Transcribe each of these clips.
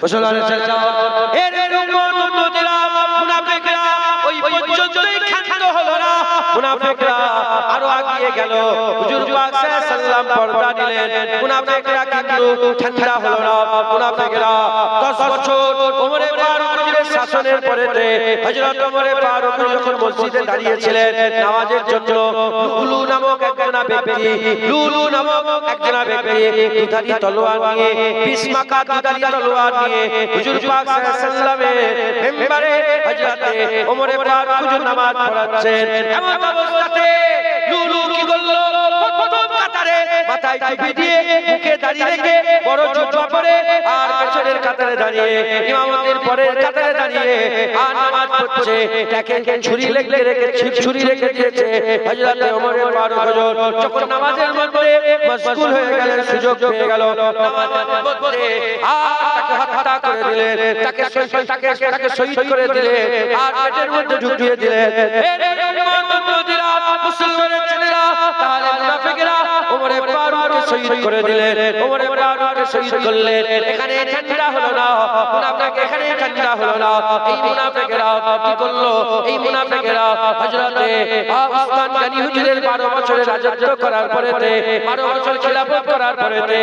মুসলমানের ছেলে যাও এর উম্মত উম্মতিরা মুনাফিকরা ওই পর্যন্তই ক্ষান্ত হলো না মুনাফিকরা আরো আগিয়ে গেল হুজুর পাক সাল্লাল্লাহু পর্দা নিলেন মুনাফিকরা কিন্তু ঠান্ডা হলো না মুনাফিকরা 10 বছর ওমর ফারুক এর শাসনের পরেতে হযরত ওমর ফারুক যখন মসজিদে দাঁড়িয়েছিলেন নামাজের জন্য লুলু নামক একজন ব্যক্তি দুধারি তলোয়ার নিয়ে বিসমাকা দুধারি তলোয়ার নিয়ে হুজুর পাক সাল্লাল্লাহু মিম্বরে হযরত ওমর ফারুক হুজুর নামাজ পড়াচ্ছেন এমন অবস্থাতে লুলু কি করলো প্রথম কাতারে মাথায় টুপি দিয়ে মুখে দাঁড়িয়ে রেখে বড় জুব্বা পরে আর পেছনের কাতারে দাঁড়িয়ে ইমামতের পরের কাতারে দাঁড়িয়ে আর নামাজ পড়ছে তাকে ছুরি রেখে দিয়েছে হযরত ওমর ফারুক হুজুর যখন নামাজের মধ্যে মশগুল হয়ে গেলেন সুযোগ পেয়ে গেল নামাজের মধ্যে আর তাকে হত্যা করে দিলেন তাকে শহীদ করে দিলেন আর পেটের মধ্যে ঢুকিয়ে দিলেন মুসলমানের ছেলেরা তাহলে মুনাফিকরা ওমর ফারুককে শহীদ করে দিলেন ওমর ফারুককে শহীদ করলেন এখানে ঠান্ডা হলো না এখানে ঠান্ডা হলো না এই মুনাফিকরা কি করলো এই মুনাফিকরা হযরতে উসমান গনি হুজুরের 12 বছরের রাজত্ব করার পরেতে 12 বছর খিলাফত করার পরেতে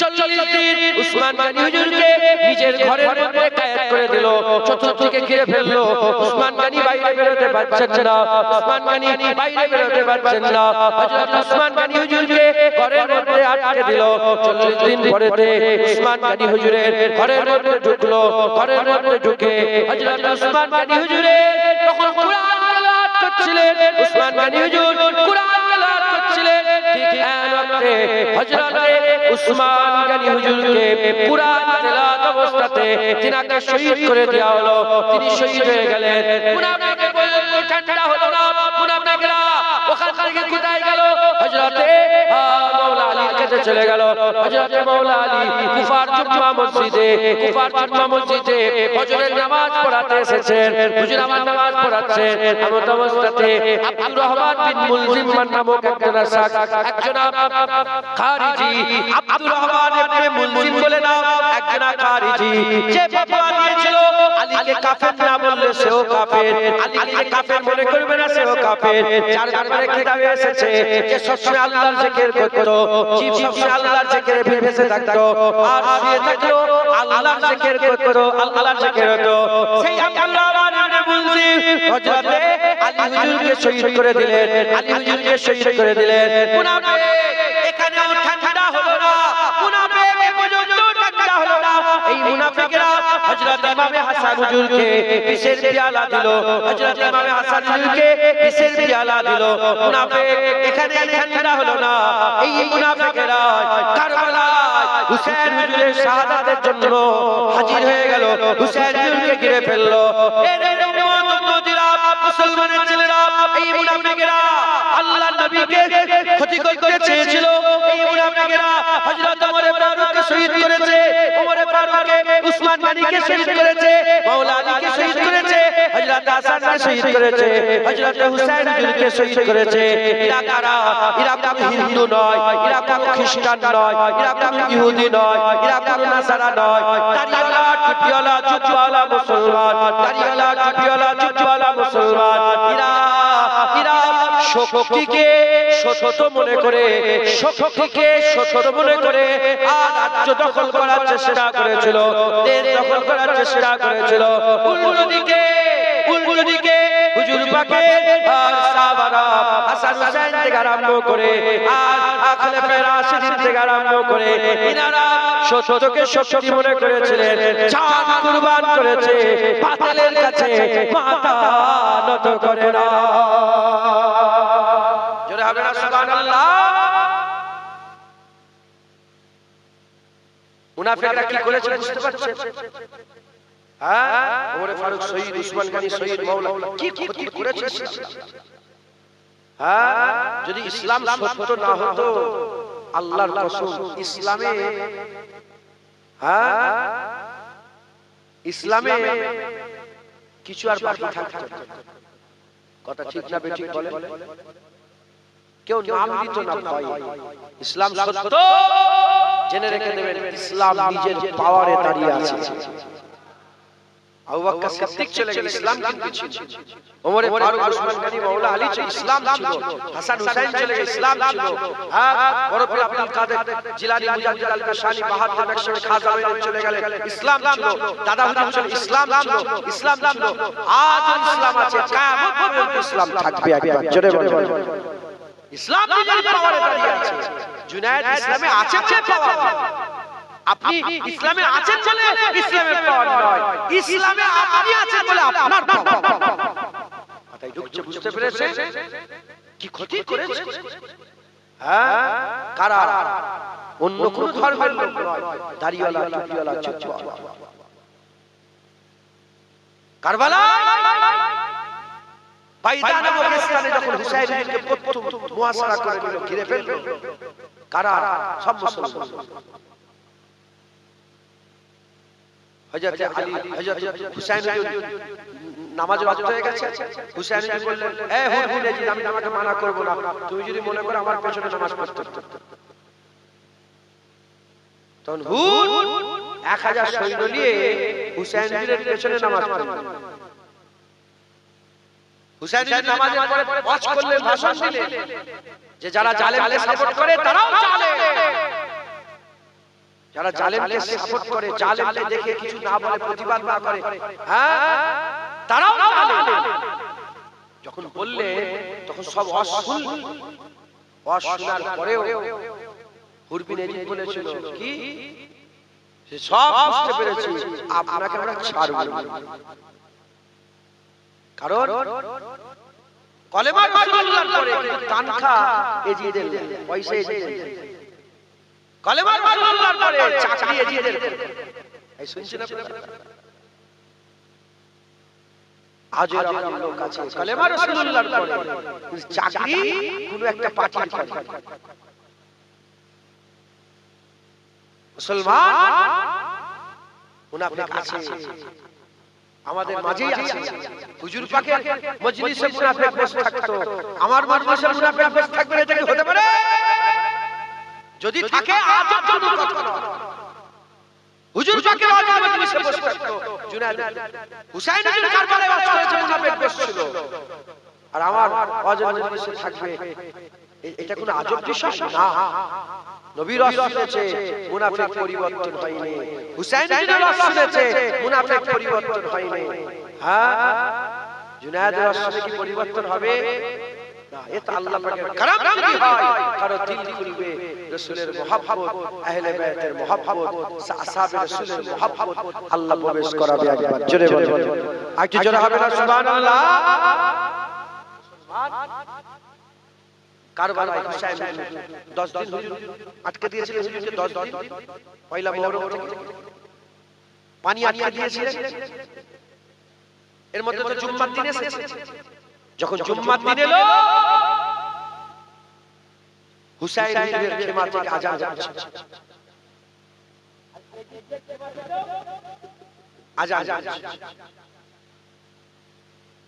40 দিন উসমান গনি হুজুরকে নিজের ঘরের মধ্যে কায়েদ করে দিল চতুর্দিকে ঘিরে ফেললো উসমান গনি বাইরে বেরোতে পারছেন না উসমান গনি বাইরে বেরোতে পারছেন না হযরত উসমান গনি হুজুরকে ঘরের মধ্যে আটকে দিল 40 দিন পরেতে উসমান গনি হুজুরের ঘরের মধ্যে ঢুকলো ঘরের মধ্যে ঢুকে হযরত উসমান গনি হুজুরের তখন কুরআন তেলাওয়াত করছিলেন উসমান গনি হুজুর কুরআন তেলাওয়াত করছিলেন ঠিক এই ওয়াক্তে হযরত উসমান গনি হুজুরকে কুরআন তেলাওয়াত অবস্থাতে তিনাকে শহীদ করে দেওয়া হলো তিনি শহীদ হয়ে গেলেন মুনাফিকদের পর্যন্ত ঠান্ডা হলো না মুনাফিকরা ওখান থেকে কোথায় গেল হযরত মাওলা আলীর কাছে চলে গেল হযরত মাওলা আলী কুফার জুম্মা মসজিদে ফজরের নামাজ পড়াতে এসেছেন হুজুর আমার নামাজ পড়াচ্ছেন এমন অবস্থাতে আব্দুর রহমান বিন মুলজিম নামক একজন খারিজি আব্দুর রহমান ইবনে মুলজিম বলে নাম একজন খারিজি যে ফতোয়া দিয়েছিল আলীকে কাফের না বললে সেও কাফের আলীকে কাফের মনে করবে না সেও কাফের যার ব্যাপারে কিতাবে এসেছে যে সবসময় আল্লাহর জিকির করত জীব সবসময় আল্লাহর জিকিরে ভেসে থাকতো আর শুয়ে থাকলো আল্লাহর জিকির করত আল্লাহর জিকির হতো সেই আব্দুর রহমান ইবনে মুলজিম হযরত আলী হুজুরকে শহীদ করে দিলেন আলী হুজুরকে শহীদ করে দিলেন মুনাফিক এখানেও ঠান্ডা হলো না মুনাফিক পর্যন্ত ঠান্ডা হলো না এই মুনাফিকরা হযরত ইমামে হাসান হুজুরকে বিশেষ পিয়ালা দিল হযরত ইমামে হাসান হুজুরকে বিশেষ পিয়ালা দিল মুনাফিক এখানে ঠান্ডা হলো না এই মুনাফিকেরা কারবালায় হুসাইন হুজুরের শাহাদাতের জন্য হাজির হয়ে গেল হুসাইন হুজুরকে ঘিরে ফেললো এই উম্মতিরা মুসলমানের ছেলেরা এই মুনাফিকেরা আল্লাহর নবীকে ক্ষতি করতে চেয়েছিল এই মুনাফিকেরা হযরত ওমর ফারুককে শহীদ করেছে ওমর ফারুককে উসমান গনিকে শহীদ করেছে মাওলা আলীকে শহীদ করেছে হযরত হাসানকে শহীদ করেছে হযরত হুসাইন হুজুরকে শহীদ করেছে এরা কারা এরা কোনো হিন্দু নয় এরা কোনো খ্রিস্টান নয় এরা কোনো ইহুদি নয় এরা কোনো নাসারা নয় দাড়িওয়ালা টুপিওয়ালা জুব্বাওয়ালা মুসলমান দাড়িওয়ালা টুপিওয়ালা জুব্বাওয়ালা মুসলমান এরা শক্তিকে ছোট মনে করে আর রাজ্য দখল করার চেষ্টা করেছিল দেশ দখল করার চেষ্টা করেছিল উল্টো দিকে হুজুর পাকের আর সাহাবারা হাসান হুসাইন থেকে আরম্ভ করে আর খলিফা রাশিদিন থেকে আরম্ভ করে ইনারা সত্যকে শক্তি মনে করেছিলেন জান কুরবান করেছে বাতিলের কাছে মাথা নত করে না জোরে হবে না সুবহানাল্লাহ মুনাফিকরা কি করেছে বুঝতে পারছেন হ্যাঁ ওমর ফারুক শহীদ উসমান গনি শহীদ মাওলা কি ক্ষতি করেছে হ্যাঁ যদি ইসলাম সত্য না হতো আল্লাহর কসম ইসলামে হ্যাঁ ইসলামে কিছু আর বাকি থাকতো না কথা ঠিক না বেঠিক বলে কেউ নাম দিত না ভাই ইসলাম সত্য জেনে রেখে দেবেন ইসলাম নিজের পাওয়ারে দাঁড়িয়ে আছে। আবু বকর সিদ্দিক চলে গেল, ইসলাম কিন্তু ছিল। ওমর ফারুক, ওসমান গনি, মাওলা আলী ছিল, ইসলাম ছিল। হাসান হুসাইন চলে গেল, ইসলাম ছিল। বড় পীর আব্দুল কাদের জিলানী, মুজাদ্দিদ আল কাশানি, বাহাদুর নকশবন্দি, খাজা বের চলে গেল, ইসলাম ছিল। দাদা হুজুর ছিল, ইসলাম ছিল, ইসলাম ছিল। আজ ইসলাম আছে, কিয়ামত পর্যন্ত ইসলাম থাকবে। একবার জোরে বলেন ইসলাম নিজের পাওয়ারে দাঁড়িয়ে আছে। জুনায়েদ ইসলামে আছে যে পাওয়ার, আপনি ইসলামে আছেন বলে ইসলামের পাওয়ার নয়, ইসলামে আপনি আছেন বলে আপনার পাওয়ার। কথাই ঢুকছে, বুঝতে পেরেছেন? কি ক্ষতি করেছে? হ্যাঁ, কারা? অন্য কোন ধর্মের লোক নয়, দাড়িওয়ালা, টুপিওয়ালা, চুপওয়ালা। কারবালা বাইদা নামক স্থানে যখন হুসাইনকে প্রথম মুহাসারা করে নিল, ঘিরে ফেলল, কারা? সব মুসলমান। হযরত আলী, হযরত হুসাইন নামাজ ওয়াক্ত হয়ে গেছে। হুসাইন বললেন, এ হুর জিদ, আমি তোমাকে মানা করব না, তুমি যদি মনে করো আমার পেছনে নামাজ পড়তে। তখন হুর 1000 সৈন্য নিয়ে হুসাইনের পেছনে নামাজ পড়লেন। হুসাইন নামাজের পরে ওয়াজ করলেন, ভাষণ দিলেন যে যারা জালেমকে সাপোর্ট করে তারাও জালেম, যারা জালেমকে সাপোর্ট করে, জালেমকে দেখে কিছু না বলে, প্রতিবাদ না করে, হ্যাঁ, তারাও জালেম। যখন বললে তখন সব অশুনার পরেও হুরবিন এজিদ বলেছিল কি, সে সব বুঝতে পেরেছে, আপনাকে আমরা ছাড়ব না। কারণ কলেমা রাসূলুল্লাহর পরে তানখা এজিদের, পয়সা এজিদের, কলেমা রাসূলুল্লাহর পরে চাকরি এজিদের। এই শুনছেন আপনারা? আজ এরকম লোক আছে, কলেমা রাসূলুল্লাহর পরে চাকরি কোন একটা পার্টির করে। মুসলমান মুনাফিক আছে, আমাদের মাঝেই আছে। হুজুর পাকের মজলিসে মুনাফিক বসে থাকতো, আমার মজলিসে মুনাফিক বসে থাকবে, এটা কি হতে পারে? যদি থাকে আজব কোনো কথা নয়। হুজুর পাকের মজলিসে বসে থাকতো, জুনায়েদ হুসাইন ইবনে কারবালায় ওয়াজ করেছে, মুনাফিক বসছিল, আর আমার মজলিসে থাকবে, এটা কোনো আজব বিষয় না। নবীর ওয়াজ শুনেছে, মুনাফিক পরিবর্তন হয়নি। হুসাইন ইবনে ওয়াজ শুনেছে, মুনাফিক পরিবর্তন হয়নি। হ্যাঁ, জুনায়েদের ওয়াজ শুনে কি পরিবর্তন হবে? না, এটা আল্লাহ পাকের করম যদি হয়, কারো দিল খুলবে, রাসূলের মুহাব্বত, আহলে বাইতের মুহাব্বত, আসহাবে রাসূলের মুহাব্বত আল্লাহ প্রবেশ করাবে। একবার জোরে বলুন, একটু জোরে হবে না সুবহানাল্লাহ? কারবালায় হুসাইন 10 দিন হুজুর আটকে দিয়েছিলেন, হুজুরকে 10 দিন পয়লা মুহররম থেকে পানি আটকে দিয়েছিলেন। এর মধ্যে তো জুম্মার দিন এসেছে। যখন জুম্মার দিন এলো, হুসাইনের খেমা থেকে আযান যাচ্ছে, আযান,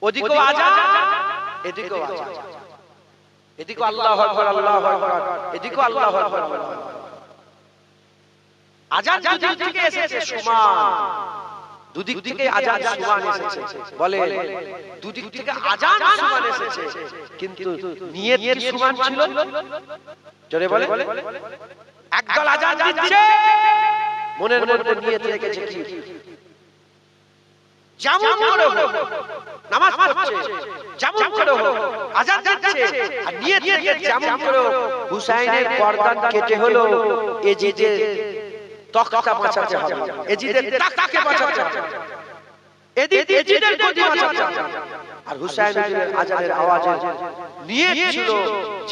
ওদিকেও আযান, এদিকেও আযান, এদিকে আল্লাহু আকবার, আল্লাহু আকবার, এদিকে আল্লাহু আকবার। আযান দুদিক থেকে এসেছে সমান, দুদিক থেকে আযান সমান এসেছে। বলে দুদিক থেকে আযান সমান এসেছে, কিন্তু নিয়ত কি সমান ছিল? জোরে বলে, একদল আযান দিচ্ছে, মনের মধ্যে নিয়ত রেখেছে কি, যেমন করে হোক নামাজ পড়ছে, যেমন করে হোক আযান দিচ্ছে, আর নিয়ত রেখে যেমন করে হোক হুসাইনের গর্দান কেটে হলো এজিদের তক্তা বাঁচাতে হবে, এজিদের তাককে বাঁচাতে হবে, এজিদের গদি বাঁচাতে হবে। আর হুসাইনের আযানের আওয়াজে নিয়ত ছিল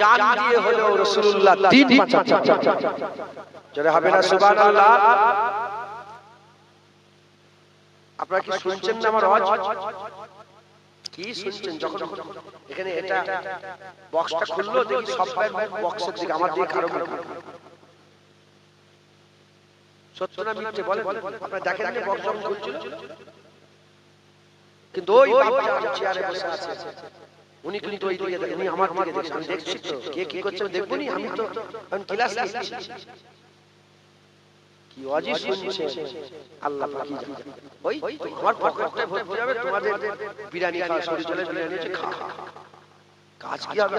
জান দিয়ে হলো রাসূলুল্লাহ দ্বীন বাঁচাতে হবে। জোরে হবে না সুবহানাল্লাহ? আপনারা কি শুনছেন না আমার আওয়াজ? কি শুনছেন? যখন এখানে এটা বক্সটা খুললো, দেখি সবাই বক্সের দিকে, আমার দিকে কারো কারো। সত্য না মিথ্যে বলেন? আপনারা দেখেন না বক্স যখন খুলছিল? কিন্তু ওই বাচ্চা চেয়ারে বসে আছে, উনি কিন্তু ওই দিকে দেখেন, উনি আমার দিকে দেখছেন। আমি দেখছি তো কে কি করছে দেখবো নি, আমি তো ক্লাস নিচ্ছি। কি ওয়াজি শুনছে আল্লাহ পাক জানে। ওই আমার পকেটে ভর্তি যাবে, তোমাদের বিরিয়ানি খাওয়া শুরু চলে, বিরিয়ানি খা, কাজ কি হবে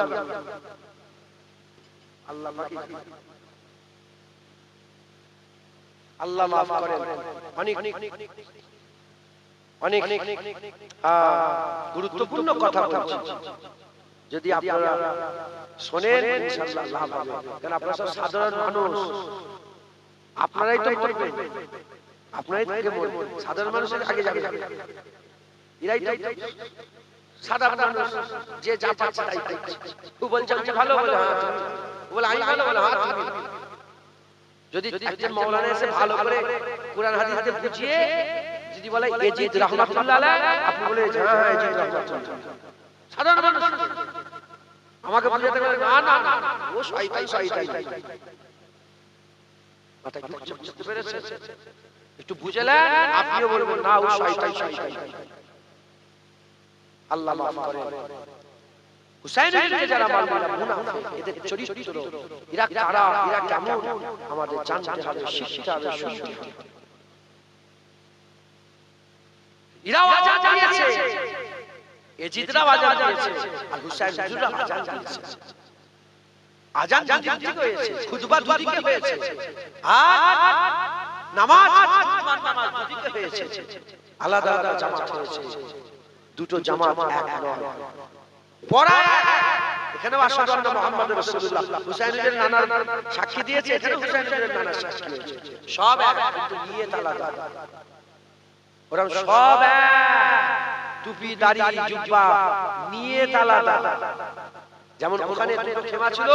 আল্লাহ পাক। আল্লাহ মাফ করেন। অনেক অনেক গুরুত্বপূর্ণ কথা বলছি, যদি আপনারা শোনেন ইনশাআল্লাহ লাভ হবে। কারণ আপনারা সব সাধারণ মানুষ, আপনারাই তো করবেন, আপনারাই থেকে বলবেন, সাধারণ মানুষের আগে যাবে, এরাই তো সাধারণ মানুষ, যে যা পাচ্ছে তাই পাচ্ছে। ও বলছে আমি ভালো, বলে হ্যাঁ, বলে আমি ভালো, বলে হ্যাঁ তুমি। যদি একজন মাওলানা এসে ভালো করে কুরআন হাদিসকে বুঝিয়ে যদি বলে এজিদ রাহমাতুল্লাহ আলাইহি, আপনি বলে হ্যাঁ হ্যাঁ এজিদ রাহমাতুল্লাহ, সাধারণ মানুষ আমাকে বুঝাতে বলে না না না ও শয়তান শয়তান। কথা কি বুঝতে পেরেছেন? একটু বুঝলেন, আপনিও বলবেন না ও শয়তান শয়তান। আল্লাহ মাফ করেন। হুসাইনকে যারা মারলেন মুনাফিক, এদের চরিত্র, এরা কারা, এরা কেমন আমাদের জানতে হবে, শিখতে হবে, শুনতে হবে। এরাও আজান দিয়েছে, এজিদরাও আজান দিয়েছে, আর হুসাইন হুজুররা আজান দিয়েছে। আজান দুদিকে হয়েছে, খুতবা দুদিকে হয়েছে, আর নামাজ দুদিকে হয়েছে, আলাদা আলাদা জামাত হয়েছে। দুটো জামাত এক নয়। পড়া এখানেও আশহাদু আন্না মুহাম্মাদুর রাসূলুল্লাহ, হুসাইনের নানার সাক্ষী দিয়েছে, এখানে হুসাইনের নানার সাক্ষী দিয়েছে, সব এক, কিন্তু নিয়ত আলাদা। ওরা সব এক, টুপি দাড়ি জুব্বা, নিয়ত আলাদা। যেমন ওখানে দুটো খেমা ছিল,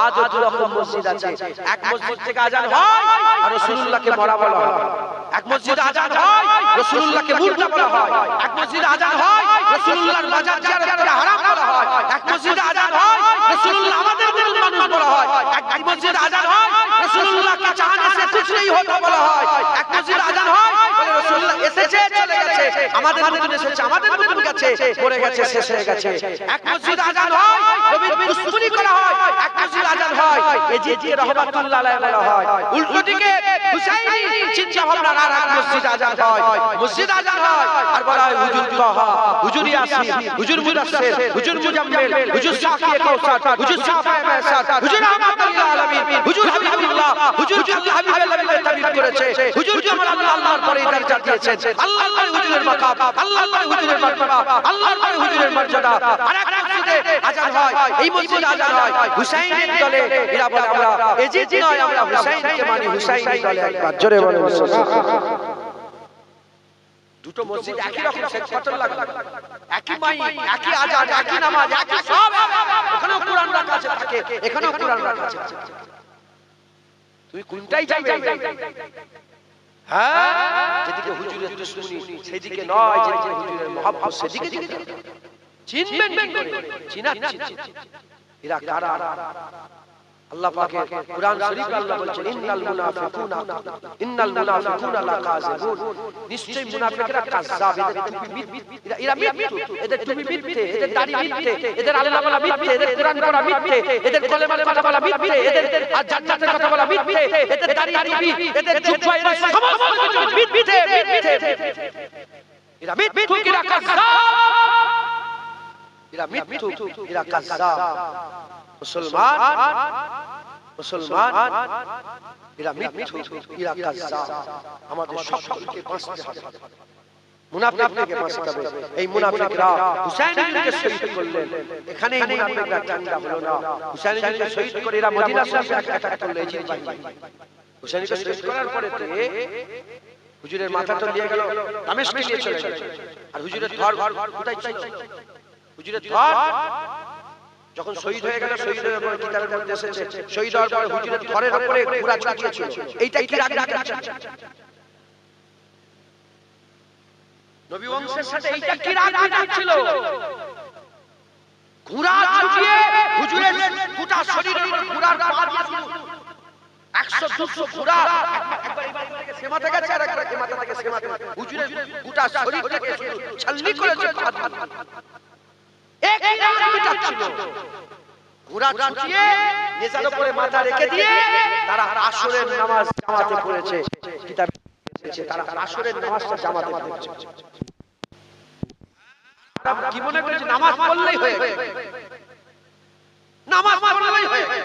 আজও দুই রকম মসজিদ আছে। এক মসজিদ থেকে আজান হয় আর রাসূলুল্লাহকে মরা বলা হয়, এক মসজিদে আজান হয় রাসূলুল্লাহকে মুর্দা বলা হয়, এক মসজিদে আজান হয় রাসূলুল্লাহর মাজার জিয়ারত করা হারাম বলা হয়, এক মসজিদে আজান হয় রাসূলুল্লাহ আমাদের মতো মানুষ বলা হয়, এক মসজিদে আজান হয় রাসূলুল্লাহকে চাহনে সে কুছ नहीं होता বলা হয়, এক মসজিদে আজান হয় বলে রাসূলুল্লাহ এসেছে চলে গেছে, আমাদের মতো এসেছে আমাদের মতো গেছে, পড়ে গেছে শেষ হয়ে গেছে। এক মসজিদে আজান হয় নবীর দুশমনি করা হয়, এক মসজিদে আজান হয় এজিদ রাহমাতুল্লাহ আলাইহি বলা হয়। উল্টো দিকে হুসাইনি চিন্তা ভাবনা আর এক মসজিদে আজান হয়, মসজিদে আজান হয় আর বলা হয় হুজুর তাহা, হুজুর ইয়াসিন, হুজুর মুদাসসির, হুজুর মুজাম্মিল, হুজুর সাকিয়ে কাউসার, হুজুর সাফায়ে মাসাদ, হুজুর রাহমাতুল আলামিন, হুজুর হাবিবুল্লাহ, হুজুর আল্লাহ হাবিবুল্লাহকে তাবিদ করেছে, হুজুর যেমন আল্লাহর পরে দরজা দিয়েছেন, আল্লাহর পরে হুজুরের মাকাম, আল্লাহর পরে হুজুরের মারতবা, আল্লাহর পরে হুজুরের মর্যাদা। আর এক মসজিদে আজান হয়, এই মসজিদে আজান হয় হুসাইনের দলে, এরা বলে আমরা এজিদ নয় আমরা হুসাইনকে মানি, হুসাইনি দলে। একবার জোরে বলেন সুবহানাল্লাহ। দুটো মসজিদ একই রকম, শেখ ফতর লাগে, একই মাই, একই আজান, একই নামাজ, একই সব, ওখানেও কোরআন রাখা আছে থাকে, এখানেও কোরআন রাখা আছে। তুমি কোনটাই যাবে? হ্যাঁ, যেদিকে হুজুরের দুশমনি সেদিকে নয়, যেদিকে হুজুরের মহব্বত সেদিকে যেতে হবে। চিনবেন কি করে? চিনাচ্ছি। এরা কারা? আল্লাহ পাকের কুরআন শরীফে আল্লাহ বলেছেন ইন্নাল মুনাফিকুনা লাকাযিবুন, নিশ্চয়ই মুনাফিকরা কাযযাব, এরা মিথ্যু, এদের টুপি মিথ্যে, এদের দাড়ি মিথ্যে, এদের আল্লাহ বলা মিথ্যে, এদের কুরআন পড়া মিথ্যে, এদের কলেমার কথা বলা মিথ্যে, এদের আর জান্নাতের কথা বলা মিথ্যে, এদের দাড়ি টুপি, এদের জুব্বা, এরা সমস্ত কিছু মিথ্যে। এরা মিথ্যু, এরা কাযযাব, এরা মিথ্যু, এরা কাযযাব। মুসলমান এরা মিথ্যু, এরা কাযযাব। আমাদের সকলকে বাঁচতে হবে, মুনাফিকদেরকে বাঁচতে হবে। এই মুনাফিকরা হুসাইনকে শহীদ করলেন, এখানেই মুনাফিকরা চাঙ্গা হলো না। হুসাইনকে শহীদ করে এরা মদিনা শরীফে অ্যাটাক করলো, এজিদ ভাই হুসাইনকে শহীদ করার পরে হুজুরের মাথা তো নিয়ে গেল, দামেস্কে নিয়ে চলে গেল, আর হুজুরের ধর কোথায় ছিল? হুজুরের ধর যখন শহীদ হয়ে গেল, শহীদ হয়ে পরে কিতাবের মধ্যে এসেছে শহীদ হওয়ার পরে হুজুরের ঘরের উপরে ঘোড়া চড়িয়েছিল। এইটা কি রাগ দেখাচ্ছে? নবী বংশের সাথে এইটা কি রাগ দেখাচ্ছিল? ঘোড়া চড়িয়ে হুজুরের গোটা শরীরের উপর ঘোড়ার পা দিয়েছিল, 100-200 ঘোড়া একবার এই মাথা থেকে সে মাথা গেছে, আর একবার এই মাথা থেকে সে মাথা, হুজুরের গোটা শরীরটাকে ছালনি করেছে। একই রাগ মেটাচ্ছিল, ঘোড়া ছুটিয়ে নেজার উপরে মাথা রেখে দিয়ে তারা আসরের নামাজ জামাতে পড়েছে। কিতাবে এসেছে তারা আসরের নামাজটা জামাতে পড়েছে। আমরা কি মনে করি নামাজ পড়লেই হয়ে গেল, নামাজ পড়লেই হয়ে গেল।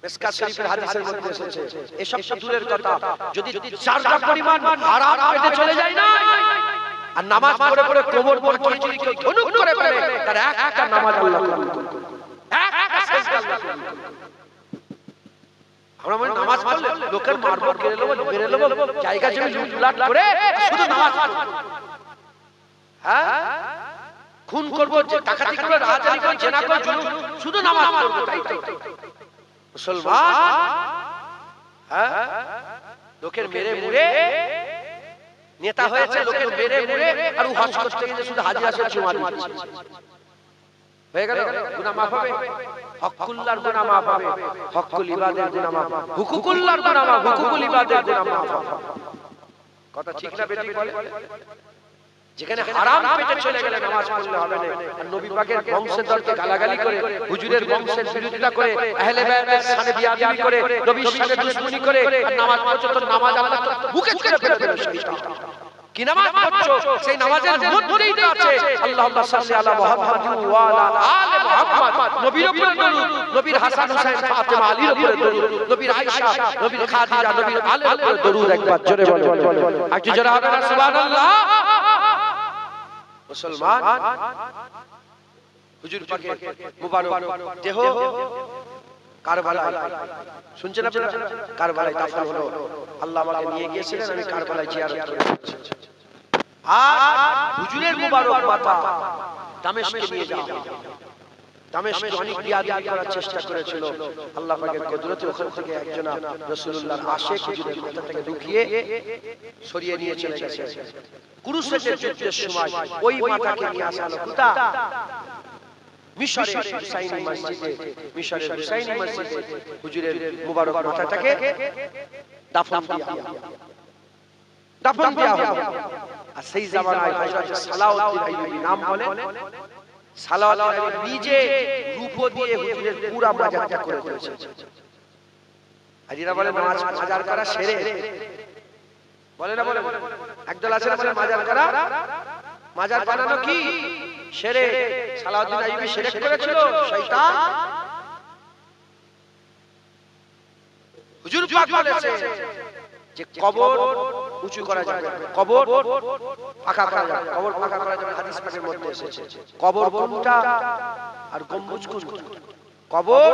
মিসকাত শরীফের হাদিসের মধ্যে এসেছে এসব দূরের কথা, যদি চারটা পরিমাণ হারাম পেটে চলে যায় না আর নামাজ পড়ে পড়ে কোমর পড়ে যদি কেউ ধনুক করে ফেলে তার একটা নামাজ আল্লাহ কবুল করবে, একটা সেজদা আল্লাহ কবুল করবে। আমরা মানে নামাজ পড়লে লোকের মারবো গেরে নেবো জায়গা জমি লুটলাট করে শুধু নামাজ পড়বো, হ্যাঁ খুন করবো, ডাকাতি করবো, রাহাজানি করবো, জেনা করবো, শুধু নামাজ পড়বো, তাই তো মুসলমান। হ্যাঁ লোকের মেরে মুড়ে নেতা হয়েছে, লোকের মেরে মুড়ে আর ও হজ করতে গিয়ে শুধু হাজিরা সে চুমা দিচ্ছে, হয়ে গেল গুনাহ মাফ হবে? হকুল্লাহর গুনাহ মাফ হবে, হকুল ইবাদের গুনাহ মাফ হবে, হুকুকুল্লাহর গুনাহ মাফ, হুকুকুল ইবাদের গুনাহ মাফ হবে। কথা ঠিক না বেঠিক বলে? যেখানে হারাম পেটে চলে গেলে নামাজ পড়লে হবে না। আর নবী পাকের বংশধরকে গালাগালি করে, হুজুরের বংশের বিরোধিতা করে, আহলে বায়তের শানে বিয়াদবি করে, নবীর শানে দুশমনি করে আর নামাজ পড়ছো তো নামাজ আল্লাহ মুখে ছুঁড়ে ফেলে দেবে শয়তান। কি নামাজ পড়ছো? সেই নামাজের মধ্যেই তো আছে আল্লাহুম্মা সাল্লি আলা মুহাম্মাদিন ওয়া আলা আলি মুহাম্মাদ, নবীর উপরে দরুদ, নবীর হাসান হুসাইন ফাতেমা আলীর উপরে দরুদ, নবীর আয়েশা, নবীর খাদিজা, নবীর আলীর উপরে দরুদ। একবার জোরে বলো, একটু জোরে হবে না সুবহানাল্লাহ? মুসলমান হুজুর পাকের মুবারক দেহ কারবালায়, শুনছেন আপনারা? কারবালায় দাফন হলো, আল্লাহ আমাকে নিয়ে গিয়েছিলেন, আমি কারবালায় জিয়ারত করেছি। আর হুজুরের মুবারক মাথা দামেস্কে নিয়ে যাওয়া, দামেস্কে অনেক বিয়াদবি করার চেষ্টা করেছিল, আল্লাহ পাকের কুদরতে ওখান থেকে একজন রাসূলুল্লাহর আশিক হুজুরের মাথা থেকে ঢুকিয়ে সরিয়ে নিয়ে চলে গেছে। কুরুক্ষেত্রের যুদ্ধের সময় ওই মাথাকে নিয়ে আসা হলো কোথা? মিশরের হুসাইনি মসজিদে, মিশরের হুসাইনি মসজিদে হুজুরের মুবারক মাথাটাকে দাফন দেওয়া হলো। আর সেই জামানায় হযরত সালাউদ্দিন আইয়ুবী নাম বলে, সালাউদ্দিন আইয়ুবী নিজে রূপ দিয়ে হুজুরের পুরো মাজারটা করে দিয়েছে। আর এরা বলে মাজার করা সেরে, বলে না, বলে একদল আছে বলে মাজার করা, মাজার বানানো কি সেরে? সালাউদ্দিন আইয়ুবী শিরক করেছিল, শয়তান। হুজুর পাক বলেছে যে কবর উঁচু করা যাবে, কবর পাকা করা যাবে, কবর পাকা করা যাবে, হাদিস পাকের মধ্যে এসেছে। কবর কোনটা আর গম্বুজ কোনটা? কবর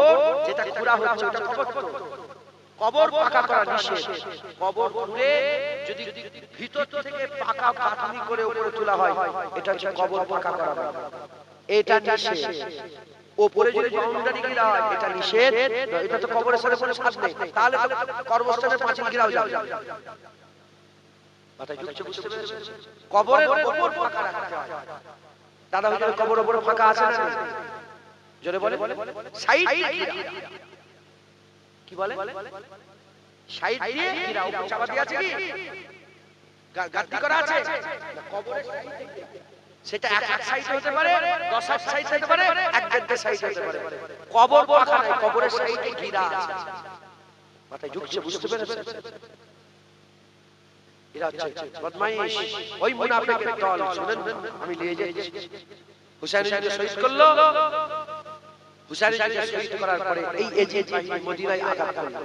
যেটা পুরা হচ্ছে ওটা কবর তো, কবর পাকা করা নিষেধ। কবর পুরে যদি ভিতর থেকে পাকা গাঁথনি করে উপরে তোলা হয় এটা হচ্ছে কবর পাকা করা, এটা নিষেধ। উপরে যদি বাউন্ডারি ঘেরা হয় এটা নিষেধ, এটা তো কবরের সাথে কোনো সাথ নেই, তাহলে তো কবরস্থানের পাঁচিল ঘেরাও যাবে। মাথায় ঢুকছে, বুঝতে পেরেছেন? কবরের উপর পাকা রাখতে হয়। দাদা হুজুর কবরের উপর ফাঁকা আছে না? জোরে বলে, সাইড কি বলে? সাইড দিয়ে ঘেরা, উপর চাপা দিয়ে আছে কি গাঁথনি করা আছে? কবরের সেটা এক সাইড হতে পারে, 10 সাইড হতে পারে, এক দেড় সাইড হতে পারে। কবর পাকা নাই, কবরের সাইডে ঘেরা আছে। মাথায় ঢুকছে, বুঝতে পেরেছেন? এরা হচ্ছে বদমাইশ, ওই মুনাফিকের দল। শুনেন, আমি নিয়ে যাচ্ছি। হুসাইনকে শহীদ করলো, হুসাইনকে শহীদ করার পরে এই এজিদ বাহিনী মদিনায় আঘাত করলো।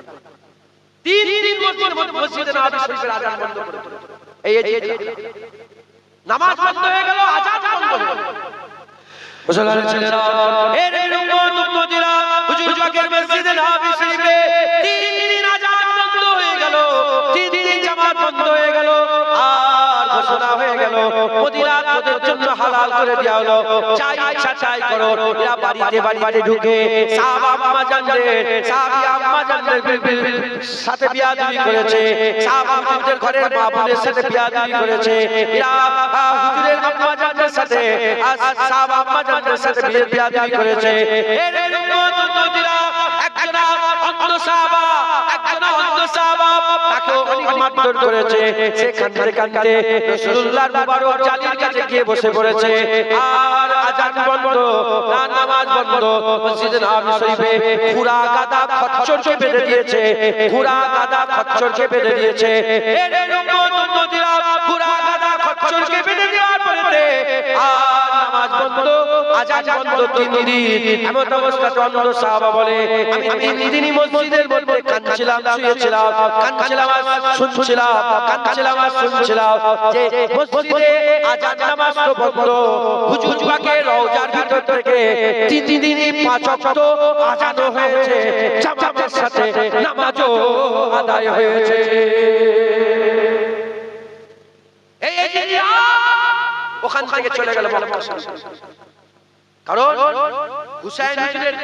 3 দিন মসজিদে নববী শরীফের আযান বন্ধ করে দিল। এই এজিদ নামাজ বন্ধ হয়ে গেল, আযান বন্ধ হয়ে গেল। মুসলমানের ছেলেরা, এর উম্মত মদিনা হুজুর পাকের মসজিদে নববী শরীফে 3 দিন আযান বন্ধ হয়ে গেল, 3 দিন জামাত বন্ধ হয়ে গেল। আর ঘোষণা হয়ে গেল মদিনা তোদের জন্য হালাল করে দেওয়া হলো, চাই ইচ্ছা চাই করো। এরা বাড়িতে বাড়িতে ঢুকে সাহাবা আম্মা জানদের, সাহাবী আম্মা জানদের সাথে বিয়াদবি করেছে, সাহাবাদের ঘরের মা বোনের সাথে বিয়াদবি করেছে। এরা হুজুরের আম্মা জানদের সাথে, সাহাবা আম্মা জানদের সাথে বিয়াদবি করেছে। এর উম্মত মদিনা একজন অন্ধ সাহাবা, একজন অন্ধ সাহাবা তাকেও অনেক মারধর করেছে। সে কাঁদতে কাঁদতে রাসূলুল্লাহর মুবারক জালির কাছে গিয়ে বসে পড়েছে। আর আযান বন্ধ, নামাজ বন্ধ। মসজিদে নববী শরীফে ঘোড়া গাদা খচ্চরকে বেঁধে দিয়েছে, ঘোড়া গাদা খচ্চরকে বেঁধে দিয়েছে। এর উম্মতিরা ঘোড়া গাদা খচ্চরকে বেঁধে দেওয়ার পরেতে আর নামাজ বন্ধ, আযান বন্ধ 3 দিন। এমন অবস্থাতে অন্য সাহাবা বলে, আমি 3 দিনই মসজিদের মধ্যে কাঁদছিলাম, শুয়েছিলাম, কাঁদছিলাম আর শুনছিলাম, কাঁদছিলাম আর শুনছিলাম যে মসজিদে আযান নামাজ তো বন্ধ, হুজুর পাকের রওজার ভিতর থেকে 3 দিনই 5 ওয়াক্ত আযানও হয়েছে, জামাতের সাথে নামাজও আদায় হয়েছে। এই ওখান থেকে চলে গেল মক্কা। কারণ হুসাইন হুজুরের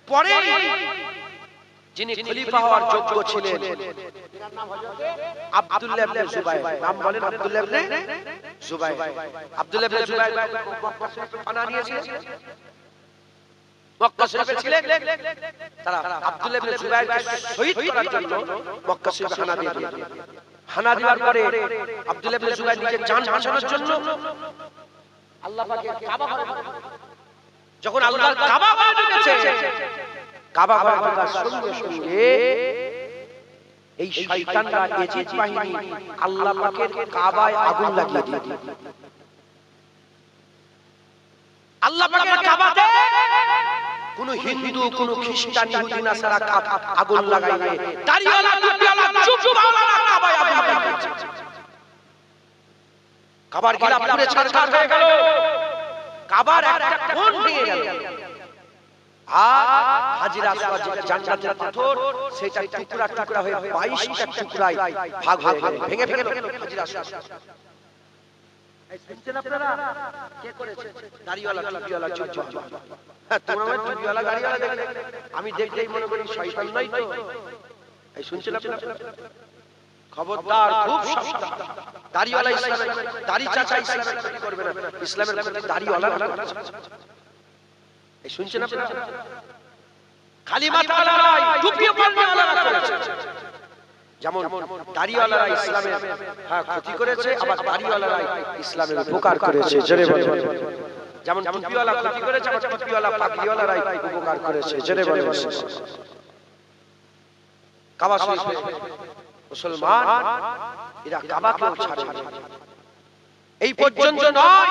পরে যিনি খলিফা হওয়ার যোগ্য ছিলেন আব্দুল্লাহ ইবনে জুবাইর, নাম বলেন আব্দুল্লাহ ইবনে জুবাইর। আব্দুল্লাহ ইবনে জুবাইর মক্কা শরীফে পানা নিয়েছিলেন, মক্কা শরীফে ছিলেন। তারা আব্দুল্লাহ ইবনে জুবাইরকে শহীদ করার জন্য মক্কা শরীফে হানা দিয়ে দিলেন। হানা দেওয়ার পরে আব্দুল্লাহ ইবনে জুবাইর নিজের জান বাঁচানোর জন্য আল্লাহ পাকের কাবা ঘরে, যখন আল্লাহর কাবা ঘরে ঢুকেছে, কাবা ঘরে ঢোকার সঙ্গে সঙ্গে এই শয়তানরা এজিদ বাহিনী আল্লাহ পাকের কাবায় আগুন লাগিয়ে দিল। আল্লাহ পাকের কাবাতে কোন হিন্দু, কোন খ্রিস্টান, ইহুদি নাসারা আগুন লাগাইবে, দাড়িওয়ালা টুপিওয়ালা চুপওয়ালা কাবায় আগুন লাগাইছে। কাবার গিলাফ পুরো ছারখার হয়ে গেল, কাবার একটা কোণ ভেঙে গেল। আর হাজির আসওয়াদ যেটা জান্নাতের পাথর, সেটা টুকরা টুকরা হয়ে 22টা টুকরায় ভাগ হয়ে গেল, ভেঙে গেল হাজির আসওয়াদ। এই শুনছেন আপনারা? কে করেছে? দাড়িওয়ালা টুপিওয়ালা চুপওয়ালা। হ্যাঁ, তোমরা টুপিওয়ালা দাড়িওয়ালা দেখলে আমি দেখতেই মনে করি শয়তান নয় তো। এই শুনছেন আপনারা? খবরদার, খুব সাবধান। দাড়িওয়ালা ইসলামের, দাড়ি চাচা ইসলামের ক্ষতি করবে না, ইসলামের ক্ষতি দাড়িওয়ালা করছে। এই শুনছেন আপনারা? খালি মাথাওয়ালা নয়, টুপিও পাগড়িওয়ালা করেছে। যেমন দাড়িওয়ালারা ইসলামের ক্ষতি করেছে, আবার দাড়িওয়ালারা ইসলামের উপকার করেছে। জোরে বলেন। যেমন টুপিওয়ালা ক্ষতি করেছে, আবার টুপিওয়ালা পাগড়িওয়ালারা উপকার করেছে। জোরে বলেন। কাবা শরীফে মুসলমান এরা কাবাকেও ছাড়ে না। এই পর্যন্ত নয়,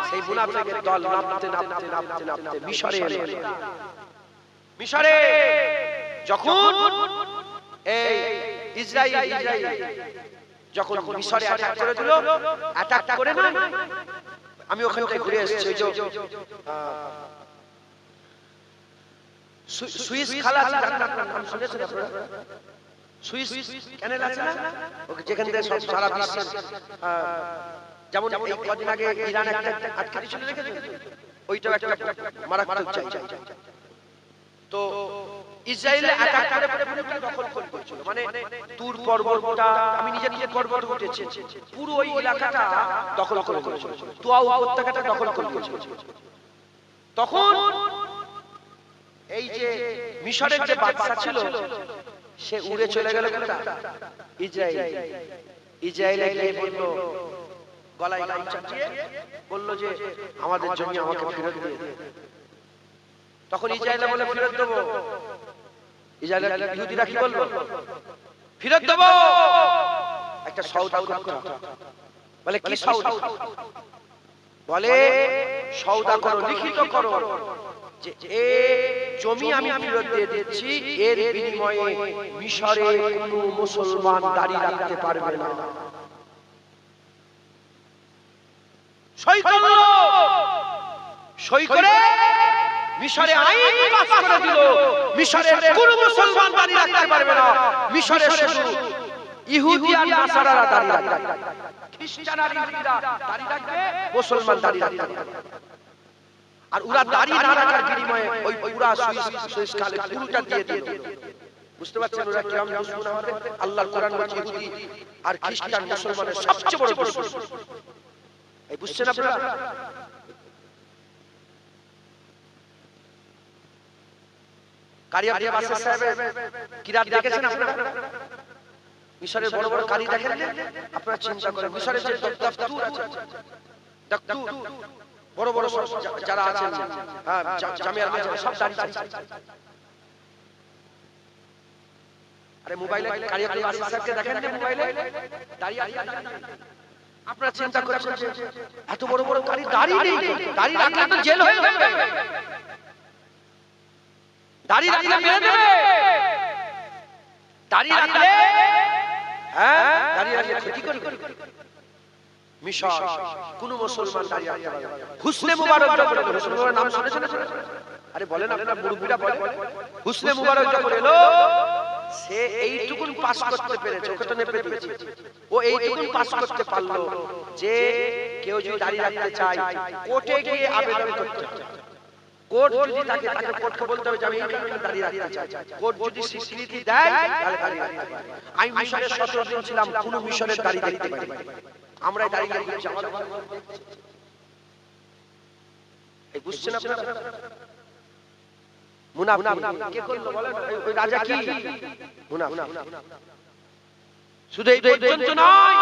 সেই মুনাফিকের দল নামতে নামতে নামতে নামতে মিশরে এলো। মিশরে যখন এই ইসরায়েল যখন মিশরে অ্যাটাক করে দিল, অ্যাটাক করে না, আমি ওখান থেকে ঘুরে এসেছি, ওই যে সুইস খালা নাম শুনেছেন আপনারা? সুইস ক্যানেল আছে না, যেখান থেকে সব সারা বিশ্বের, যেমন এই কদিন আগে ইরান একটা আটকে দিয়েছিল, দেখেছেন? ওইটাও একটা মারাত্মক জায়গা। তো ইসরায়েলে অ্যাটাক করে পুরোটা দখল করে নিয়েছিল। মানে তুর পর্বতটা, আমি নিজে নিজে পর্বত উঠেছি, পুরো ওই এলাকাটা দখল করে নিয়েছিল, তুয়া উপত্যকাটা দখল করে নিয়েছিল। তখন এই যে মিশরের যে বাদশা ছিল, সে উড়ে চলে গেল ইসরায়েল। ইসরায়েলে গিয়ে বলল, গলায় গামছা দিয়ে বলল যে আমাদের জন্য আমাকে ফেরত দিয়ে। তখন ইসরায়েল বলে ফেরত দেবো। ইসরায়েলের ইহুদিরা কি বলল? ফেরত দেবো, একটা সওদা করতে হবে। বলে কি সওদা? বলে সওদা করো, লিখিত করো যে এই জমি আমি ফেরত দিয়ে দিচ্ছি, এর বিনিময়ে মিশরে কোনো মুসলমান দাড়ি রাখতে পারবে না। সই করলো, সই করে মিশরে আইন পাস করে দিল, মিশরে কোনো মুসলমান দাড়ি রাখতে পারবে না। মিশরে শুধু ইহুদি আর নাসারারা দাড়ি রাখবে, খ্রিস্টান আর ইহুদিরা দাড়ি রাখবে, মুসলমান দাড়ি রাখতে পারবে না। আর ওরা দাড়ি না রাখার বিনিময়ে ওই পুরা সুইস খালে পুরোটা দিয়ে দিল। বুঝতে পারছেন ওরা কিরকম দুশমন আমাদের? আল্লাহর কোরআন বলছে ইহুদি আর খ্রিস্টান মুসলমানের সবচেয়ে বড় দুশমন। এই বুঝছেন আপনারা? কারিয়া বাসের সাহেব কিরাত দেখেছেন আপনারা? মিশরের বড় বড় কারি দেখেন আপনারা চিন্তা করেন মিশরের যে দফতুর আছে দফতুর বড় বড় যারা আছেন হ্যাঁ জামিয়ার মাঝে সব দাঁড়িয়ে আছে আরে মোবাইলে কারি আব্দুল আসিফ স্যারকে দেখেন না মোবাইলে দাঁড়িয়ে আছে আপনারা চিন্তা করেন এত বড় বড় কারি দাঁড়িয়ে নেই দাঁড়িয়ে রাখলে তো জেল হয়ে যাবে দাঁড়িয়ে রাখলে মেরে দেবে দাঁড়িয়ে রাখলে হ্যাঁ দাঁড়িয়ে রাখলে ক্ষতি করবে মিশর কোন মুসলমান দাঁড়িয়ে রাখতে পারবে হুসনে মুবারক যখন হুসনে মুবারক নাম শুনেছেন আরে বলেন আপনারা মুরব্বিরা বলেন হুসনে মুবারক যখন এলো সে এইটুকুন পাস করতে পেরেছে ওকে তো নেপে দিয়েছে ও এইটুকুন পাস করতে পারলো যে কেউ যদি দাঁড়িয়ে রাখতে চায় কোর্টে গিয়ে আবেদন করতে হবে কোর্ট যদি তাকে কোর্টকে বলতে হবে যে আমি দাঁড়িয়ে রাখতে চাই কোর্ট যদি স্বীকৃতি দেয় তাহলে দাঁড়িয়ে রাখতে পারে আমি মিশরে 17 দিন ছিলাম কোন মিশরের দাঁড়িয়ে দেখতে পাই আমরা দাঁড়িয়ে রাখছি আমাদের এই বুঝছেন আপনারা মুনাফিক কে করলো বলেন ওই রাজা কি মুনাফিক শুধু এই পর্যন্ত নয়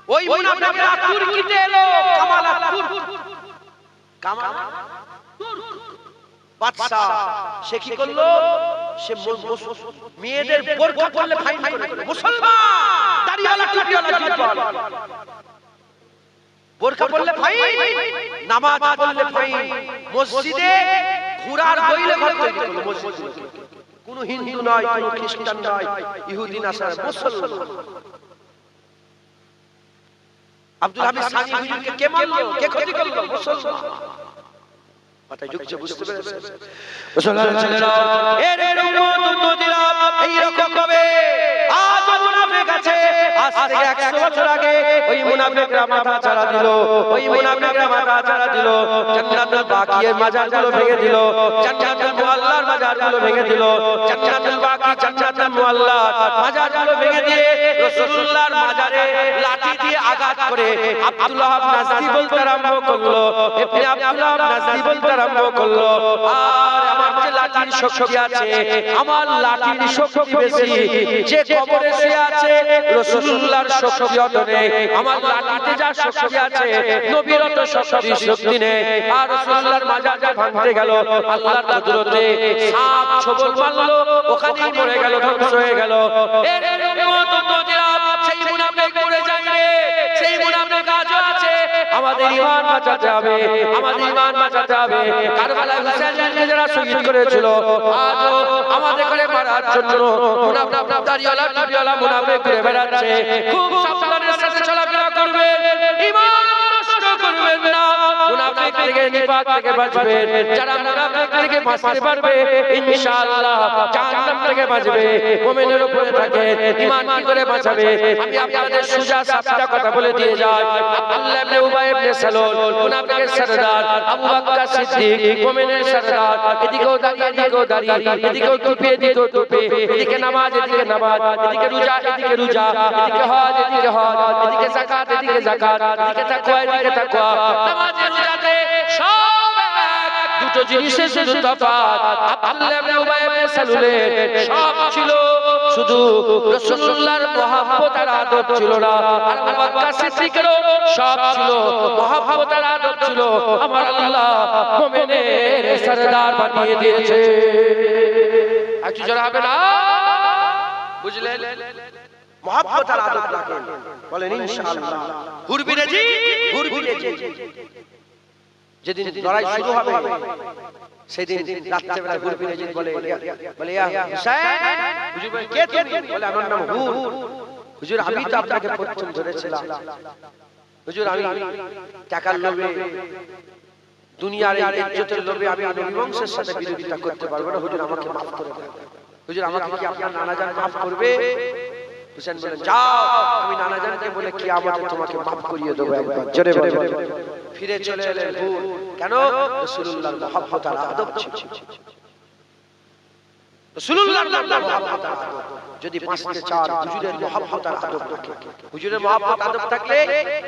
ওই মুনাফিকরা তুর্কিতে এলো কামাল বাদশা সে কি করলো সে মেয়েদের বোরকা পরলে ফাইন করে মুসলমান দাড়িওয়ালা টুপিওয়ালা জিলবালা বোরকা পরলে ফাইন নামাজ পড়লে ফাইন মসজিদে ঘোড়ার দইলে ঘর তৈরি করলো মসজিদ কোন হিন্দু নয় কোন খ্রিস্টান নয় ইহুদি নাসারা মুসলমান আব্দুল হামিদ সানি হুজুরকে কে মারলো কে ক্ষতি করলো মুসলমান মাথায় ঢুকছে বুঝতে পেরেছেন মুসলমান ছেলেরা এর উম্মত উম্মতিরা এই রকম ভাবে আজ মুনাফিক আছে আজ থেকে 100 বছর আগে ওই মুনাফিকরা মাথা চাড়া দিল ওই মুনাফিকরা মাথা চাড়া দিল জান্নাতুল বাকিয়ের মাজারগুলো ভেঙে দিল জান্নাতুল মুআল্লার মাজারগুলো ভেঙে দিল জান্নাতুল বাকি জান্নাতুল মুআল্লার মাজারগুলো ভেঙে দিয়ে রাসূলুল্লাহর মাজারে লাঠি দিয়ে আঘাত করে আব্দুল্লাহ নাজদি বলতে আরম্ভ করলো ইবনে আব্দুল্লাহ নাজদি বলতে আরম্ভ করলো আর আমার যে লাঠির শক্তি আছে আমার লাঠির শক্তি বেশি যে কবরে শুয়ে আছে রাসূলুল্লাহর শক্তি অত নেই আমার লাঠিতে যা শক্তি আছে নবীর অত শক্তি নেই আর রাসূলুল্লাহর মাজারটা ভাঙতে গেল আল্লাহর কুদরতে সাপ ছবল মারলো ওখানেই মরে গেল ধ্বংস হয়ে গেল এর উম্মত উম্মতিরা সেই মুনাফিক মরে যায় রে সেই মুনাফিক আজও আছে আমাদের ঈমান বাঁচাতে হবে আমাদের ঈমান বাঁচাতে হবে কারবালায় হুসাইনকে যারা শহীদ করেছিল আজও আমাদের করে মারার জন্য মুনাফিক দাড়িওয়ালা টুপিওয়ালা মুনাফিক ঘুরে বেড়াচ্ছে খুব সাবধানের সাথে চলাফেরা করবেন ঈমান নষ্ট করবেন না মুনাফিক থেকে নিফাক থেকে বাঁচবেন যারা মুনাফিক থেকে বাঁচতে পারবে ইনশাআল্লাহ জাহান্নাম থেকে বাঁচবে মুমিনের উপরে থাকে ঈমান কি করে বাঁচাবে আমি আপনাদের সুজা সাতটা কথা বলে দিয়ে যাই আব্দুল্লাহ ইবনে উবাই ইবনে সালুল মুনাফিকের সরদার আবু বকর সিদ্দিক মুমিনের সরদার এদিকেও দাঁড়িয়ে এদিকেও দাঁড়িয়ে এদিকেও টুপি এদিকেও টুপি এদিকে নামাজ এদিকে নামাজ এদিকে রোজা এদিকে রোজা এদিকে হজ এদিকে হজ এদিকে যাকাত এদিকে যাকাত এদিকে তাকওয়া এদিকে তাকওয়া নামাজে রোজাতে সব এক দুটো জিনিসের শুধু তফাৎ আব্দুল্লাহ ইবনে উবাই ইবনে সালুলের সব ছিল শুধু রাসূলুল্লাহর মহব্বত আর আদব ছিল না আর আবু বকর সিদ্দিকেরও সব ছিল মহব্বত আর আদব ছিল আমার আল্লাহ মুমিনের সরদার বানিয়ে দিয়েছে একটু জোরে হবে না বুঝলেন মহব্বত আর আদব রাখেন বলেন ইনশাআল্লাহ হুরবিরে জি যেদিন লড়াই শুরু হবে সেদিন রাতে বেলা হুরবিরে জি বলে ইয়া হুসাইন হুজুর বলে কে তুমি বলে আমার নাম হুর হুজুর আমি তো আপনাকে প্রথম ধরেছিলাম হুজুর আমি টাকার লোভে দুনিয়ার এই ইজ্জতের লোভে আমি নবী বংশের সাথে বিরোধিতা করতে পারবো না হুজুর আমাকে maaf করে দেন হুজুর আমাকে কি আপনার নানা জান maaf করবে হুসেন বলেন যাও আমি নানা জানকে বলে কিয়ামতে তোমাকে maaf করিয়ে দেব একবার জোরে বলে ফিরে চলে এলেন হুর কেন রাসূলুল্লাহর মহব্বত আর আদব ছিল রাসূলুল্লাহর মধ্যে মুহাব্বত আর আদব যদি বাঁচতে চান হুজুরের মুহাব্বত আর আদব থাকে, হুজুরের মুহাব্বত আদব থাকলে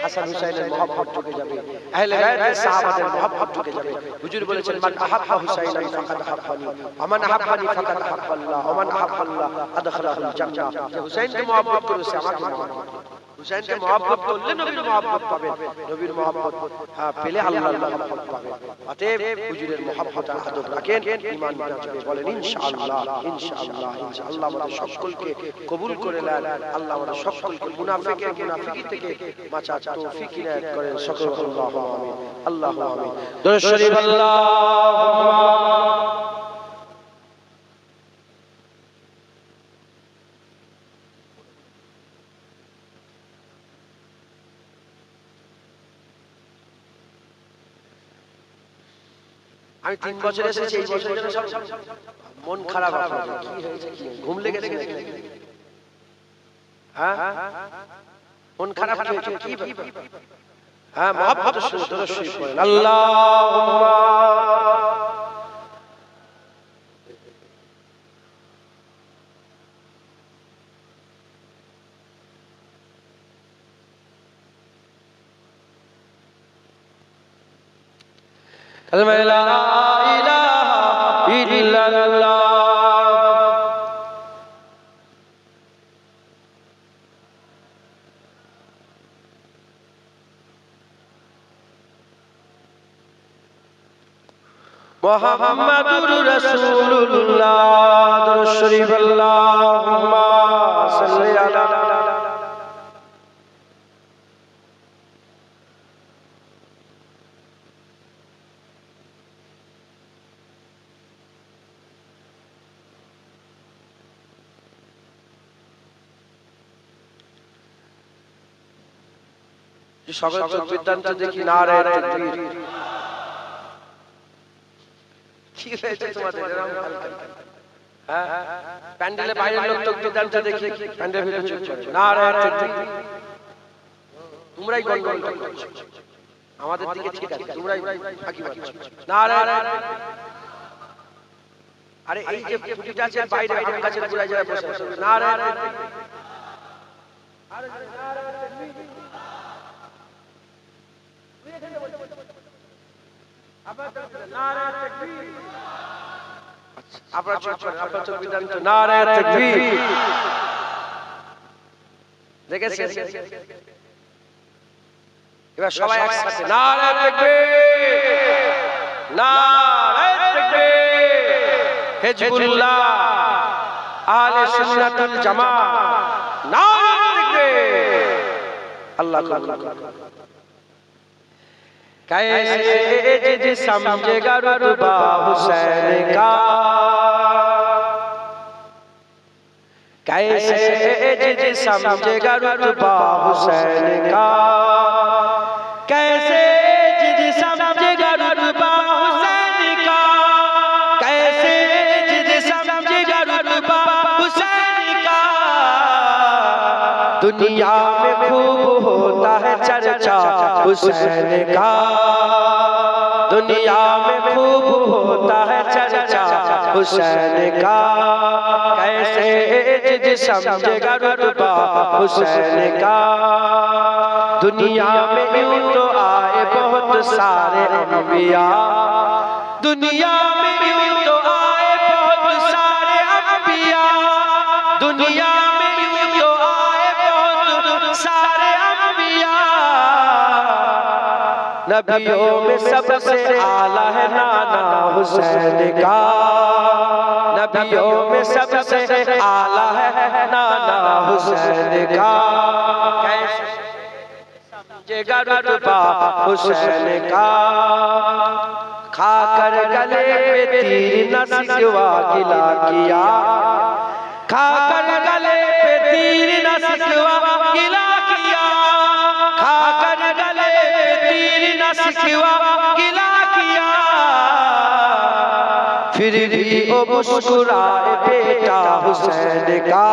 হাসান হুসাইনের মুহাব্বত ঢুকে যাবে, আহলে বায়তের সাহাবাদের মুহাব্বত ঢুকে যাবে। হুজুর বলেছেন মান আহাব্বা হুসাইনান ফাকাদ আহাব্বানি ওয়া মান আহাব্বানি ফাকাদ আহাব্বাল্লাহ ওয়া মান আহাব্বাল্লাহ আদখালাহুল জান্নাহ। যে হুসাইনকে মুহাব্বত করেছে আমাকে মুহাব্বত, হুসাইনকে মুহাব্বত করলে নবীর মুহাব্বত পাবেন, নবীর মুহাব্বত পেলে আল্লাহর মুহাব্বত পাবেন। অতএব হুজুরের মুহাব্বত আর আদব রাখেন, ঈমান বাঁচবে। বলেন ইনশাআল্লাহ ইনশাআল্লাহ ইনশাআল্লাহ। আমাদের সকলকে কবুল করে নেন, আল্লাহ আমাদের সকলকে মুনাফিকের মুনাফিকি থেকে বাঁচার তৌফিক ইনায়াত করেন। সকল আল্লাহু আমিন, আল্লাহু আমিন। দরুদ শরীফ আল্লাহুম্মা আমি 3 বছর এসেছি, এই বছরের জন্য সব মন খারাপ আপনার কি হয়েছে, কি ঘুম লেগেছে নাকি? হ্যাঁ মন খারাপ কি হয়েছে, কি হ্যাঁ মুহাব্বত শুনে দরুদ শরীফ পড়েন। আল্লাহুম্মা কালমা লা ইলাহা ইল্লাল্লাহ। মুহাম্মাদুর রাসূলুল্লাহ। দরুদ শরীফ আল্লাহুম্মা সাল্লি আলা সকল বিদ্যান্ত দেখি নারে তাকবীর। কি হয়েছে তোমাদের এরকম হালকা? হ্যাঁ প্যান্ডেলে বাইরের লোক তো বিদ্যান্ত দেখি প্যান্ডেল ভিতরে চুপ করে নারে তাকবীর। তোমরাই গন্ডগোল করছো, আমাদের দিকে ঠিক আছে, তোমরাই ফাঁকি মারছো নারে। আরে এই যে পুটিটা আছে বাইরে আম গাছের গোড়ায় যারা বসে আছে নারে তাকবীর। আরে নারে তাকবীর। আপনার চোখ আপনার চোখ বিধানিত নারে তাকবীর দেখেছেন? এবার সবাই একসাথে নারে তাকবীর নারে তাকবীর। হিজবুল্লাহ আহলে সুন্নাতুল জামাত নারে তাকবীর। আল্লাহ कैसे जिद समझेगा रुतबा हुसैन का, कैसे जिद समझेगा रुतबा हुसैन का, कैसे जिद समझेगा रुतबा हुसैन का, कैसे जिद समझेगा रुतबा हुसैन का। दुनिया में खूब होता है चर्चा हुसैन का, दुनिया में खूब होता है चर्चा हुसैन का। कैसे जिद समझेगा रुतबा हुसैन का। दुनिया में यूं तो आए बहुत सारे अंबिया, दुनिया में यूं तो आए बहुत सारे अंबिया, दुनिया में यूं तो आए बहुत सारे अंबिया। नबियों में सबसे आला है नाना हुसैन का, नबियों में सबसे आला है नाना हुसैन का। कैसे समझेगा रुतबा हुसैन का। खाकर गले पे तीर न सिकवा गिला किया, खाकर गले पे तीर न सिकवा गिला किया, खाकर गले पे तीर न सिकवा गिला किया। फिर भी वो मुस्कुराए बेटा हुसैन का,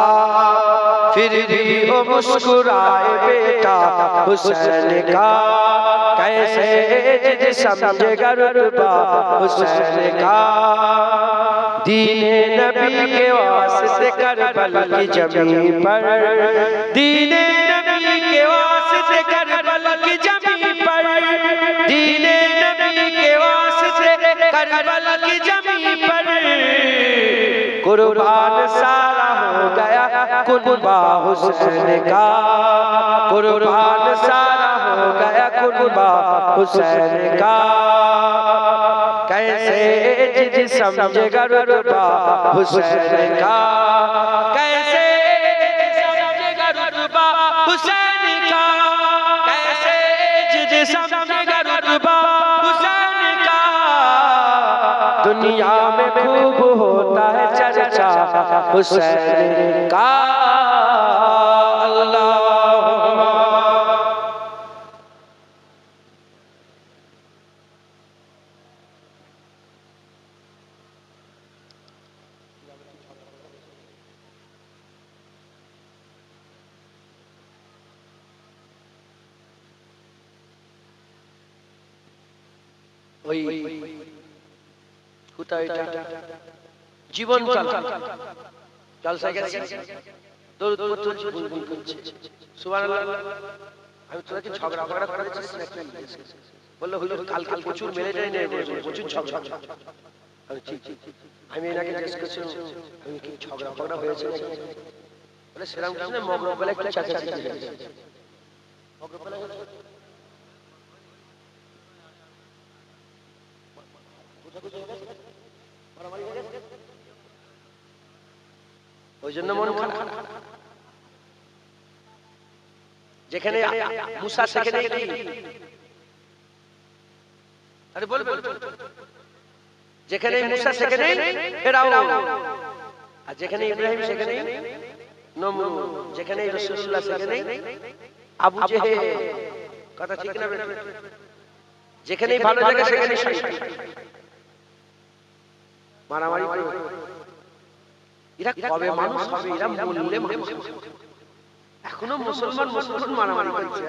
फिर भी वो मुस्कुराए बेटा हुसैन का। कैसे जिद समझेगा रुतबा हुसैन का। दीने नबी के वास्ते करबल की जमीन पर, दीने नबी के वास्ते करबल की जमीन पर, दीने नबी के वास्ते करबल की जमीन पर कुर्बान सारा हो गया कुर्बा हुसैन का, कुर्बान सारा हो गया कुर्बा हुसैन का। कैसे जिद समझेगा रुतबा हुसैन का, कैसे समझेगा रुतबा हुसैन का, कैसे जिद समझेगा रुतबा हुसैन का। दुनिया में खूब होता है चर्चा हुसैन का। জীবন জলসা গেছে দৌড় তুলছে গুনগুন করছে সুবহানাল্লাহ। আমি তোরা কি ঝগড়া ফগড়া করে দিছিস নাকি? বললো হুজুর কালকে প্রচুর মেরে যায় নেই, প্রচুর ঝগড়া। আমি ঠিক আমি এনাকে জিজ্ঞেস করছিলাম আমি কি ঝগড়া ফগড়া হয়েছে নাকি? বলে শ্রীরাম কৃষ্ণ মগরব বলে একটা চাচা চাচা মগরব বলে ওই জন্য মন খারাপ। যেখানে মুসা সেখানে কি আরে বল যেখানে মুসা সেখানে ফেরাও, আর যেখানে ইব্রাহিম সেখানে নমরুদ, যেখানে রাসূলুল্লাহ সেখানে আবু জেহেল। কথা ঠিক না? যেখানেই ভালো জায়গা সেখানেই শয়তান মারামারি করে। এরা কবে মানুষ হবে? এরা মরলে মানুষ। এখনো মুসলমান মারামারি করছে।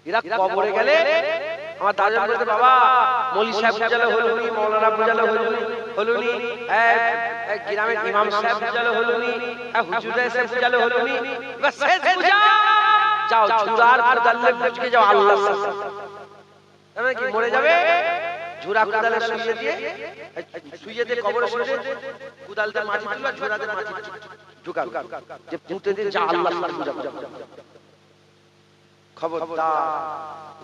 এরা কবরে গেলে আমার দাদা বলতে বাবা মৌলী সাহেব বুঝালে হলুনি, মৌলানা বুঝালে হলুনি, এক গ্রামের ইমাম সাহেব বুঝালে হলুনি, হুজুর সাহেব বুঝালে হলুনি, এবার শেষ বুঝা যাও ঝুরার কোদালে বুঝকে যাও আল্লাহ তাহলে কি মরে যাবে? ঝুরা কোদালে শুইয়ে দিয়ে কবরে শুয়ে কোদালটা মাটি তুলবা, ঝুরাতে মাটি ঢুকা যে পুঁতে দিয়ে যা আল্লাহ খবরদার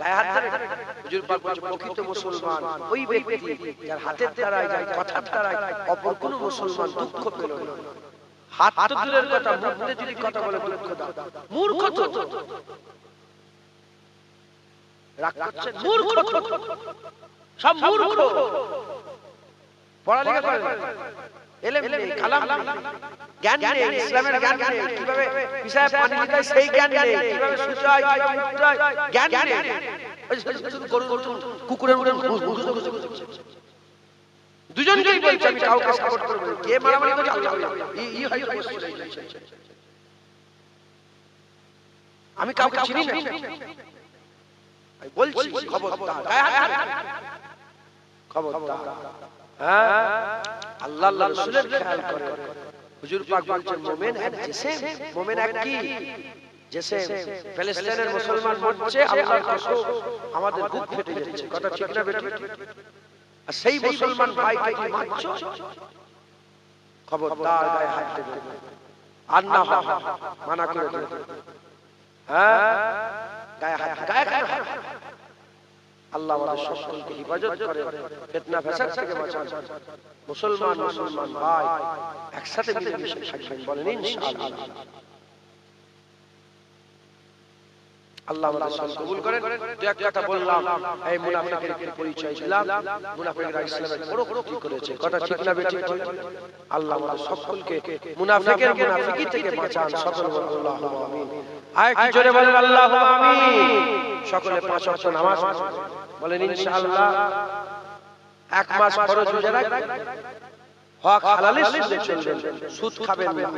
গায়ে হাত ধরে। হুজুর পাক বলেন প্রকৃত মুসলমান ওই ব্যক্তি যার হাতের দ্বারাই যার কথার দ্বারাই অপর কোন মুসলমান দুঃখ পেল না। হাত তো দূরের কথা, মুখে যদি কথা বলে দুঃখ দাও মূর্খ তো রাগ করছে, মূর্খ তো সব মূর্খ। পড়ালেখা করে এলেম নেই, কালাম নেই, জ্ঞান নেই, ইসলামের জ্ঞান নেই, কিভাবে পিছায় পানি দিতে সেই জ্ঞান নেই, কিভাবে সুচায় কিভাবে উঠতে জ্ঞান নেই। কুকুরের মতো দুজনকেই বলছে আমি কাউকে সাপোর্ট করব না। কে মারামারি করছে আল্লাহ এই হয়তো আমি কাউকে চিনি না, আমি বলছি খবরদার খবরদার। হ্যাঁ আল্লাহ আল্লাহ রাসূলের খেয়াল করে। হুজুর পাক বলছেন মোমেন এক জেসে, মোমেন এক কি জেসে ফিলিস্তিনের মুসলমান মরছে আল্লাহর কসম আমাদের বুক ফেটে যাচ্ছে। কথা ঠিক না বেটি? আর সেই মুসলমান ভাইকে কি মারছো? খবরদার গায়ে হাত দেবে আর না মানা করে দেবে। হ্যাঁ গায়ে হাত গায়ে আল্লাহ আমাদের সকলকে হিফাজত করে, ফিতনা ফাসাদ থেকে বাঁচান। মুসলমান ভাই একসাথে মিলেমিশে থাকবেন বলেন ইনশাআল্লাহ। আল্লাহ আমাদের সব কবুল করেন। দুই এক কথা বললাম, এই মুনাফিকের কি পরিচয় দিলাম, মুনাফিকরা ইসলামের বড় ক্ষতি করেছে। কথা ঠিক না বেঠিক? আল্লাহ আমাদের সকলকে মুনাফিকের মুনাফিকি থেকে বাঁচান। সকল বলেন আল্লাহুম্মা আমিন। আয় কি জোরে বলেন আল্লাহুম্মা আমিন। সকলে পাঁচ ওয়াক্ত নামাজ বলেন ইনশাআল্লাহ। এক মাস ফরজ রোজা রাখবেন, হক হালালের সুদে চলবেন, সুদ খাবেন না,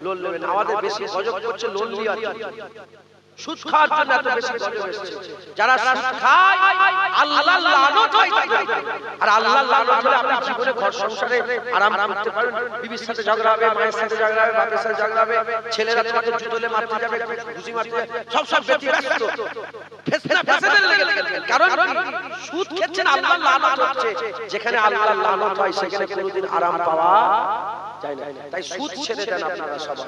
লোন নেবেন। আমাদের বেশি গজব করছে লোন লিয়া। সুদ খাওয়ার জন্য এত বেশি গজব এসেছে। যারা সুদ খায় আল্লাহর লানত হয় তাদের। আর আল্লাহর লানত হলে আপনি জীবনে ঘর সংসারে আরাম করতে পারেন। বিবির সাথে ঝগড়া হবে, মায়ের সাথে ঝগড়া হবে, বাপের সাথে ঝগড়া হবে, ছেলেরা তোমাকে জুতোলে মারতে যাবে, ঘুষি মারতে যাবে, সব ব্যতিব্যস্ত ফেসনা ফেসেদের লেগে থাকে। কারণ সুদ খেচ্ছেন, আল্লাহর লানত হচ্ছে। যেখানে আল্লাহর লানত হয় সেখানে কোনোদিন আরাম পাওয়া যায় না। তাই সুদ ছেড়ে দেন আপনারা সবাই,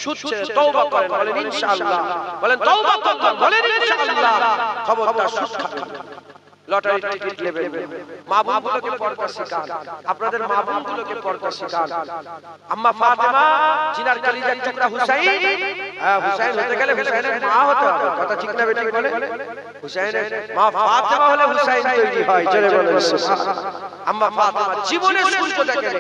সুদ ছেড়ে তওবা করেন, বলেন ইনশাআল্লাহ, বলেন তওবা করুন, বলেন ইনশাআল্লাহ। খবরদার সুদ খাবেন না। লটারি টিকিট নেবেন, মা বোনগুলোকে পর্দা শেখান, আপনাদের মা বোনগুলোকে পর্দা শেখান। আম্মা ফাতেমা জিনার কলিজার টুকরা হুসাইন, হুসাইন হতে গেলে হুসাইনের মা হতে হবে, কথা ঠিক না বেঠিক বলে? হুসাইনের মা ফাতেমা হলে হুসাইন তৈরি হয়, জোরে বলেন সুবহানাল্লাহ। আম্মা ফাতেমা জীবনে সূর্য দেখেন,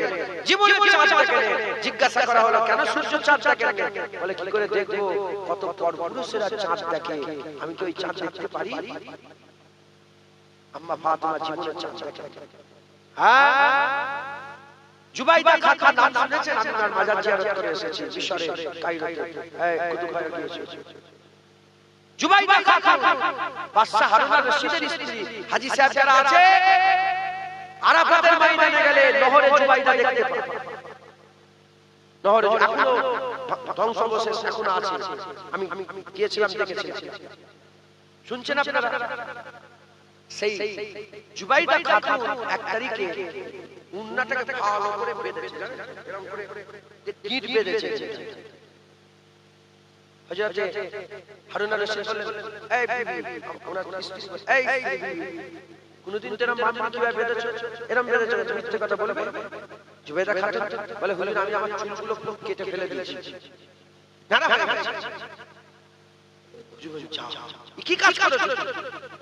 জীবনে চাঁদ দেখেন। জিজ্ঞাসা করা হলো কেন সূর্য চাঁদ দেখেন? বলে কি করে দেখবো, কত পরপুরুষেরা চাঁদ দেখে, আমি কি ওই চাঁদ দেখতে পারি? আম্মা ফাতেমা জীবনে চাঁদ দেখেন। হ্যাঁ, জুবাইদা খাতুন নাম শুনেছেন? আমি তার মাজার জিয়ারত করে এসেছি মিশরে, কায়রোতে, কুতুবখানা গিয়েছি। জুবাইদা খাতুন বাদশা হারুন আর রশিদের স্ত্রী। হাজী সাহেব যারা আছে আরাফাতের ময়দানে গেলে নহরে জুবাইদা দেখতে পাবে। নহরে এখনো ধ্বংসাবশেষ এখনো আছে, আমি গিয়েছিলাম, দেখেছি। শুনছেন আপনারা? সেই জুবাইদা খাতুন এক তারিখে উন্নাটাকে ভালো করে বেঁধেছে, এরকম করে গিট বেঁধেছে। হযরত হারুন আর রশিদ বললেন, এই বিবি, ওনার স্ত্রী, এই বিবি, কোনদিন তেরা মান কিভাবে বেঁধেছো? এরকম বেঁধেছো, তুমি মিথ্যে কথা বলে বলে। জুবাইদা খাতুন বলে, হুজুর আমি আমার চুলগুলো কেটে ফেলে দিয়েছি। না না, কি কাজ করেছো?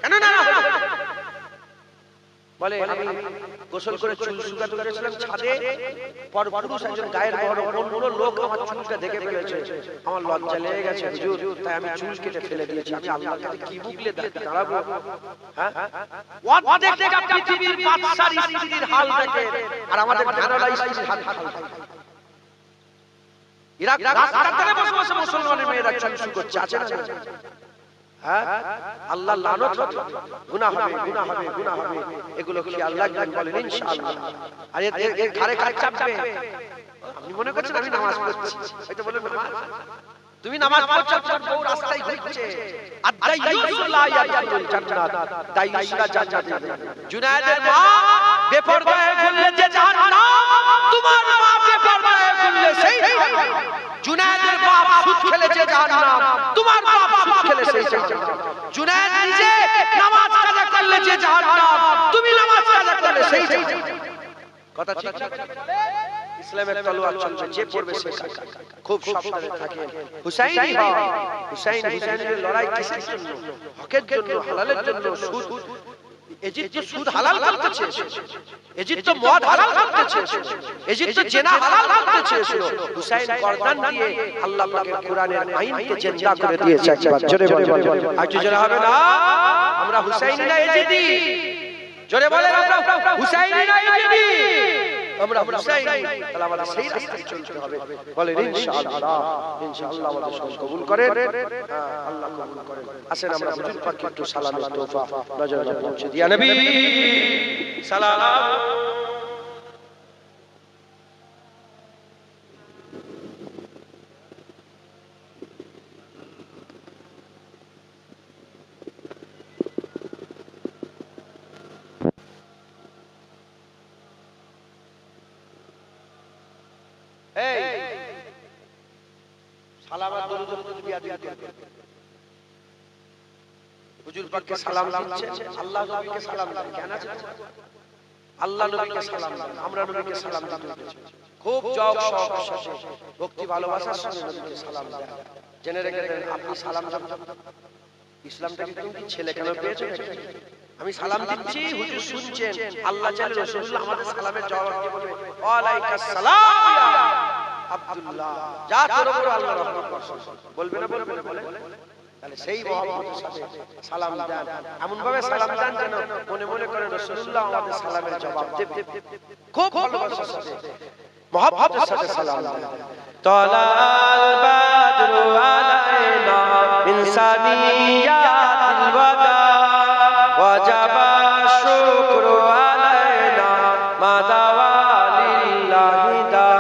কেন না না বলে, আমি গোসল করে চুল শুকাতে করেছিলাম ছাদে, পরপুরুষ একজন গায়ের বড় অন্য লোক আমার চুলটা দেখে ফেলেছে, আমার লজ্জা লেগে গেছে হুজুর, তাই আমি চুল কেটে ফেলে দিয়েছি। আমি আল্লাহর কাছে কি বুকলে দাঁড়াবো? হ্যাঁ, অর্ধেক থেকে পৃথিবীর বাদশার স্ত্রীর হাল দেখে, আর আমাদের ধারণা স্ত্রীর হাল দেখে। ইরাক রাস্তাতে বসে বসে মুসলমানের মেয়েরা চুল করছে, আছে না? হ্যাঁ, আল্লাহ লানত হবে, গুনাহ হবে, গুনাহ হবে, গুনাহ হবে। এগুলো কি আল্লাহ বলেন ইনশাআল্লাহ। আর এর ঘাড়ে কাজ চাপবে। আপনি মনে করছেন আমি নামাজ পড়ছি, হয়তো বলেন নামাজ, তুমি নামাজ পড়ছো, তোমার বউ রাস্তায় ঘুরছে। আদাইয়ুসুল্লাহ ইয়াদুল জান্নাত, দাইয়ুসরা জান্নাতে। জুনায়েদের মা বেপরদা হয়ে ঘুরলে যে জাহান্নাম, তোমার মা বেপরদা হয়ে ঘুরলে সেই জাহান্নাম। জুনায়েদের বাপ সুদ খেলে যে জাহান্নাম, তোমার বাপ সুদ খেলে সেই জাহান্নাম। জুনায়েদ নিজে নামাজ কাজা করলে যে জাহান্নাম, তুমি নামাজ কাজা করলে সেই জাহান্নাম। কথা ঠিক না? ইসলামের তলোয়ার চলছে, যে পড়বে সে কাকা। খুব সাবধানে থাকেন। হুসাইনি হয়, হুসাইনের লড়াই কিসের জন্য? হকের জন্য, হালালের জন্য। সুদ, ইজিপ্ট সুদ হালাল করতেছে, ইজিপ্ট মদ হালাল করতেছে, ইজিপ্ট জিনা হালাল করতেছে। হুসাইন গর্দান দিয়ে আল্লাহ পাকের কোরআনের আইনকে জিন্দা করে দিয়েছে। একবার জোরে বলেন, আজ জোরে হবে না? আমরা হুসাইনি না ইজিপ্টি? জোরে বলেন, আমরা হুসাইনি না ইজিপ্টি? আমরা হুসাইনি। তাহলে আমাদের সেই রাস্তায় চলতে হবে। বলেন ইনশাআল্লাহ, ইনশাআল্লাহ আমাদের সব কবুল করেন, আল্লাহ কবুল করেন। আসেন আমরা হুজুর পাককে একটু সালামের তোফা নজরে পৌঁছে দিয়া নবী সালাম। হুজুর পাককে সালাম দিচ্ছে, আল্লাহ নবীকে সালাম দেন। কেন আছে? আল্লাহ নবীকে সালাম দেন, আমরা নবীকে সালাম দিতে খুব জব শখ সাথে ভক্তি ভালোবাসার সঙ্গে নবীকে সালাম দেন। জেনে রেখে দেন, আপনি সালাম দেন। ইসলামটাকে তুমি ছেলে কেন পেয়েছেন? আমি সালাম দিচ্ছি, হুজুর শুনছেন, আল্লাহ চাইলে রাসূলুল্লাহ আমাদের সালামের জবাব দিয়ে বলবে ওয়া আলাইকাস সালাম ইয়া আব্দুল্লাহ, যা তোর উপর আল্লাহ রহমত বর্ষণ। বলবে না? বলবে না? বলে তাহলে সেই মহব্বতের সাথে সালাম দেন, এমন ভাবে সালাম দেন যেন মনে মনে করেন রাসূলুল্লাহ আমাদের সালামের জবাব দেবে। খুব ভালোবাসার সাথে মহব্বতের সাথে সালাম দেন। তালাল বাদরু আলাইনা মিন সানিয়াতিল ওয়াদা ওয়াজাবা শুকরু আলাইনা মাদাওয়া লিল্লাহি দা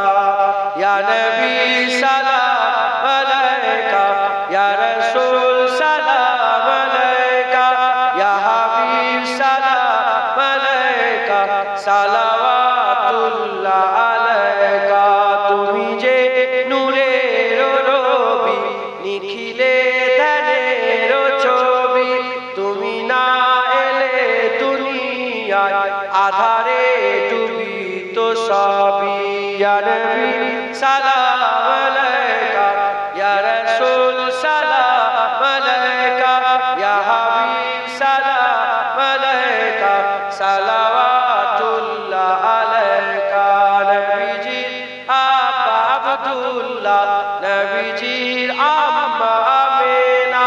ইয়া নবী সালাম আলাইকা ইয়া রাসূল সালাম আলাইকা ইয়া হাবিব সালাম আলাইকা সালাওয়াতুল্লাহ আলাইকা তুমি যে নূরের নবী নিখিলে ধানের ছবি তুমি না এলে দুনিয়ায় আধারে ডুবিত সবই ইয়া নবী সালাম আলাইকা ইয়া রাসূল সালাম আলাইকা ইয়া হাবিব সালাম আলাইকা সালাওয়াতুল্লাহ আলাইকা নবীজির আব্বা আব্দুল্লাহ নবীজির আম্মা আমিনা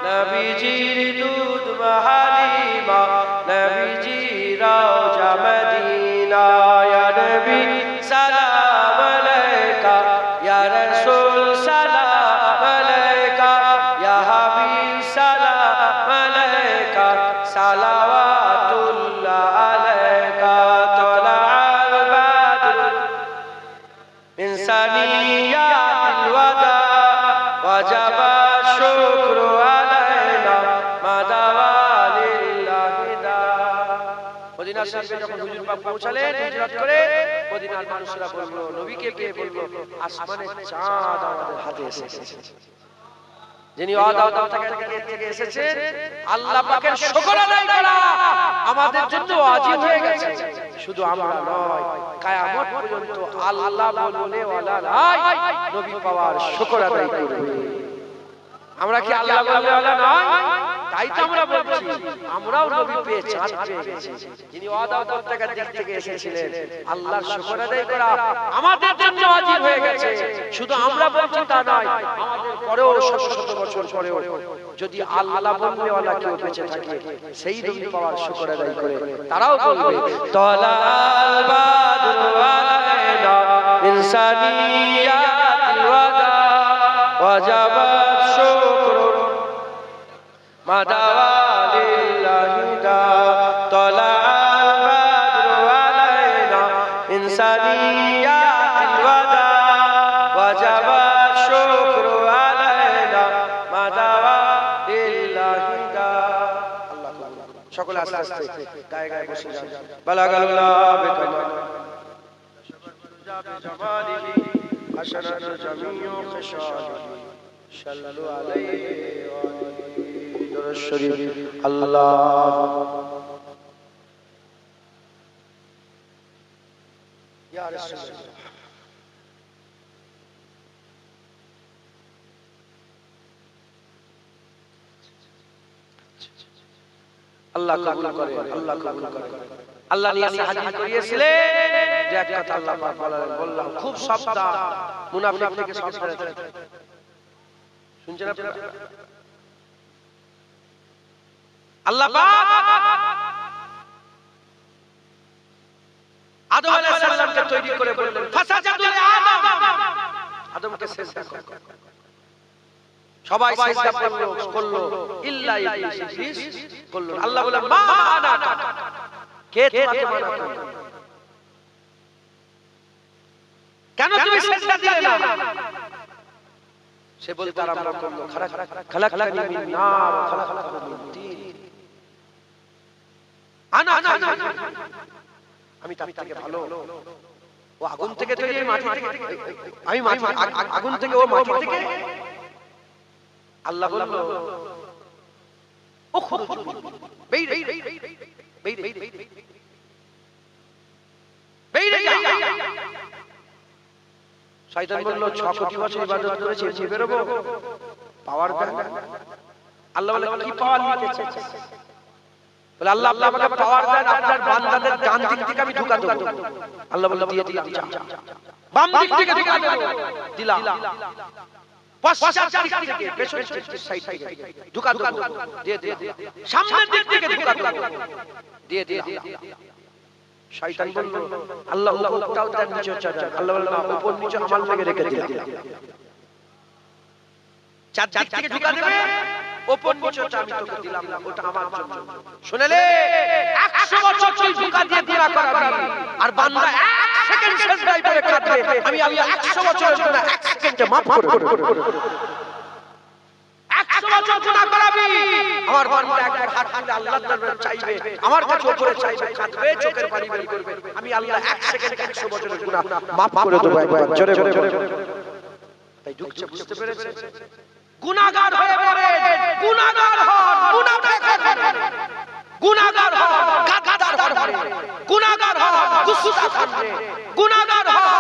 নবীজির দুধ মা হালিমা নবীজির রওজা মদিনা ইয়া নবী সালাম আলাইকা ইয়া রাসূল সালাম আলাইকা ইয়া হাবিব সালাম আলাইকা সালাওয়াতুল্লাহ আলাইকা তলাআল বাদর মিন সানিয়াতিল ওয়াদা ওয়াজাবা শুকরু আলাইনা মাদাওয়া লিল্লাহি দা মদিনা শরীফে যখন হুজুর পাক পৌঁছালেন হিজরত করে মদিনার মানুষরা বলল নবীকে পেয়ে বলল আসমানের চাঁদ আমাদের হাতে এসেছে যিনি আদালত থেকে এসেছেন আল্লাহ পাকের শুকর আদায় করা আমাদের জন্য ওয়াজিব হয়ে গেছে শুধু আমরা নয় কিয়ামত পর্যন্ত আল্লাহ বললে ওয়ালা নাই নবী পাওয়ার শুকর আদায় করবে আমরা কি আল্লাহ বললে ওয়ালা নয় তাই তো আমরা বলছি আমরাও নবী পেয়ে চাঁদ পেয়ে গেছি যিনি আদালত থেকে এসেছিলেন আল্লাহর শুকর আদায় করা আমাদের জন্য ওয়াজিব হয়ে গেছে শুধু আমরা বলছি তা নয় আমাদের পরেও শত শত বছর পরেও যদি আল্লাহ বললে ওয়ালা কেউ বেঁচে থাকে সেই নবী পাওয়ার শুকর আদায় করে তারাও বলবে তালাল বাদরু আলাইনা মিন সানিয়াতিল ওয়াদা ওয়াজাবাত শুকরু মাদাওয়া লিল্লাহি দা তালাল বাদরু আলাইনা মিন সানিয়াতিল ওয়াদা ওয়াজাবাত শুকরু আলাইনা মাদাওয়া লিল্লাহি দা আল্লাহ সকলে আস্তে আস্তে গায়ে গায়ে বসে যান বালাগাল্লাহ বিকামা জামালিহি হাসানাতু জামিউ খিসালিহি সাল্লাল্লাহু আলাইহি ওয়া আলিহি দরুদ শরীফ আল্লাহ ইয়া রাসূলুল্লাহ আল্লাহ কবুল করে আল্লাহ কবুল করে আল্লাহ নিয়ে হাজির করিয়েছিলেন যে এক কথা আল্লাহ পাক বললাম খুব সাবধান মুনাফিক থেকে সাবধান শুনছেন আপনারা আল্লাহ পাক আদম আলাইহিস সালামকে তৈরি করে বললেন ফাসাজাদু আদম আদমকে সিজদা কর সবাই সিজদা করলো ইল্লা ইবলিস করলো আল্লাহ বলেন মা আনা কে তোমাকে মানা করলো কেন তুমি সিজদা দিলে না সে বলতে আরম্ভ করলো খালাকতানি মিন নার ওয়া খালাকতাহু মিন তিন আনা আমি তার থেকে ভালো ও আগুন থেকে তৈরি মাটি থেকে আমি মাটি আগুন থেকে ও মাটি থেকে আল্লাহ বলল উখরুজ বাইরে শয়তান বলল 6 কোটি বছর ইবাদত করেছি এসে বেরোবো পাওয়ার দেন আল্লাহ বলে কি পাওয়ার নিতে চাইছেন বলে আল্লাহ আপনি আমাকে পাওয়ার দেন আপনার বান্দাদের ডান দিক থেকে আমি ঢুকা দেব আল্লাহ বলে দিয়ে দিলাম বাম দিক থেকে ঢুকা দেব দিলাম পশ্চাৎ দিক থেকে পেছন সাইড থেকে ঢুকা দেব দিয়ে দিয়ে সামনের দিক থেকে ঢুকা দেব দিয়ে দিয়ে শয়তান বলল আল্লাহ উপরটাও দেন নিচে চাচা আল্লাহ বলল না উপর নিচে আমার থেকে রেখে দিলাম চার দিক থেকে ঢুকা দেবে ওপর নিচটা আমি তোকে দিলাম না, ওটা আমার জন্য। শুনেলে 100 বছর তুই ধোঁকা দিয়ে গুনাহ করাবি আর বান্দা 1 সেকেন্ড সেজদায় পড়ে কাঁদবে, আমি আল্লাহ 100 বছরের গুনাহ 1 সেকেন্ডে maaf করে দেব। 100 বছর গুনাহ করাবি, আমার বান্দা একবার হাত তুলে আল্লাহর দরবারে চাইবে, আমার কাছে উপরে চাইবে, কাঁদবে, চোখের পানি বের করবে, আমি আল্লাহ 1 সেকেন্ডে 100 বছরের গুনাহ maaf করে দেব। একবার জোরে জোরে তাই ঢুকছে, বুঝতে পেরেছে? গুনাহগার হয়ে মরে, গুনাহগার হন, মুনাফিক হন, গুনাহগার হন, গাদ্দার হন, গুনাহগার হন, গুস্তাখ হন, গুনাহগার হন,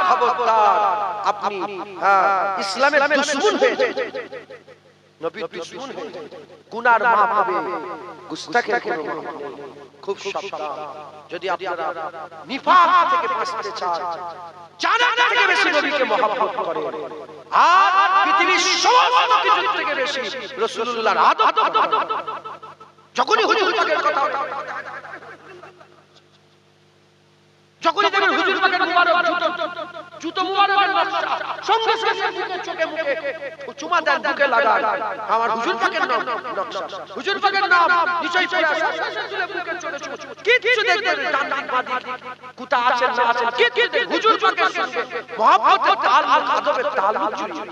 খবরদার আপনি ইসলামের দুশমন হয়ে যাবেন, নবীর দুশমন হয়ে যাবেন, গুনাহর মাপ হবে, গুস্তাখের কোনো মাপ নেই। খুব সাবধান, যদি আপনারা নিফাক থেকে বাঁচতে চান, জানার থেকে বেশি নবীকে মহব্বত করেন আর পৃথিবীর সমস্ত কিছু থেকে বেশি রাসূলুল্লাহর আদব, যখনই হুজুর পাকের কথা, যখনই দেখবেন হুজুর পাকের মুবারক জুতো মুবারকের নকশা, সঙ্গে সঙ্গে বুকের চোখে মুখে চুমা দেন, বুকে লাগান, আমার হুজুর পাকের নাম নকশা, হুজুর পাকের নাম নিচেই পড়ে আসে, আসলে বুকের চোখে চুমা, কিছু দেখবেন ডান দিক বাঁ দিক কুতা আছে না আছে, কিছু হুজুর পাকের সঙ্গে মহব্বতের তাল্লুক, আদবের তাল্লুক জড়িয়ে।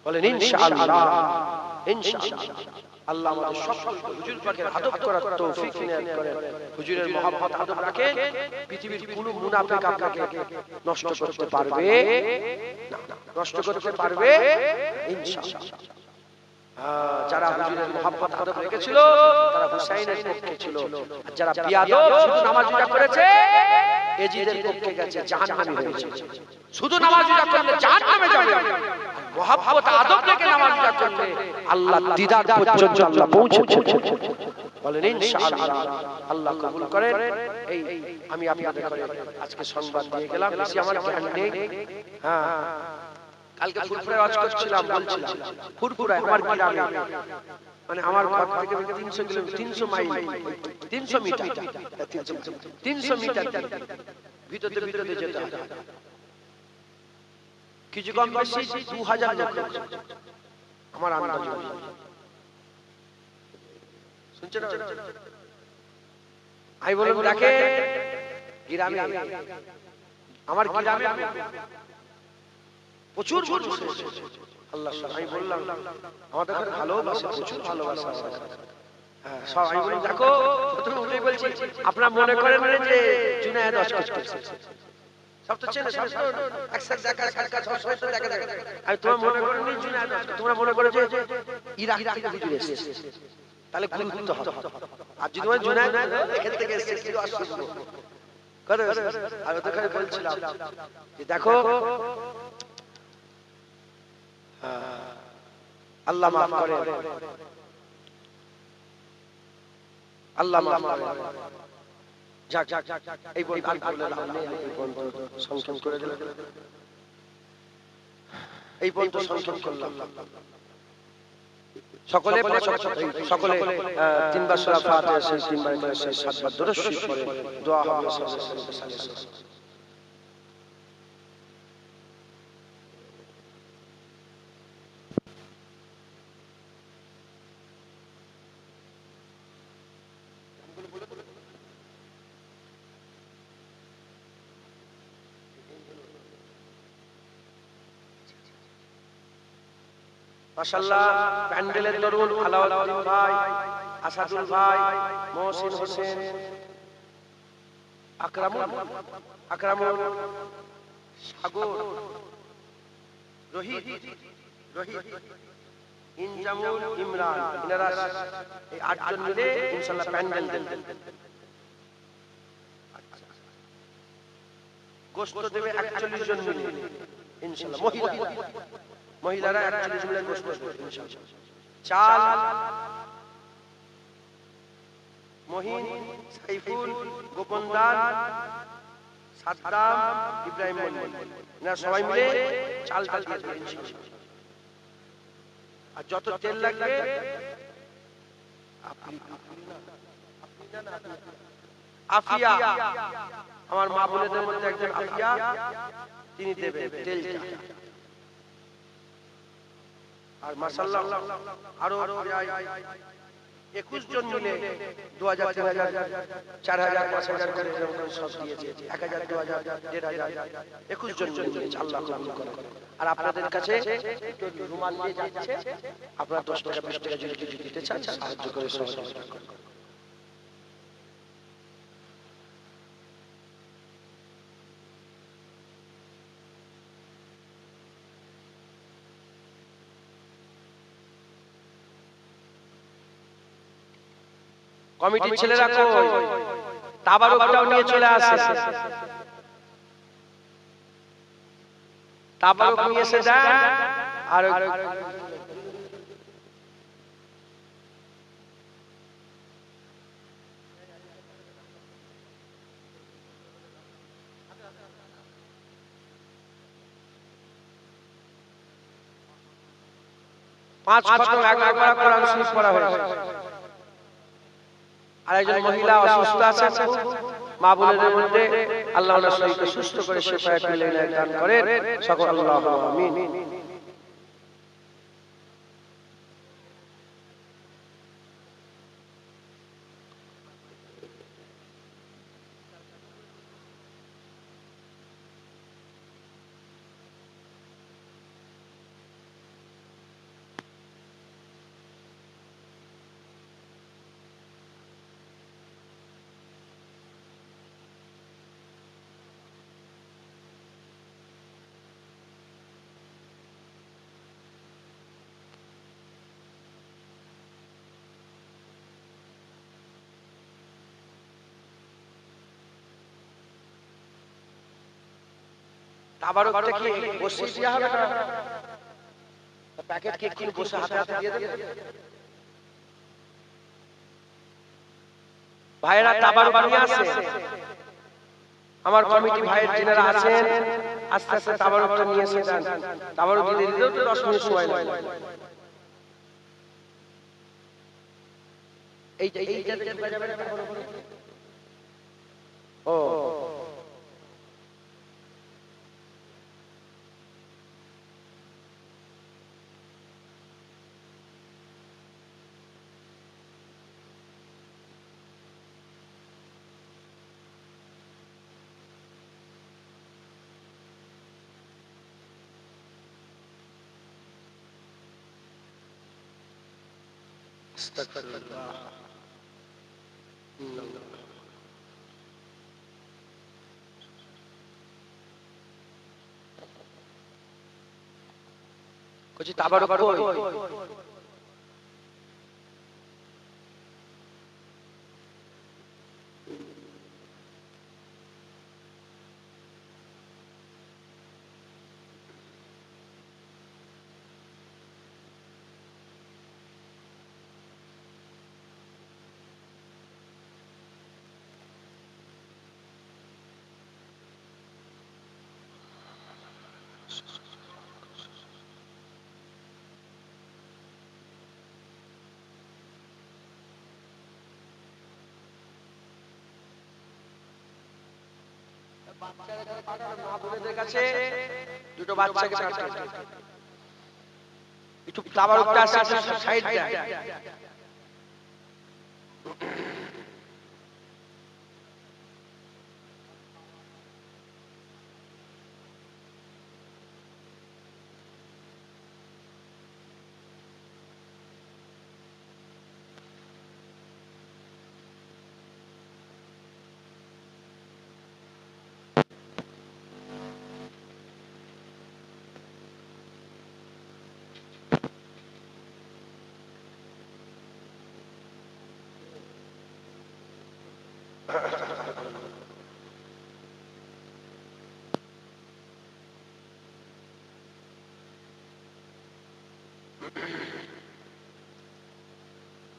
বলেন ইনশাআল্লাহ, ইনশাআল্লাহ আল্লাহ আমাদের সকলকে হুজুর পাকের আদব করার তৌফিক ইনায়াত করেন। হুজুরের মহব্বত আদব রাখেন, পৃথিবীর কোনো মুনাফিক আপনাকে নষ্ট করতে পারবে না, নষ্ট করতে পারবে ইনশাআল্লাহ। যারা হুজুরের মহব্বত আদব রেখেছিল তারা হুসাইনের পক্ষে ছিল, আর যারা বিয়াদব শুধু নামাজ রোজা করেছে এজিদের পক্ষে গেছে, জাহান্নামী হয়েছে। শুধু নামাজ রোজা করলে জাহান্নামে যাবে, মহব্বত আদব রেখে নামাজ রোজা করলে আল্লাহ দিদার পর্যন্ত আল্লাহ পৌঁছেছে। বলেন ইনশাআল্লাহ আল্লাহ কবুল করেন। এই আমি আপনাদের করে আজকে সংবাদ দিয়ে গেলাম, বেশি আমার জ্ঞান নেই। কালকে ফুরফুরায় ওয়াজ করছিলাম, বলছিলাম ফুরফুরায় আমার গ্রামে, মানে আমার ঘর থেকে 300 কিলোমিটার, 300 মাইল, 300 মিটার, 300 মিটার ভিতরে ভিতরে যেতে হয়, কিছু কম বেশি 2000 লোক আমার আন্দাজ। শুনছেন? আমি বললাম দেখে গ্রামে, আমার গ্রামে প্রচুর মানুষ আল্লাহ, আমি বললাম আমাদের ঘরে ভালোবাসে, প্রচুর ভালোবাসা। হ্যাঁ সব আমি বললাম দেখো, প্রথমে উঠেই বলছি আপনারা মনে করেন যে জুনায়েদ অস্কচ করছে, সব তো চেনে, সব তো একসাথে দেখা সাক্ষাৎ সব সময় তো দেখা দেখা, আমি তোমার মনে করেন নি জুনায়েদ অস্কচ, তোমরা মনে করো যে ইরাক থেকে হুজুর এসেছে, তাহলে গুরুত্ব হবে। আর যদি তোমার জুনায়েদ এখান থেকে এসেছে কি অস্কচ করে, আর ওখানে বলছিলাম যে দেখো আল্লাহ মাফ করেন, আল্লাহ মাফ করেন। যাক এই বল আর বলে লাভ নেই, এই পর্যন্ত সংক্ষেপ করে দিলাম, এই পর্যন্ত সংক্ষেপ করলাম। সকলে সকলে তিনবার সূরা ফাতিহা শেষ, তিনবার করে শেষ, 7 বার দরুদ শরীফ পড়ে দোয়া হবে সাল্লাল্লাহু। মাশাআল্লাহ প্যান্ডেলের দরুন আলাউদ্দিন ভাই, আসাদুল ভাই, মহসিন হোসেন, আকরামুল, সাগর, রহিত, ইনজামুল, ইমরান, ইনারা এই 8 জন মিলে ইনশাআল্লাহ প্যান্ডেল দেন। গোশত দেবে 41 জন মিলে ইনশাআল্লাহ। মহিলারা 41 মিলে গোশত দেবে ইনশাআল্লাহ। চাল মহিন, সাইফুল, গোপনদার, সাদ্দাম, ইব্রাহিম মোল্লা, এনারা সবাই মিলে চালটা দিয়ে দেবে ইনশাআল্লাহ। আর যত তেল লাগবে আফিয়া, আমার মা বোনেদের মধ্যে একজন আফিয়া, তিনি দেবেন তেলটা। আর মাশাআল্লাহ আরো প্রায় 21 জন মিলে 2000 3000 4000 5000 করে এরকম সব দিয়েছে 1000 2000 1500 21 জন মিলে আল্লাহ কবুল করে। আর আপনাদের কাছে রুমাল দিয়ে যাচ্ছে, আপনারা 10 টাকা 20 টাকা যদি কিছু দিতে চান সাহায্য করে সহযোগিতা করুন। কমিটির ছেলেরা কই? তাবারুকটাও নিয়ে চলে আসে, তাবারুক নিয়ে এসে দেন। আর 5 খতম একবার কোরআন শরীফ পড়া হয়েছে। আর একজন মহিলা অসুস্থ আছেন, মা বোনদের মধ্যে আল্লাহ ওনার শরীরকে সুস্থ করে শিফায়ে কুল্লি দান করেন। সকল আল্লাহু আমিন। তাবারুকটা কি বসে দেয়া হবে না? প্যাকেট কি একটু বসে হাতে হাতে দিয়ে দেবে? ভাইরা তাবারুক নিয়ে আসে, আমার কমিটি ভাইয়ের যিনারা আছেন আস্তে আস্তে তাবারুকটা নিয়ে এসে দেন। তাবারুক দিতে দিতেও তো 10 মিনিট সময় লাগে। এইটা বাজাবে না ও আস্তাগফিরুল্লাহ। কুছি তাবারুক কই? বাচ্চাদের পাঠানো মা বোনদের কাছে দুটো বাচ্চাকে পাঠানো, একটু তাবারুকটা আসে সাইড দেয়।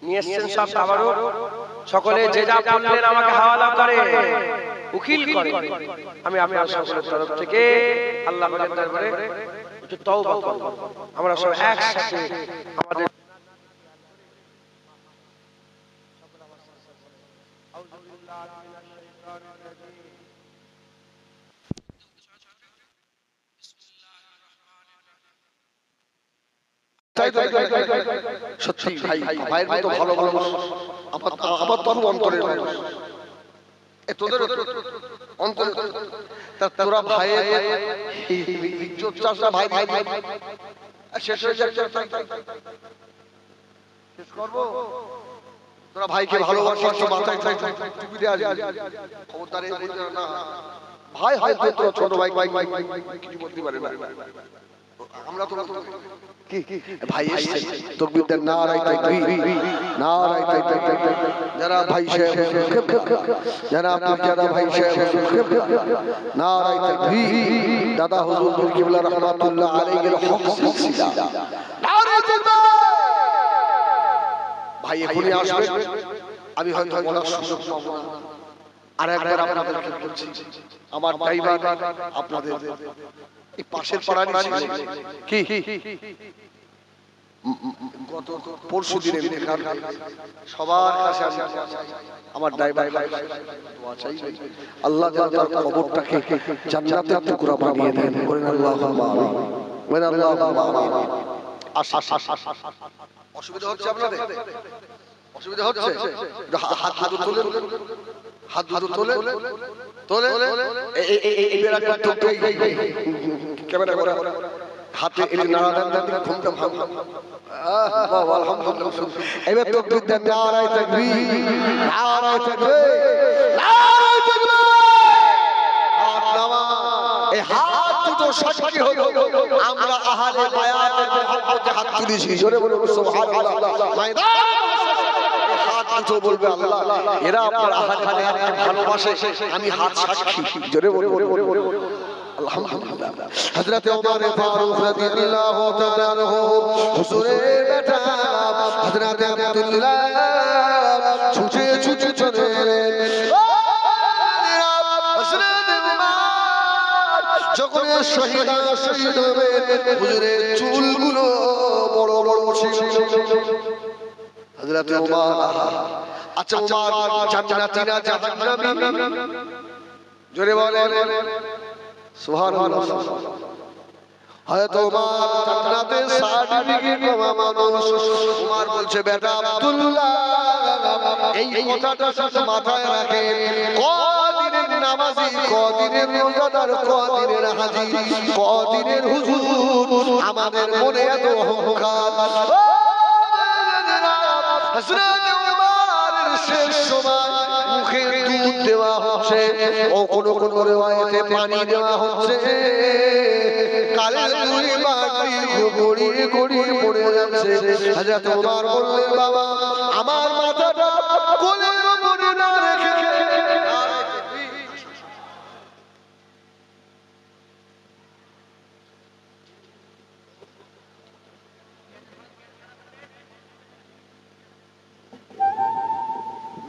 নিয়ে এসেছেন সব তাবারুক। সকলে যে যা বললেন আমাকে হাওয়ালা করে, উকিল করে। আমি আপনাদের সকলের তরফ থেকে আল্লাহ পাকের দরবারে একটু তওবা করব। আমরা সব একসাথে আমাদের তাই তো সত্যি ভাই ভাইয়ের মতো ভালো মানুষ আমার তো অন্তরে তোদের অন্তরে তোরা ভাই ভাই ভাই ভাই শেষ হয়ে যাচ্ছে শেষ করবো তোরা ভাইকে ভালোবাসিস মাথায় টুপি দেয়া ক্ষমতারে না ভাই হয় তোরা ছোট ভাই ভাই ভাই কিছু বলতে পারে না আমরা তো কি ভাই এসে তাকবীর দেন নারায়ে তাকবীর নারায়ে তাকবীর যারা ভাই সাহেব যারা যারা ভাই সাহেব নারায়ে তাকবীর দাদা হুজুর কিবলা রাহমাতুল্লাহ আলাইহির হক সিলসিলা নারায়ে তাকবীর ভাই এখনই আসবে আমি হয়তো বলার সুযোগ পাবো না আর একবার আপনাদেরকে বলছি আমার ড্রাইভার আপনাদের এই পাশের পাড়ার কি গত পরশু দিনে দেখার সবার কাছে আমার ড্রাইভার দোয়া চাই আল্লাহ যেন তার কবরটাকে জান্নাতের টুকরা বানিয়ে দেন বলেন আল্লাহুম্মা আমিন বলেন আল্লাহুম্মা আমিন অসুবিধা হচ্ছে আপনাদের অসুবিধা হচ্ছে হাত দুটো তোলেন হাত দুটো তোলেন তোলে এই বেড়াটা তো ক্যামেরা করে হাতে এই নাড়াদান দান ঘুমটা ভালো বাহ আলহামদুলিল্লাহ এবার তাকবীর দেন নারায়ে তাকবীর নারায়ে তাকবীর নারায়ে তাকবীর হাত নামা এই হাত দুটো সাক্ষী হলো আমরা আহলে বায়াতের মুহাব্বতে হাত তুলেছি জোরে বলুন সুবহানাল্লাহ ময়দান হাত দুটো বলবে আল্লাহ এরা আপনার আহলে বায়াতকে ভালোবাসে আমি হাত সাক্ষী জোরে বলুন আলহামদুলিল্লাহ হযরত ওমর ফারুক রাদিয়াল্লাহু তাআলা আনহু হুজুরের বেটা হযরত আব্দুল্লাহ ছুটে ছুটে চলে হযরত ওমর যখন শহীদ হবে হুজুরের চুলগুলো বড় বড় ছিল হযরত ওমর আচ্ছা ওমর জান্নাতি না জাহান্নামী জোরে বলেন সুবহানাল্লাহ হযরত ওমর জান্নাতে সার্টিফিকেট পাওয়া মানুষ ওমর বলছে বেটা আব্দুল্লাহ এই কথাটা শুধু মাথায় রাখেন কদিনের নামাজি কদিনের রোজাদার কদিনের হাজী কদিনের হুজুর আমাদের মনে এত অহংকার হযরত ওমরের শেষ সময় মুখে দুধ দেওয়া হচ্ছে ও কোন কোন রিওয়ায়াতে পানি দেওয়া হচ্ছে কালের দুই বাটি গড়িয়ে গড়িয়ে পড়ে যাচ্ছে হযরত ওমর বললেন বাবা আমার মাথাটা কোলের উপরে না রেখে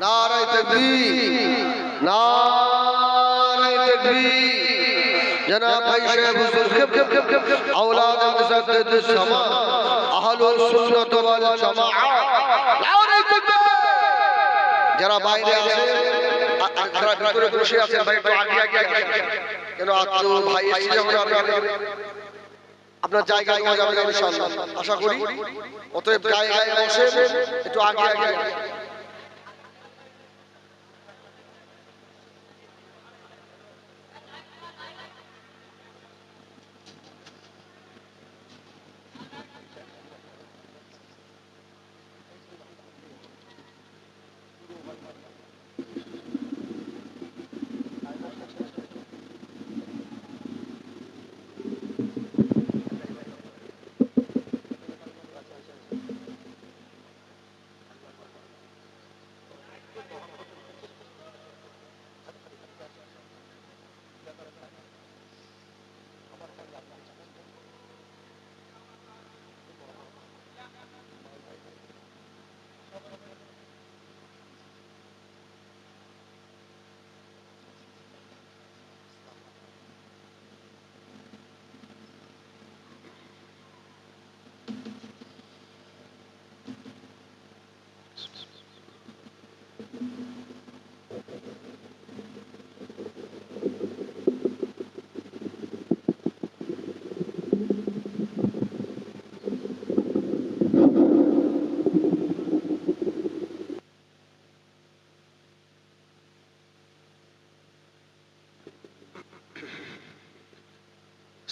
নারায়ে তাকবীর নারায়ে তাকবীর জনাব ভাই সাহেব হুজুর اولاد মুসাদ্দিদ জামা আহলুস সুন্নাত ওয়াল জামাআ নারায়ে তাকবীর যারা বাইরে আছে যারা ভিতরে বসে আছেন ভাই একটু আগে আগে কেন আত্ম ভাই এসে আমরা আপনার জায়গায় দেওয়া যাবে ইনশাআল্লাহ আশা করি অতএব গায়ে গায়ে বসে একটু আগে আগে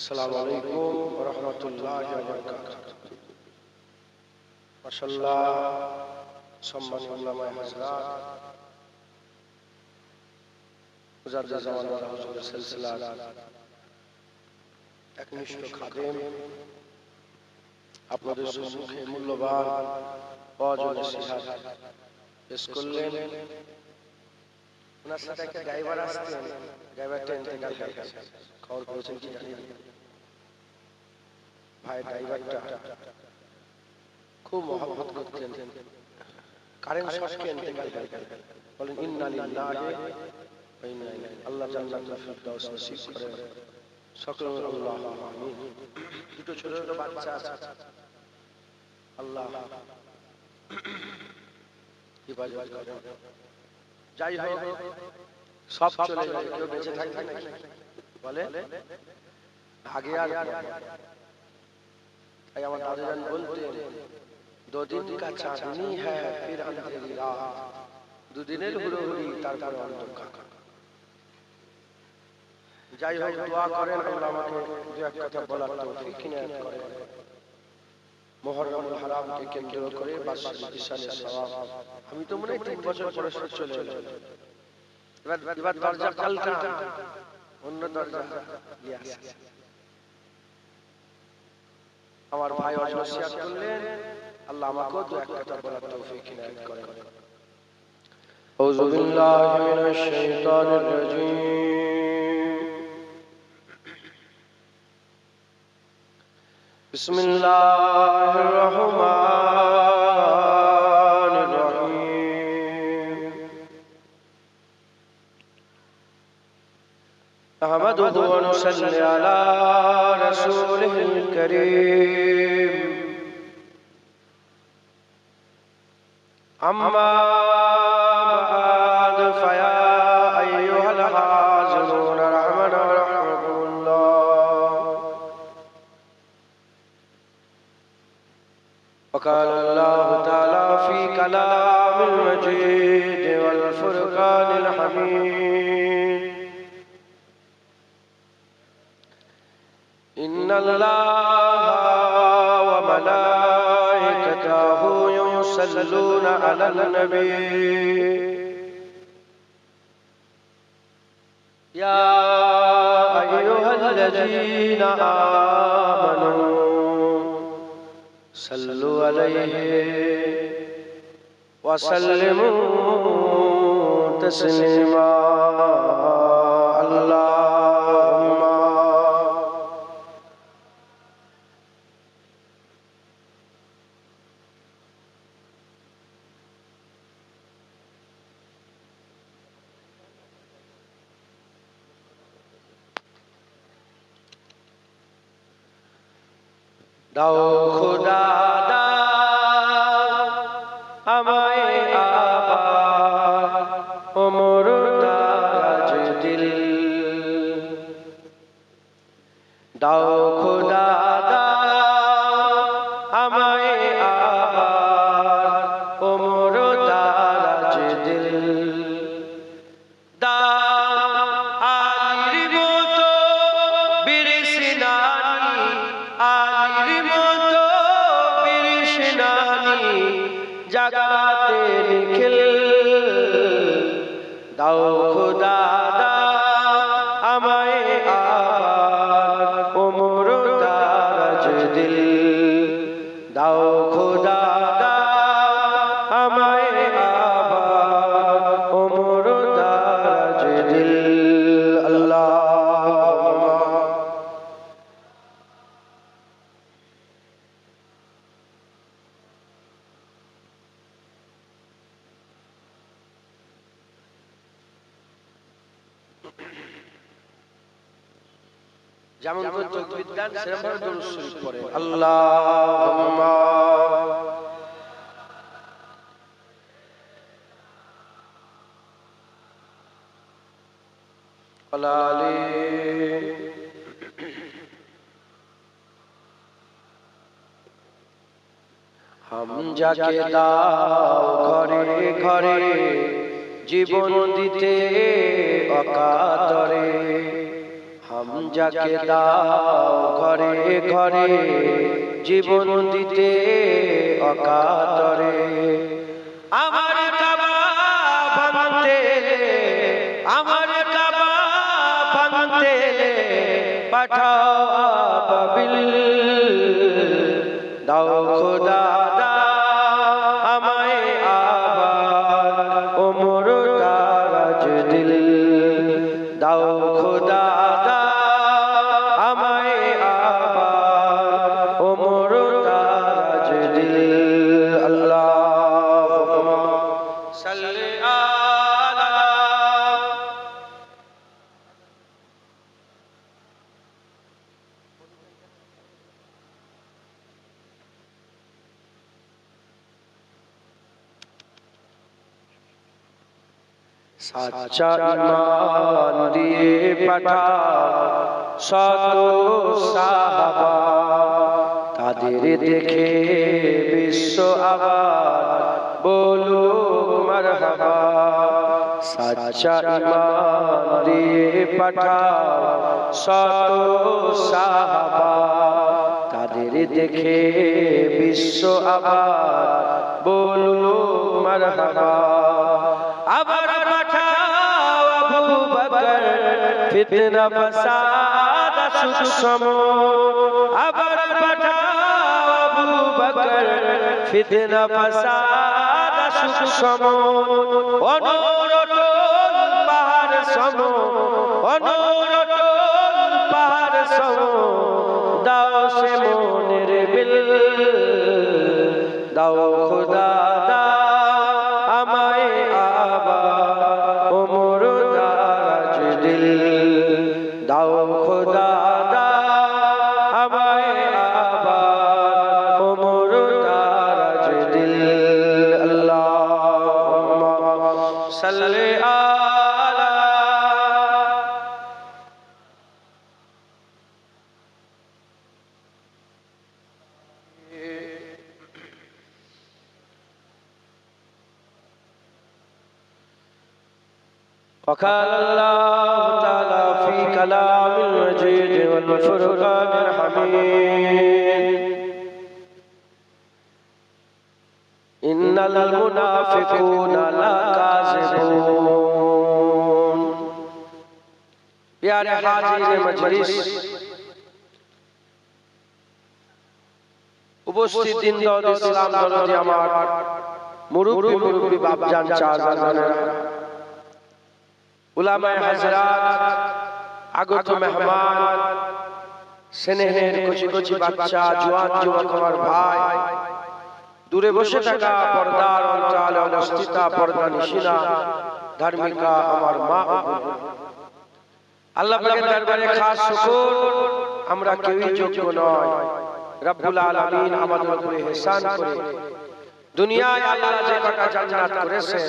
আসসালামু আলাইকুম ওয়া রাহমাতুল্লাহি ওয়া বারাকাতুহু। মাশাআল্লাহ, সম্মানিত উলামায়ে হযরত, মুজাদ্দিদ জামান ওয়ালা হুজুরের সিলসিলা একনিষ্ঠ খাদেম আপনাদের সম্মুখে মূল্যবান ওয়াজ নসিহত পেশ করলেন। ওনার সাথে একটা ড্রাইভার আসতেন, ড্রাইভারটা ইন্তেকাল হয়ে গেছে, খবর পেয়েছেন কি জানি না। ভাই ড্রাইভারটা খুব মহব্বত করতেন, কারেন্ট শর্টকে ইন্তেকাল হয়ে গেল। বলেন ইন্না লিল্লাহি ওয়া ইন্না ইলাইহি, আল্লাহ জান্নাতুল ফিরদাউস নসিব করেন সকলে আল্লাহুম্মা আমিন। দুটো ছোট ছোট বাচ্চা আছে, আল্লাহ হিফাজত করেন। যাই হোক, সব চলে যায়, কেউ বেঁচে থাকবে নাকি বলে আগে আর তাই আমার দাদাজান বলতেন, দো দিন কা চাঁদনি হ্যায় ফির আঁধেরি রাত, দুদিনের হুড়োহুড়ি তারপরে অন্ধকার। যাই হোক, দোয়া করেন আল্লাহ আমাকে দু এক কথা বলার তৌফিক ইনায়াত করেন। মুহররমুল হারামকে কেন্দ্র করে বার্ষিক বিশালের সওয়াব। আমি তো মনে হয় 3 বছর পরে চলে এলো। এবার দরজা পাল্টা, অন্য দরজা নিয়ে আসে। আমার ভাই ওয়াসিয়াত করলেন, আল্লাহ আমাকেও দু এক কথা বলার তৌফিক ইনায়াত করেন। আউযু বিল্লাহি মিনাশ শাইতানির রাজীম। বিসমিল্লাহির রহমানির রহিম। আহমাদুহু ওয়া নুসাল্লি আলা রাসূলিহিল কারীম। আম্মা বা'দ ফায়া আইয়ুহাল হাজিরুন রাহমানা ওয়া রাহমাকুমুল্লাহ। وقال الله تعالى في كلام المجيد والفرقان الحميد: إن الله وملائكته يصلون على النبي يا أيها الذين آمنوا صلوا عليه وسلموا تسليما اللهم দাও খোদা আমায় আবার ওমর দারাজ দিল, দাও খোদা আমায় আবার ওমর দারাজ দিল। আলির মতো বিরসিনানি, আলির মতো বিরসিনানি জাগাতে নিখিল, দাও খোদা আমায় আবার ওমর দারাজ দিল, দাও খোদা আমায় আবার ওমর দারাজ দিল আল্লাহুম্মা। যেমন করে তাকবীর দেন সেরকম ভাবে দরুদ শরীফ পড়েন। আল্লাহুম্মা আলা আলি হাম যাকে দাও ঘরে ঘরে জীবন দিতে অকাতরে, হামজাকে দাও ঘরে ঘরে জীবন দিতে অকাতরে। আমার কাবা ভাঙতে, আমার কাবা ভাঙতে পাঠাও আবাবিল। দাও খোদা আমায় আবার ওমর দারাজ দিল। দাও খোদা আমায় আবার ওমর দারাজ দিল। আল্লাহুম্মা সাল্লি আলা সাচ্চা ঈমান দিয়ে পাঠাও শত সাহাবা, তাদের দেখে বিশ্ব আবার বলুক মারহাবা। সাচ্চা ঈমান দিয়ে পাঠাও শত সাহাবা, তাদের দেখে বিশ্ব আবার বলুক মারহাবা। আবার পাঠাও আবু বকর ফিতনা ফাসাদ সুষম। আবার পাঠাও আবু বকর ফিতনা ফাসাদ সুষম। অনরটল পাহাড় সম, অনরটল পাহাড় সম, দাও সে মনের বিল। দাও খোদা আমায় আবার ওমর দারাজ দিল। দাও খোদা আমায় আবার ওমর দারাজ দিল। আল্লাহুম্মা সাল্লি আলা وقال الله تعالى في كلام المجيد والفرقان الحميد إن المنافقون لكاذبون। प्यारे हाज़िरीन मजलिस, उपस्थित दिन दौद इस्लाम दौलती আমার মুরব্বি মুরব্বি বাপজান চাচারা, উলামায়ে হাজরাত, আগত মেহমান, স্নেহের কচি কচি বাচ্চা, জওয়ান যুবক আমার ভাই, দূরে বসে থাকা পর্দার অন্তরালে অবস্থিত পর্দা নিশিনা ধার্মিকা আমার মা ও বোন, আল্লাহ পাকের দরবারে খাস শুকর, আমরা কেউই যোগ্য নয়। রব্বুল আলামিন আমাদের উপরে ইহসান করে দুনিয়ায় আল্লাহ যে কটা জান্নাত করেছেন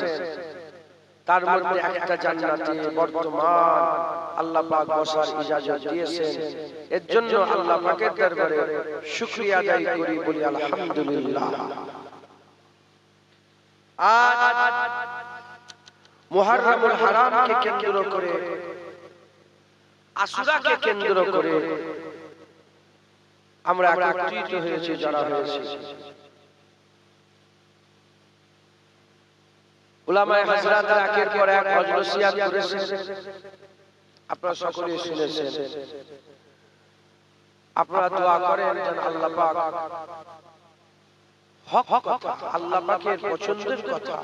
তার মধ্যে একটা জান্নাতে বর্তমান আল্লাহ পাক বসার ইজাজত দিয়েছেন। এর জন্য আল্লাহ পাকের দরবারে শুকরিয়া আদায় করি, বলি আলহামদুলিল্লাহ। আজ মুহররমুল হারামকে কেন্দ্র করে, আশুরাকে কেন্দ্র করে আমরা একত্রিত হয়েছি, যারা হয়েছে উলামায়ে হাজরাতরা একের পর এক হজ নসিহত করেছেন, আপনারা সকলেই শুনেছেন। আপনারা দোয়া করেন যেন আল্লাহ পাক হক কথা, আল্লাহ পাকের পছন্দের কথা,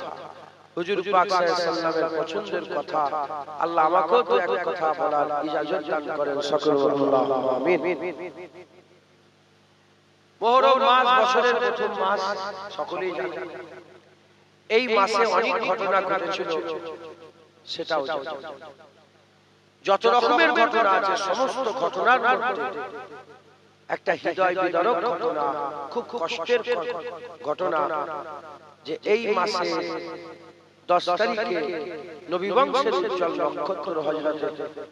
হুজুর পাক সাল্লাল্লাহু আলাইহি ওয়াসাল্লামের পছন্দের কথা আল্লাহ আমাকেও তো এক কথা বলার ইজাজত দান করেন। সকলে আল্লাহুম্মা আমিন। মুহররম মাস বছরের প্রথম মাস, সকলেই জানেন। এই মাসে অনেক ঘটনা ঘটেছিল, সেটাও জানেন। যত রকমের ঘটনা আছে সমস্ত ঘটনার মধ্যে একটা হৃদয় বিদারক ঘটনা, খুব কষ্টের ঘটনা, যে এই মাসে 10 তারিখে নবী বংশের উজ্জ্বল নক্ষত্র হযরত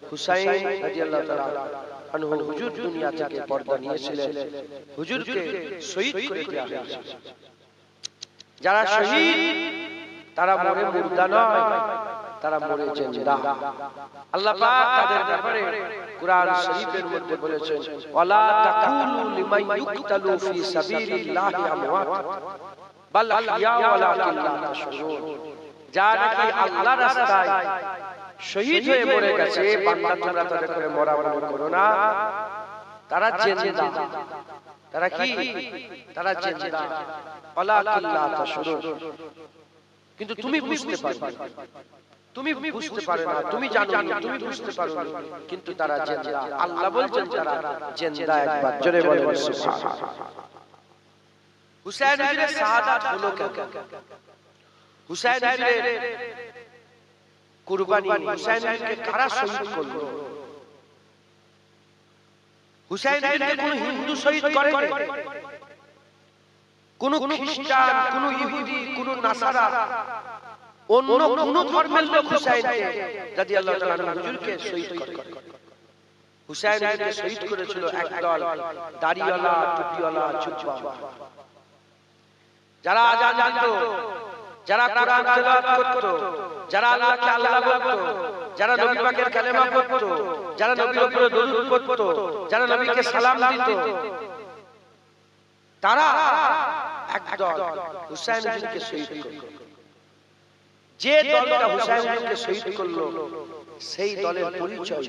হুসাইন রাদিয়াল্লাহু তাআলা আনহু হুজুর দুনিয়া থেকে পর্দা নিয়েছিলেন। হুজুরকে শহীদ করে দেওয়া হয়েছে। যারা শহীদ তারা মরে মুর্দা নয়, তারা মরে জিন্দা। আল্লাহ পাক তাদের ব্যাপারে কুরআন শরীফের মধ্যে বলেছেন, ওয়ালা তাকুলু লিমান ইউকতালু ফি সাবিলিল্লাহি আমওয়াত বাল আহইয়া ওয়ালাকিন লা তাশউরুন। যারা নাকি আল্লাহর রাস্তায় শহীদ হয়ে মরে গেছে, বান্দা তোমরা তাদের করে মরা মনে করো না, তারা জিন্দা। তারা কি? তারা জিন্দা, ওয়ালাকিন লা তাশউরুন। কিন্তু তুমি বুঝতে পারো, তুমি বুঝতে পারো না, তুমি জানো না, তুমি বুঝতে পারো না, কিন্তু তারা জিন্দা। আল্লাহ বলছেন তারা জিন্দা। একবার জোরে বলেন সুবহানাল্লাহ। হুসাইন এর শাহাদাত হলো কেন? হুসাইন এর কুরবানি, হুসাইনকে কারা শহীদ করলো? হুসাইনকে কোন হিন্দু শহীদ করেনি, কোন খ্রিস্টান, কোন ইহুদি, কোন নাসারা, অন্য কোন ধর্মের লোক হুসাইনকে রাদিয়াল্লাহু তাআলা হুজুরকে শহীদ করে। হুসাইনকে শহীদ করেছিল একদল দাড়িওয়ালা, টুপিওয়ালা, জুব্বাওয়ালা, যারা আযান দিত, যারা কোরআন তেলাওয়াত করত, যারা আল্লাহকে আল্লাহ বলতো, যারা নবী পাকের কালেমা পড়তো, যারা নবীর উপরে দরুদ পড়তো, যারা নবীকে সালাম দিত, তারা একদল হুসাইনকে শহীদ করলো। যে দলটা হুসাইনকে শহীদ করলো সেই দলের পরিচয়,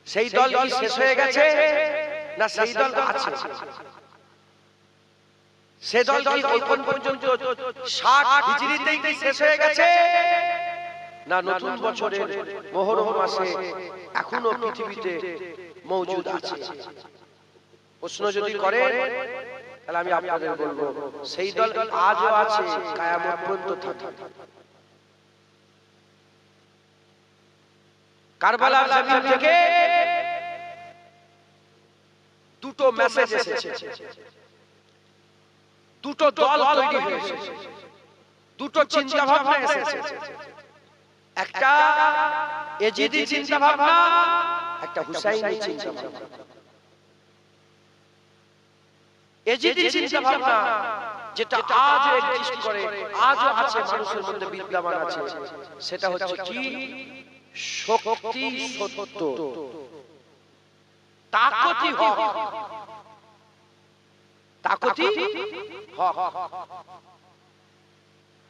সেই দল কি শেষ হয়ে গেছে না সেই দল আছে? সে দল কি কোন পর্যন্ত 60 হিজরিতেই কি শেষ হয়ে গেছে না নতুন বছরের মুহররম মাসে এখনো পৃথিবীতে মওজুদ আছে? প্রশ্ন যদি করে তাহলে আমি আপনাদের বলবো সেই দল আজও আছে, কিয়ামত পর্যন্ত থাকবে। কারবালার জমিন থেকে দুটো মেসেজ এসেছে, দুটো দল তৈরি হয়েছে, দুটো চিন্তা ভাবনা এসেছে। একটা এজিদি চিন্তা ভাবনা, একটা হুসাইনি চিন্তা ভাবনা। এজিদি চিন্তা ভাবনা যেটা আজও এক্সিস্ট করে, আজও আছে, মানুষের মধ্যে বিদ্যমান আছে, সেটা হচ্ছে কি? শক্তি সত্য, তাকতি হক, তাকতি হক।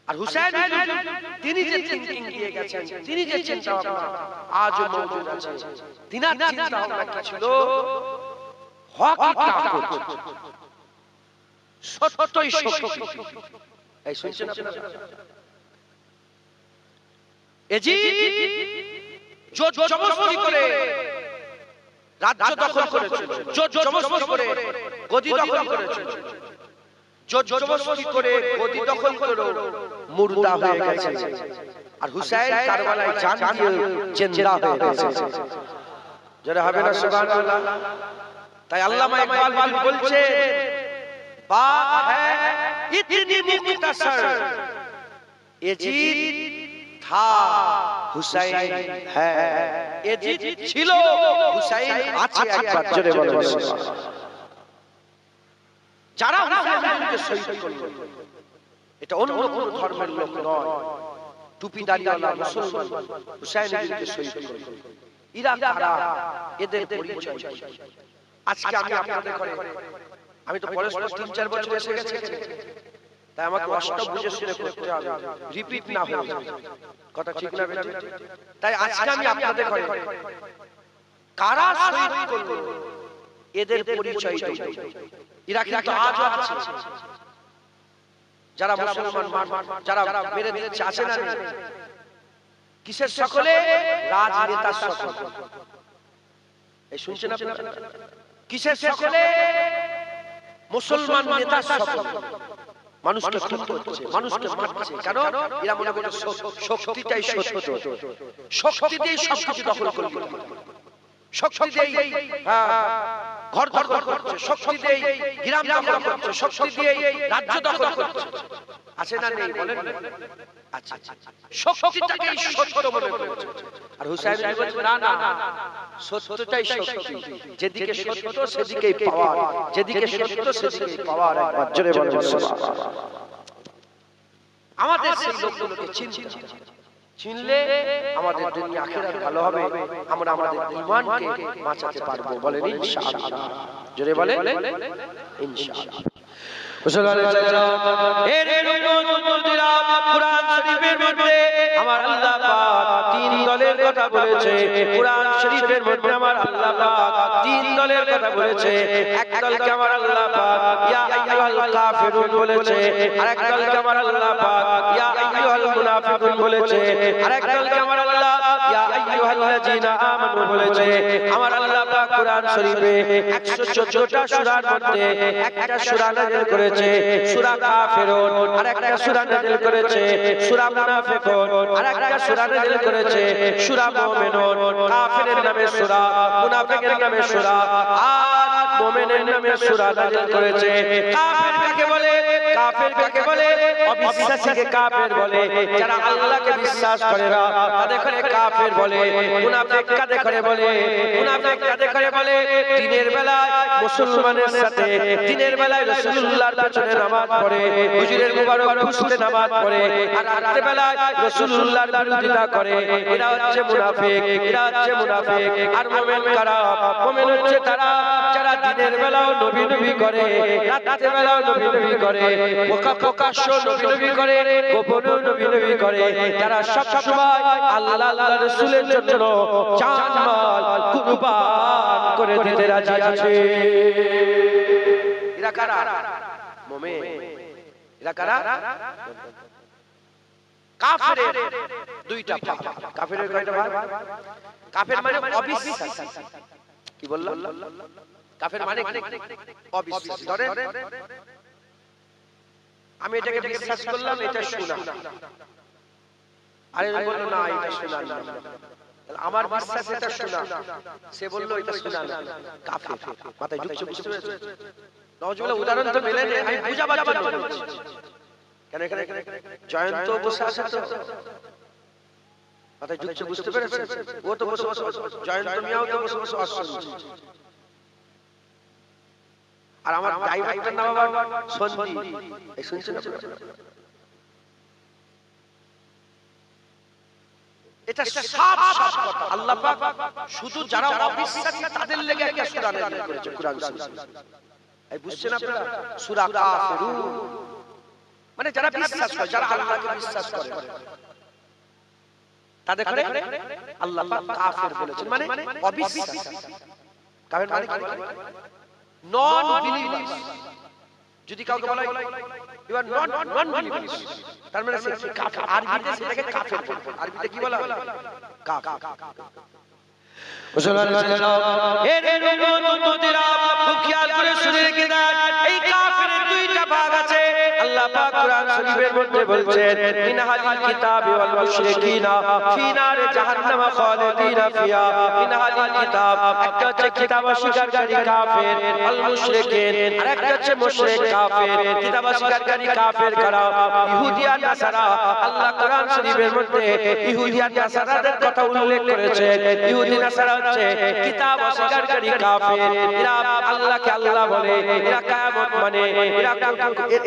আর হুসাইন তিনি যে থিংকিং দিয়ে গেছেন, তিনি যে চিন্তা ভাবনা আজও মওজুদ আছে, তিনার চিন্তা ভাবনা কি ছিল? হকই তাকত, সত্যই শক্তি। এই শুনছেন আপনারা? এজিদ জোর জবরদস্তি করে রাজ্য দখল করেছিল, জোর জবরদস্তি করে গদি দখল করেছিল, জোর জবরদস্তি করে গদি দখল করে মুর্দা হয়ে গেছে। আর হুসাইন কারবালায় জান দিয়ে জিন্দা হয়ে গেছে। যারা হবে না সুবহানাল্লাহ। তাই আল্লামা ইকবাল বলছে, बात है इतनी मुख्तसर, यजीद था हुसैन है। यजीद ছিল, হুসাইন আছে। একবার জোরে বলুন সুবহানাল্লাহ। যারা হুসাইনকে শহীদ করলো এটা অন্য কোন ধর্মের লোক নয়, টুপিদারিওয়ালা মুসলমান হুসাইনকে শহীদ করলো। এরা কারা? এদের পরিচয় আজকে আমি আপনাদের করে, আমি তো পরস্পর 3-4 বছর এসে গেছে, তাই আমাকে অষ্টম বুঝে শুনে করতে হবে, রিপিট না হয়ে যায়। কথা ঠিক না বেটা? তাই আজকে আমি আপনাদের করে কারা শহীদ করলো এদের পরিচয় দেব। এরা কিন্তু আজও আছে, যারা মুসলমান, যারা মেরে দিচ্ছে, আছে না? কিসের সকলে? রাজনেতার সকলে। এই শুনছেন আপনারা? কিসের সকলে? মুসলমান নেতা সকল। মানুষকে খুন করছে, মানুষকে মারছে। কেন? এরা মনে করে শক্তিটাই সত্য, শক্তি দিয়ে সবকিছু দখল করবে, শক্তি দিয়ে ঘর দখল করছে, শক্তি দিয়ে গ্রাম দখল করছে, শক্তি দিয়ে রাজ্য দখল করছে। আছে না নেই বলেন? আচ্ছা, শক্তিটাকেই সত্য মনে করছে। আর হুসাইন বলছে না না, সত্যটাই শক্তি, যেদিকে সত্য সেদিকেই পাওয়ার, যেদিকে সত্য সেদিকেই পাওয়ার। একবার জোরে বলুন সুবহানাল্লাহ। আমাদের সেই লোকগুলোকে চিনতে, চিনলে আমাদের দুনিয়া আখিরাত ভালো হবে, আমরা আমাদের ঈমানকে বাঁচাতে পারবো। বলেন ইনশাআল্লাহ, জোরে বলেন ইনশাআল্লাহ। কুরআন শরীফের মধ্যে আমার আল্লাহ পাক তিন দলের কথা বলেছে। কুরআন শরীফের মধ্যে আমার আল্লাহ পাক তিন দলের কথা বলেছে। এক দলকে আমার আল্লাহ পাক ইয়া আইয়ুহাল কাফিরুন বলেছে, আরেক দলকে আমার আল্লাহ পাক ইয়া আইয়ুহাল মুনাফিকুন বলেছে, আরেক দলকে আমার আল্লাহ ইয়া আইয়ুহাল্লাযীনা আমানু বলেছে। আমার আল্লাহ পাক কুরআন শরীফে 114টা সূরার মধ্যে একটা সূরা নাযিল করেছে সূরা কাফিরুন, আরেকটা সূরা নাযিল করেছে সূরা মুনাফিকুন, আরেকটা সূরা নাযিল করেছে সূরা মুমিনুন। কাফিরের নামে সূরা, মুনাফিকের নামে সূরা, আর মুমিনের নামে সূরা নাযিল করেছে। কাফির কাকে বলে? কাফির কাকে বলে? অবিশ্বাসীকে কাফির বলে। যারা আল্লাহকে বিশ্বাস করে না তাদেরকে কাফির বলে। মুনাফিক কাকে বলে? মুনাফিক কাকে বলে? দিনের বেলায় মুসলমানের সাথে, দিনের বেলায় রাসূলুল্লাহর পেছনে নামাজ পড়ে, হুজুরের মুবারক খুশতে নামাজ পড়ে, আর রাতের বেলায় রাসূলুল্লাহর বিরোধিতা করে। এরা হচ্ছে মুনাফিক, এরা হচ্ছে মুনাফিক। আর মুমিন কারা? মুমিন হচ্ছে তারা যারা দিনের বেলাও নবী নবী করে, রাতের বেলাও নবী নবী করে, প্রকাশ্য নবী নবী করে, গোপনেও নবী নবী করে। তারা সব সময় আল্লাহ আল্লাহ রাসূলের জন্য জান মাল কুরবান করে দিতে রাজি আছে। এরা কারা? মুমিন। এরা কারা? কাফেরের দুইটা ভাগ। কাফেরের কয়টা ভাগ? কাফের মানে অবিশ্বাসী। কি বললাম? কাফের মানে অবিশ্বাসী। ধরে আমি এটাকে বিশ্বাস করলাম, এটা শোনা, আরে বললো না এটা শোনা না, আমার বিশ্বাস এটা শোনা, সে বললো এটা শোনা না, কাফের। মাথায় ঢুকছে, বুঝতে পেরেছো? নওয়াজুবিল্লাহ উদাহরণ তো মেলে নেই, আমি বুঝাবার জন্য বলছি। কেন এখানে জয়ন্ত বসে আছে তো, মাথায় ঢুকছে, বুঝতে পেরেছো? ও তো বসে বসে, জয়ন্ত মিয়াও তো বসে বসে শুনছে। আর আমার ড্রাইভারটার নাম আবার সন্দীপ, এই শুনছেন আপনারা? এটা সব কথা আল্লাহ পাক শুধু যারা অবিশ্বাসী তাদের লেগে একটা সূরা নাযিল করেছে, কুরআন শরীফ। এই বুঝছেন আপনারা? সূরা কাফিরুন মানে যারা বিশ্বাস করে, যারা আল্লাহকে বিশ্বাস করে তাদের করে আল্লাহ পাক কাফির বলেছেন, মানে অবিশ্বাসী। কাফির মানে কি? নন বিলিভার্স। যদি কাউকে বলা হয় ইউ আর নন বিলিভার্স, তার মানে সে কাফের। আরবিতে সেটাকে কাফের বলে। আরবিতে কি বলা হয়? কাফের। খুব খেয়াল করে শুনে রেখে দেন, এই কাফেরের দুইটা ভাগ আছে। আল্লাহ পাক কুরআন শরীফের মধ্যে বলছেন মিনহাল কিতাবি ওয়াল মুশরিকিনা ফি নারে জাহান্নাম খালিদিনা ফিহা। মিনহাল কিতাব একটা হচ্ছে কিতাব অস্বীকারী কাফের, আল মুশরিকিন আরেকটা হচ্ছে মুশরিক কাফের। কিতাব অস্বীকারী কাফের কারা? ইহুদি আর নাসারা। আল্লাহ কুরআন শরীফের মধ্যে ইহুদি আর নাসারাদের কথা উল্লেখ করেছেন। ইহুদি নাসারা হচ্ছে কিতাব অস্বীকারী কাফের। এরা আল্লাহকে আল্লাহ বলে, এরা কিয়ামত মানে,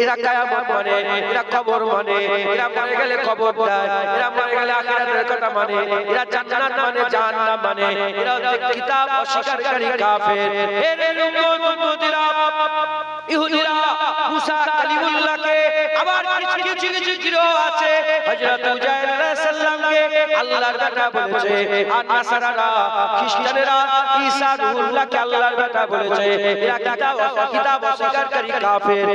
এরা কিয়ামত মানে, এরা কবর মানে, এরা মরে গেলে কবর দেয়, এরা মরে গেলে আখিরাতের কথা মানে, এরা জান্নাত মানে জাহান্নাম মানে। এরা হচ্ছে কিতাব অস্বীকারী কাফের। এর উম্মতরা ইহুদিরা মুসা কালিমুল্লাহকে, আবার কিছু কিছু গিরো আছে হযরত উজাইর আলাইহিস সালামকে আল্লাহর বেটা বলেছে, আর নাসারারা খ্রিস্টানেরা ঈসা রূহুল্লাহকে আল্লাহর বেটা বলেছে। এরা কিতাব অস্বীকারী কাফের,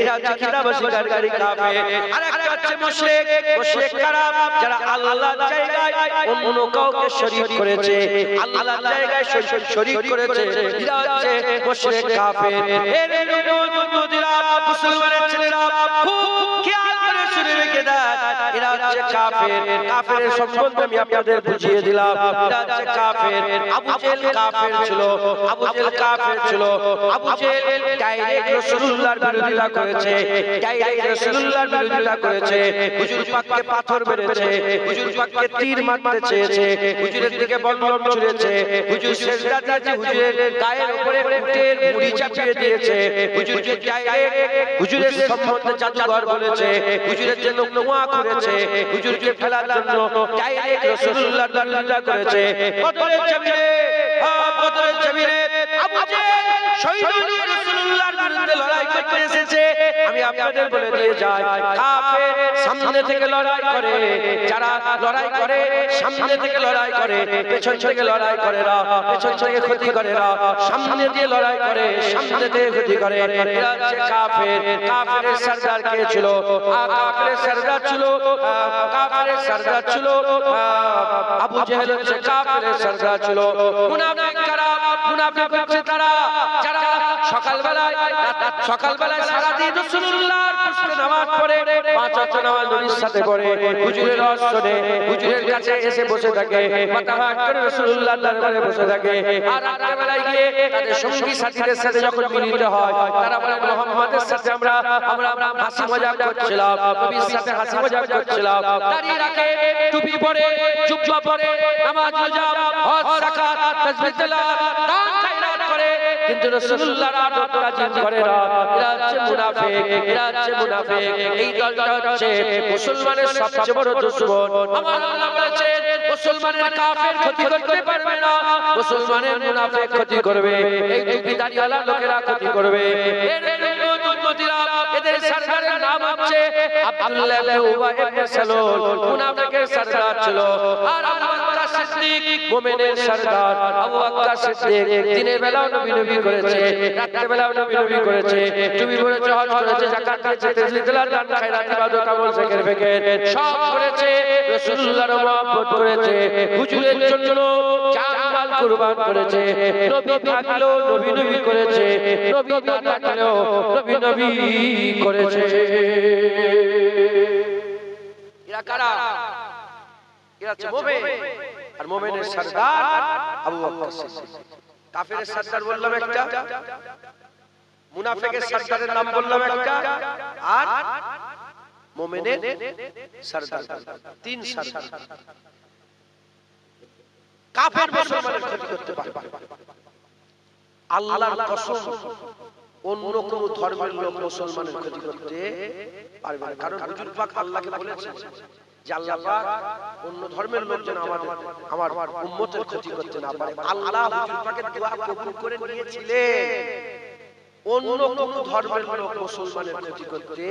এরা হচ্ছে কিতাব অস্বীকারী কাফের। আরেকটা হচ্ছে মুশরিক। মুশরিক কারা? যারা আল্লাহর জায়গায় অন্য কাউকে শরীক করেছে, আল্লাহর জায়গায় শরীক করেছে, এরা হচ্ছে মুশরিক কাফের। এর উম্মতরা মুসলমানের ছেলেরা খুব খেয়াল করে শুনে রেখে দেন, এরা হচ্ছে কাফের। কাফেরের সম্বন্ধে আমি আপনাদের বুঝিয়ে দিলাম। এরা হচ্ছে কাফের। আবু জেহেল কাফের ছিল, আবু জেহেল কাফের ছিল। আবু জেহেল ডাইরেক্ট রাসূলুল্লাহর বিরোধিতা করেছে, ডাইরেক্ট রাসূলুল্লাহর বিরোধিতা করেছে। হুজুর পাককে পাথর মেরেছে, হুজুর পাককে তীর মারতে চেয়েছে, হুজুরের দিকে বল্লম ছুঁড়েছে, হুজুর সিজদা দিয়েছে, হুজুরের গায়ের উপরে উটের মুড়ি চাপিয়ে দিয়েছে, হুজুরকে ডাইরেক্ট হুজুরের সম্বন্ধে জাদুঘর বলেছে, হুজুরের জন্য নোয়া করেছে। করেছে হুজুরকে ফেলার জন্য ডাইরেক্ট রাসূলুল্লাহর বিরোধিতা করেছে বদরের জমিনে বদরের জমিনে আবু জেহেল শহীদ হয়ে রাসূলুল্লাহর বিরুদ্ধে লড়াই করতে এসেছে আমি আপনাদের বলে দিয়ে যাই কাফের সামনে থেকে লড়াই করে যারা লড়াই করে সামনে থেকে লড়াই করে পেছন থেকে লড়াই করে না পেছন থেকে ক্ষতি করে না সামনে দিয়ে লড়াই করে সামনে থেকে ক্ষতি করে এরা হচ্ছে কাফের কাফেরের সরদার কে ছিল কাফেরের সরদার ছিল কাফেরের সরদার ছিল আবু জেহেল হচ্ছে কাফেরের সরদার ছিল মুনাফিক কারা মুনাফিক হচ্ছে তারা যারা সকালবেলায় সারা দিন রাসূলুল্লাহর পুষ্পে নামাজ পড়ে পাঁচ ওয়াক্ত নামাজ নবীর সাথে পড়ে হুজুরের শুনে হুজুরের কাছে এসে বসে থাকে মাতাহাত করে রাসূলুল্লাহর দরবারে বসে থাকে আর রাতের বেলায় গিয়ে তাদের সঙ্গী সাথীদের সাথে যখন মিলিত হয় তারা বলে মুহাম্মাদের সাথে আমরা হাসি মজাক করছিলাম নবীর সাথে হাসি মজাক করছিলাম দাঁড়িয়ে রাখে টুপি পরে জুব্বা পরে নামাজ রোজা হজ যাকাত তাসবিহ তেলাওয়াত দান খায়রাত করে কিন্তু রাসূলুল্লাহর আদত রাজি করে না এরা হচ্ছে মুনাফিক এরা হচ্ছে মুনাফিক এই দলটা হচ্ছে মুসলমানের সবচেয়ে বড় দুশমন আমার আল্লাহ বলেছেন মুসলমানের কাফের ক্ষতি করতে পারবে না মুসলমানের মুনাফিক ক্ষতি করবে এই টুপিদারিওয়ালা লোকেরা ক্ষতি করবে এদের সরদারের নাম হচ্ছে আব্দুল্লাহ ইবনে উবাই ইবনে সালুল মুনাফিকের সরদার ছিল আর আবু বকর সিদ্দিক মুমিনের সরদার আবু বকর সিদ্দিক দিনের বেলাও নবী করেছে রাতের বেলাও নবী করেছে তুমি বলেছো হজ করেছে যাকাত দিয়েছে তাসবিহ তেলাওয়াত দান খায়রাত ইবাদত আমল জিকির ফিকির সব করেছে রাসূলুল্লাহর মহব্বত করেছে হুজুরের জন্য জান মাল কুরবান করেছে নবী থাকলেও নবী করেছে নবী না থাকলেও নবী করেছে এরা কারা এরা হচ্ছে মুমিন আর মুমিনের সরদার আবু বকর সিদ্দিক কাফেরের সরদার বললাম একটা মুনাফিকের সরদারের নাম বললাম একটা আর মুমিনের সরদার তিন সরদার কাফের মুসলমানের ক্ষতি করতে পারবে আল্লাহর কসম অন্য কোন ধর্মের লোক মুসলমানের ক্ষতি করতে পারবে না কারণ হুজুর পাক আল্লাহকে বলেছেন যে আল্লাহ পাক অন্য ধর্মের লোক যেন আমার উম্মতের ক্ষতি করতে না পারে আল্লাহ হুজুর পাকের দোয়া কবুল করে নিয়েছিলেন অন্য কোন ধর্মের লোক মুসলমানের ক্ষতি করতে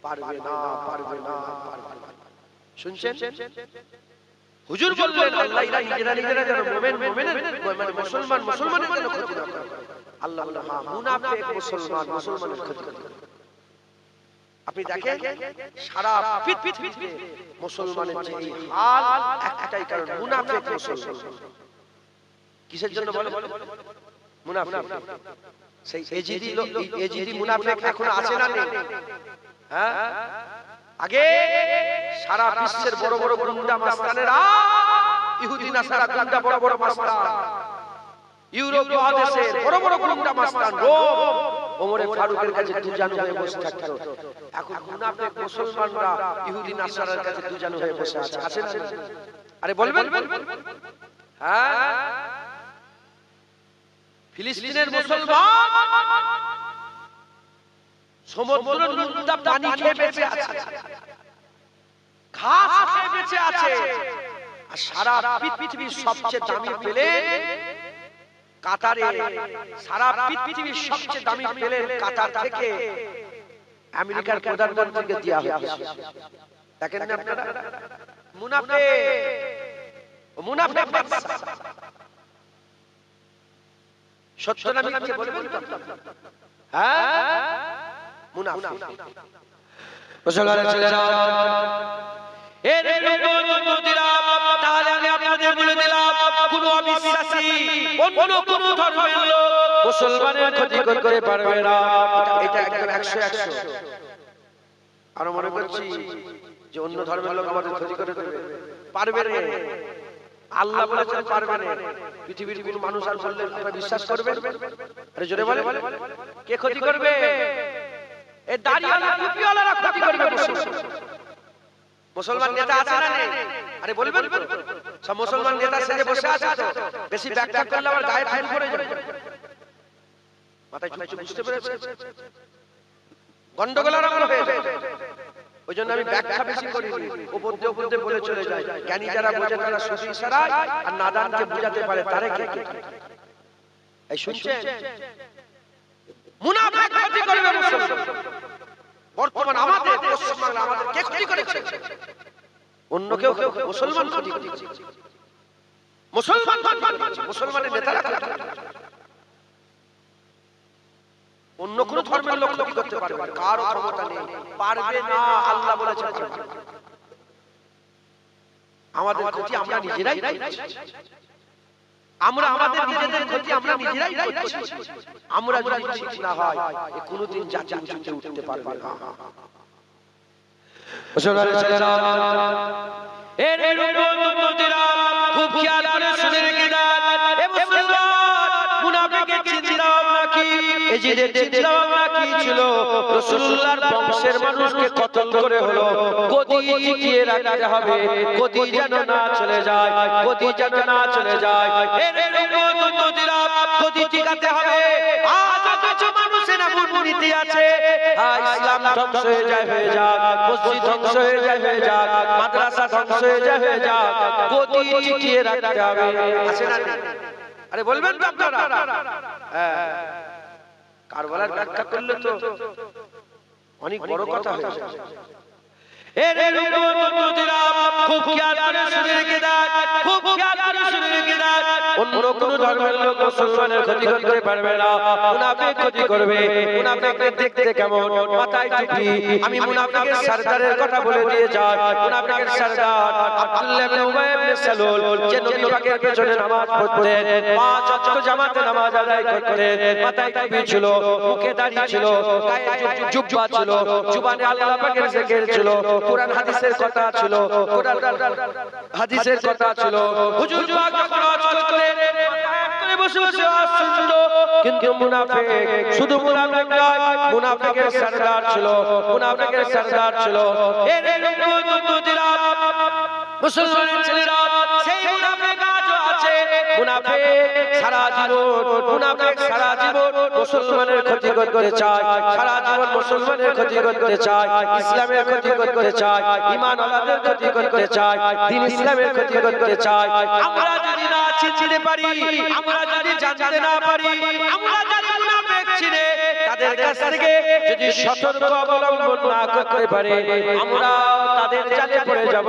পারবে না শুনছেন হুজুর বললেন আল্লাহ নিজেরা যেন মুমিনের মানে মুসলমানের যেন ক্ষতি না করে আল্লাহ বলে হ্যাঁ মুনাফিক মুসলমানের ক্ষতি করে আপনি দেখেন সারা পৃথিবীতে মুসলমানের যে হাল একটাই কারণ মুনাফিক মুসলমান কিসের জন্য বলে মুনাফিক সেই এজিদি মুনাফিক এখন আছে না নেই হ্যাঁ আগে সারা বিশ্বের বড় বড় গুন্ডা মাস্তানেরা ইহুদি নাসারা গুন্ডা বড় বড় মাস্তান ইউরোপ মহাদেশের বড় বড় গুন্ডা মাস্তান রোম ওমর ফারুকের কাছে দুজানু হয়ে বসে থাকতো এখন মুনাফিক মুসলমানরা ইহুদি নাসারার কাছে দুজানু হয়ে বসে আছে আছে না আরে বলবেন হ্যাঁ ফিলিস্তিনের মুসলমান সমুদ্রের নুনটা পানি খেয়ে বেঁচে আছে ঘাস খেয়ে বেঁচে আছে আর সারা পৃথিবীর সবচেয়ে দামি প্লেন কাতারে সারা পৃথিবীর সবচেয়ে দামি প্লেন কাতার থেকে আমেরিকার প্রধানমন্ত্রীকে দেয়া হয়েছে দেখেন না আপনারা মুনাফিক বাদশা সত্য না মিথ্যে বলবেন হ্যাঁ মুনাফিক মুসলমানের ছেলেরা এর তাহলে আমি আপনাদের বলে দিলাম কোন অবিশ্বাসী অন্য কোন ধর্মের লোক মুসলমানের ক্ষতি করতে পারবে না এটা একদম 100 আর মনে করছি যে অন্য ধর্মের লোক আমাদের ক্ষতি করে দেবে পারবে না আল্লাহ বলেছেন পারবে না পৃথিবীর কোন মানুষ আর বললে আপনারা বিশ্বাস করবেন আরে জোরে বলে কে ক্ষতি করবে এই দাড়িওয়ালা টুপিওয়ালারা ক্ষতি করবে মুসলমান নেতা আছে না নেই আরে বলবেন সব মুসলমান নেতা সেজে বসে আছে তো বেশি ব্যাখ্যা করলে আমার গায়ে ফাইল পড়ে যাবে মাথায় কিছু বুঝতে পেরেছেন গন্ডগোল আরম্ভ হয়ে যাবে ওই জন্য আমি ব্যাখ্যা বেশি করি, উপর দিয়ে বলে চলে যায়। জ্ঞানী যারা বোঝে তারা শুধু ইশারায়, আর নাদানকে বোঝাতে পারে তারে কে কে। এই শুনছেন, মুনাফিক ক্ষতি করবে মুসলমান। বর্তমান আমাদের পশ্চিমবাংলা আমাদের কে ক্ষতি করেছে? অন্য কেউ মুসলমান ক্ষতি করেছে। মুসলমানের নেতারা অন্য কোন ধর্মের লোক ক্ষতি করতে পারবে না, কারো ক্ষমতা নেই, পারবে না। আল্লাহ বলেছেন আমাদের ক্ষতি আমরা নিজেরাই করছি। আমরা আমাদের নিজেদের ক্ষতি আমরা নিজেরাই করছি। আমরা যদি ঠিক না হয় কোনদিন জাতি উঁচুতে উঠতে পারবে না। মুসলমানের ছেলেরা, এর উম্মতিরা খুব খেয়াল করে শুনে রেখে দেন। এ মুসলমান, মুনাফিকের চিন্তা ভাবনা কি? এজিদের চিন্তা ভাবনা কি ছিল? রাসূলুল্লাহর বংশের মানুষকে কতল করে হলো, গদি টিকিয়ে রাখতে হবে, গদি যেন না চলে যায়, গদি যেন না চলে যায়। এর উম্মতিরা গদি টিকাতে হবে। আজ কিছু মানুষের এমন নীতি আছে, ইসলাম ধ্বংস হয়ে যায়, হয়ে যাক, মসজিদ ধ্বংস হয়ে যায়, হয়ে যাক, মাদ্রাসা ধ্বংস হয়ে যায়, হয়ে যাক, গদি টিকিয়ে রাখতে হবে। আছে না? আরে বলবেন তো আপনারা? হ্যাঁ, কারবালার ব্যাখ্যা করলে তো অনেক বড় কথা হয়ে যায়। এর উম্মতিরা খুব খেয়াল করে শুনে রেখে দেন, খুব খেয়াল করে শুনে রেখে দেন। অন্য কোন ধর্মের লোক মুসলমানের ক্ষতি করতে পারবে না, মুনাফিক ক্ষতি করবে। মুনাফিকদের দেখতে কেমন? মাথায় টুপি। আমি মুনাফিকের সরদারের কথা বলে দিয়ে যাই। মুনাফিকের সরদার আব্দুল্লাহ ইবনে উবাই ইবনে সালুল, যে নবী পাকের পেছনে নামাজ পড়তেন, 5 ওয়াক্ত জামাতে নামাজ আদায় করতেন, মাথায় টুপি ছিল, মুখে দাড়ি ছিল, গায়ে জুব্বা ছিল, জুবানে আল্লাহ পাকের জিকির ছিল, কোরআন হাদিসের কথা ছিল, কোরআন হাদিসের কথা ছিল। হুজুর পাক যখন ওয়াজ করতেন করে বসে বসে ওয়াজ শুনতো। কিন্তু মুনাফিক, শুধু মুনাফিক নয়, মুনাফিকের সরদার ছিল, মুনাফিকের সরদার ছিল। এর উম্মতিরা, মুসলমানের ছেলেরা, সেই মুনাফিক আজও আছে। মুনাফিক সারা জীবন, মুনাফিক সারা জীবন মুসলমানের ক্ষতি করতে চায়, সারা জীবন মুসলমানের ক্ষতি করতে চায়, ইসলামের ক্ষতি করতে চায়, ঈমান ওয়ালাদের ক্ষতি করতে চায়, দ্বীন ইসলামের ক্ষতি করতে চায়। আমরা যদি না চিনতে পারি, আমরা যদি জানতে না পারি, আমরা যদি মুনাফিক চিনে তাদের কাছ থেকে যদি সতর্ক অবলম্বন না করতে পারে, আমরা তাদের জালে পড়ে যাব,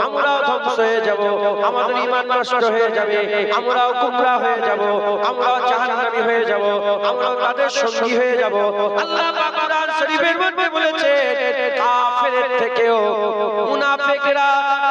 আমরাও ধ্বংস হয়ে যাব, আমাদের ঈমান নষ্ট হয়ে যাবে, আমরাও গুমরাহ হয়ে যাব, আমরাও জাহান্নামী হয়ে যাব, আমরাও তাদের সঙ্গী হয়ে যাব। আল্লাহ পাক কোরআন শরীফের মধ্যে বলেছেন, কাফেরের থেকেও মুনাফিকরা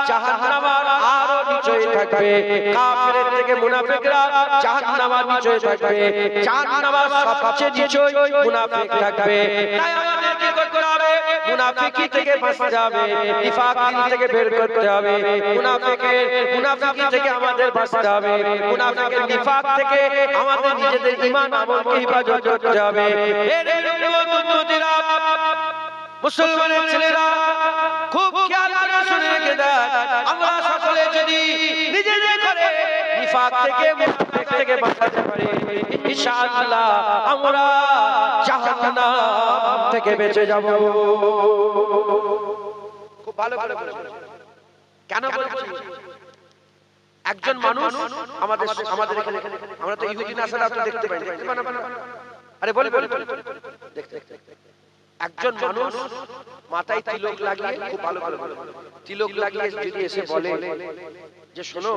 জাহান্নামের আরো নিচে থাকবে। কাফেরের থেকে মুনাফিকরা জাহান্নামের নিচে থাকবে, জাহান্নামের সবচেয়ে নিচে মুনাফিক থাকবে। তাই আমাদের কি করতে হবে? মুনাফিকি থেকে বাঁচতে হবে, নিফাক দিল থেকে বের করতে হবে। মুনাফিকি থেকে আমাদের বাঁচতে হবে, মুনাফিকের নিফাক থেকে আমাদের নিজেদের ঈমান আমলকে হেফাজত করতে হবে। এর উম্মতিরা, মুসলমানের ছেলেরা, খুব খেয়াল করে শুনে রেখে দেন। আমরা সকলে যদি নিজেদের করে নিফাক থেকে, মুনাফিক থেকে বাঁচাতে পারি, ইনশাআল্লাহ আমরা জাহান্নাম থেকে বেঁচে যাব। খুব ভালো করে বলুন, কেন বলছি? একজন মানুষ আমাদের এখানে, আমরা তো ইহুদি নাসারা তো দেখতে পাই, দেখতে পান না? আরে বলে দেখতে, একজন মানুষ মাথায় তিলক লাগিয়ে, খুব ভালো করে বলুন, তিলক লাগিয়ে যদি এসে বলে যে শোনো,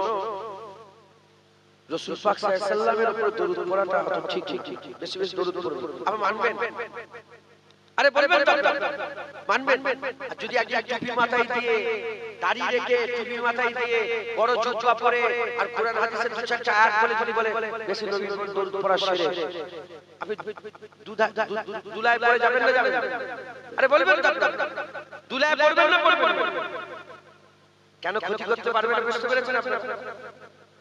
রাসূল পাক সাল্লাল্লাহু আলাইহি ওয়াসাল্লামের উপর দরুদ পড়াটা তো ঠিক, বেশি বেশি দরুদ পড়ুন, আপনি মানবেন? আরে বলবেন তো, মানবেন? যদি একটা টুপি মাথায় দিয়ে, দাড়ি রেখে টুপি মাথায় দিয়ে, বড় জুব্বা পরে, আর কোরআন হাদিসের দু চারটা আয়াত বলে যদি বলে বেশি নবীর উপর দরুদ পড়া শেষ, আপনি দুলায় পড়ে যাবেন না যাবেন? আরে বলবেন তো, দুলায় পড়বেন না পড়বেন? কেন ক্ষতি করতে পারবেন না? বুঝতে পেরেছেন আপনারা?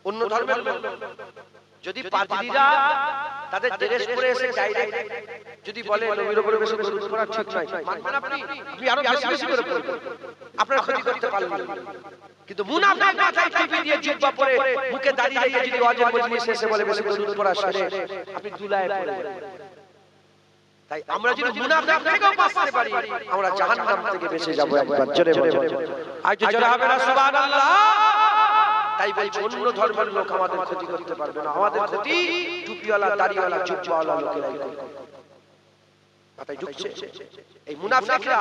অন্য ধর্মের লোক যদি পাদ্রীরা তাদের ড্রেস পরে এসে ডাইরেক্ট যদি বলে নবীর উপরে বেশি দরুদ পড়া ঠিক নয়, মানবেন আপনি? আপনি আরো বেশি বেশি করে পড়বেন, আপনারা ক্ষতি করতে পারবেন না। কিন্তু মুনাফিক মাথায় টুপি দিয়ে জুব্বা পরে, মুখে দাড়ি দিয়ে যদি ওয়াজের মজলিসে এসে বলে বেশি দরুদ পড়া শেষ, আপনি দুলায় পড়বেন। তাই আমরা যদি মুনাফিক থেকেও বাঁচতে পারি আমরা জাহান্নাম থেকে বেঁচে যাব একবার জোরে বলে আর জোরে হবে না সুবহানাল্লাহ। তাই বলছি অন্য ধর্মের লোক আমাদের ক্ষতি করতে পারবে না, আমাদের ক্ষতি টুপিওয়ালা দাড়িওয়ালা জুব্বাওয়ালা লোকেরাই করবে। মাথায় ঢুকছে? এই মুনাফিকরা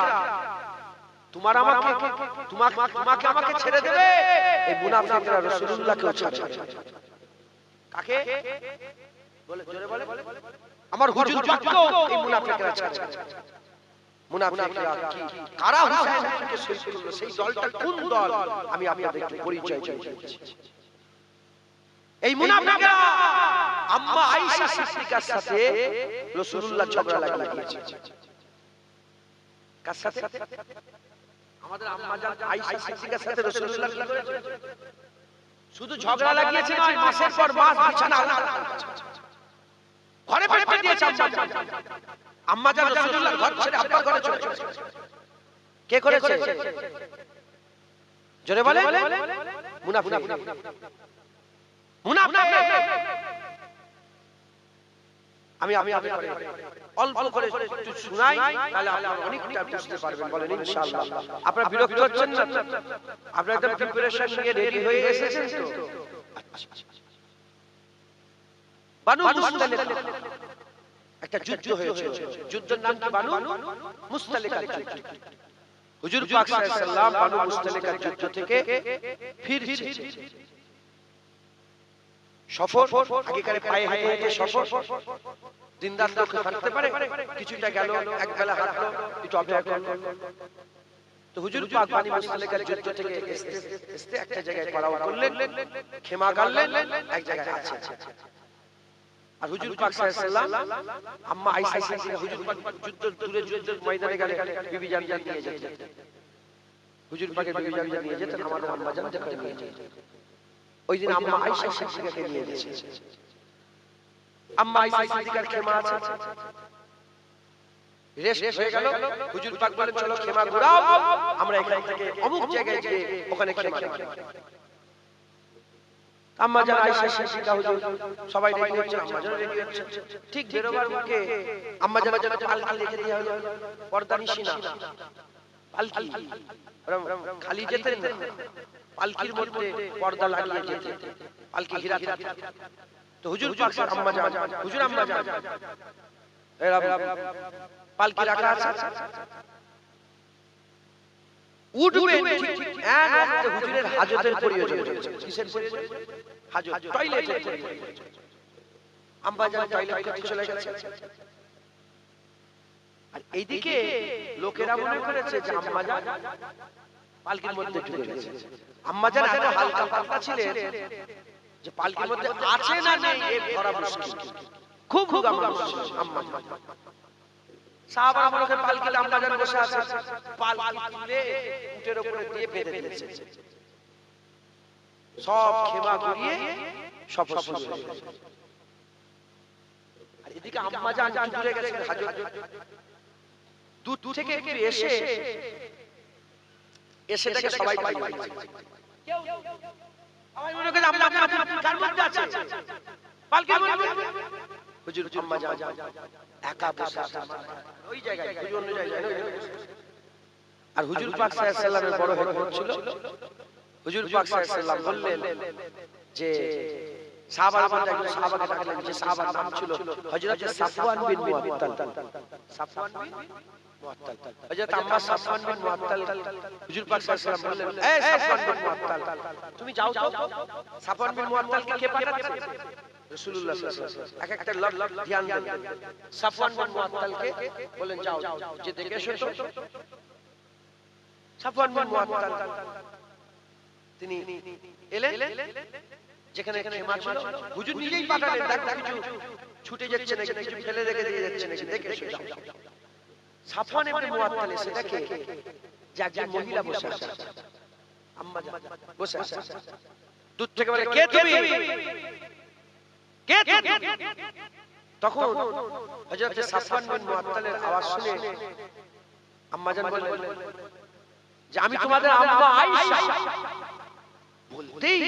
তোমার তোমাকে আমাকে ছেড়ে দেবে, এই মুনাফিকরা রাসূলুল্লাহকেও ছাড়ে। কাকে বলে? জোরে বলে। আমার হুজুর পাককেও এই মুনাফিকরা ছাড়ে। মুনাফিকরা কি? কারা হুসাইনকে শহীদ করলো? সেই দলটা কোন দল? আমি আপনাদেরকে পরিচয় দিচ্ছি। এই মুনাফিকরা আম্মা আয়েশা সিদ্দিকার সাথে রাসূলুল্লাহ ঝগড়া লাগিয়েছে। কার সাথে? আমাদের আম্মা জান আয়েশা সিদ্দিকার সাথে রাসূলুল্লাহ কি করেছে? শুধু ঝগড়া লাগিয়েছে নয়, মাসের পর মাস বিছানা আলাদা ঘরে পেটে দিয়েছে আম্মা জান রাসূলুল্লাহ ঘর ছেড়ে আব্বার ঘরে চলে গেছে। কে করেছে? জোরে বলে। মুনাফিক। আমি অল্প করে একটু শোনাই, তাহলে আপনারা অনেকটা বুঝতে পারবেন। বলেন ইনশাআল্লাহ। আপনারা বিরক্ত হচ্ছেন না? আপনারা একদম প্রিপারেশন নিয়ে রেডি হয়ে এসেছেন তো? বানু মুস্তালিকা একটা যুদ্ধ হয়েছে। যুদ্ধের নাম কি? বানু মুস্তালিকা যুদ্ধ। হুজুর পাক সাল্লাল্লাহু আলাইহি ওয়াসাল্লাম বানু মুস্তালিকা যুদ্ধ থেকে ফিরছে। সফর আগেকারে পায়ে হেঁটে হেঁটে সফর, দিনদার লোক হাঁটতে পারে, কিছুটা গেল, এক বেলা হাঁটলো, একটু অপেক্ষা করলো। তো হুজুর পাক বানু মুস্তালিকার যুদ্ধ থেকে এসে একটা জায়গায় পাড়াও করলেন, খেমা গাড়লেন, এক জায়গায় আছে। আর হুজুর পাক সাল্লাল্লাহু আলাইহি ওয়াসাল্লাম আম্মা আয়েশা সিদ্দিকা হুজুর পাক দূরে যুদ্ধের ময়দানে গেলে বিবি জান নিয়ে যেতেন। হুজুর পাকের বিবি জান নিয়ে যেতেন, আমার আম্মা জান দেখে নিয়ে যেতেন। ওই দিন আম্মা আয়েশা সিদ্দিকাকে নিয়ে গেছে। আম্মা আয়েশা সিদ্দিকার খেমা আছে, রেস্ট হয়ে গেল। হুজুর পাক বলেন চলো খেমা ঘোরাও, আমরা এখান থেকে অমুক জায়গায় গিয়ে ওখানে খেমা ঘোরাবো। আম্মা জান আয়েশা সিদ্দিকা হুজুর সবাই রেডি হচ্ছে, আম্মা জান রেডি হচ্ছে। ঠিক বেরোবার মুখে আম্মা জান পালকি রেখে দেওয়া হলো, পর্দা নিশি না পালকি, খালি যেতেন না, পালকির মধ্যে পর্দা লাগিয়ে যেতেন, পালকি ঘিরা থাকত। তো হুজুর পাক আম্মা জান হুজুর আম্মা জান পালকি রাখা আছে, উঠবে ঠিক এক ওয়াক্তে হুজুরের হাজতের প্রয়োজন হচ্ছে। কিসের প্রয়োজন? হাজত, টয়লেটের প্রয়োজন। আম্মা জান টয়লেট করতে চলে গেছে। আর এইদিকে লোকেরা মনে করেছে যে আম্মা জান পালকির মধ্যে ঢুকে গেছে। আম্মা জান এত হালকা পাতলা ছিলেন যে পালকির মধ্যে আছে না নেই এর ধরা মুশকিল, খুব আম্মা জান। সাহাবারা মনে করে পালকিতে আম্মা জান বসে আছে, পালকি তুলে উটের উপরে দিয়ে বেঁধে দিয়েছে। সব খেমা ঘুরিয়ে সফর শুরু হয়ে গেছে। আর এদিকে আম্মা জান দূরে গেছে হাজত, দূর থেকে একটু এসে দেখে সবাই পালিয়ে গেছে। সবাই মনে করে আম্মা জান কার মধ্যে আছে? পালকির মধ্যে। হুজুর আম্মা জান একা বসে আছে ওই জায়গায়, হুজুর অন্য জায়গায়। আর হুজুর পাক সাল্লাল্লাহু আলাইহি ওয়াসাল্লামের বড় হিকমত ছিল। হুজুর পাক সাল্লাল্লাহু আলাইহি ওয়াসাল্লাম বললেন যে সাহাবারা মধ্যে একজন সাহাবাকে ডাকলেন, যে সাহাবার নাম ছিল হযরত সাফওয়ান বিন মুআত্তাল। সাফওয়ান বিন মুআত্তাল, হযরত আম্মা সাফওয়ান বিন মুআত্তাল। হুজুর পাক সাল্লাল্লাহু আলাইহি ওয়াসাল্লাম বললেন, এই সাফওয়ান বিন মুআত্তাল, তুমি যাও তো। সাফওয়ান বিন মুআত্তালকে কে পাঠাচ্ছে? রাসূলুল্লাহ সাল্লাল্লাহু আলাইহি ওয়াসাল্লাম। এক একটা লোক ধ্যান দেন। সাফওয়ান বিন মুআত্তালকে বলেন যাও যে দেখে এসো তো। সাফওয়ান বিন মুআত্তাল তিনি এলেন যেখানে খেমা ছিল। হুজুর নিজেই পাঠালেন, দেখ কিছু ছুটে যাচ্ছে নাকি, কিছু ফেলে রেখে দিয়ে যাচ্ছে নাকি, দেখে এসো যাও। সাফওয়ান ইবনে মুআত্তাল এসে দেখে যে একজন মহিলা বসে আছে, আম্মা জান বসে আছে। দূর থেকে বলে, কে তুমি? কে তুমি? তখন হযরত সাফওয়ান বিন মুআত্তালের আওয়াজ শুনে আম্মা জান বললেন যে আমি তোমাদের আম্মা আয়েশা। বলতেই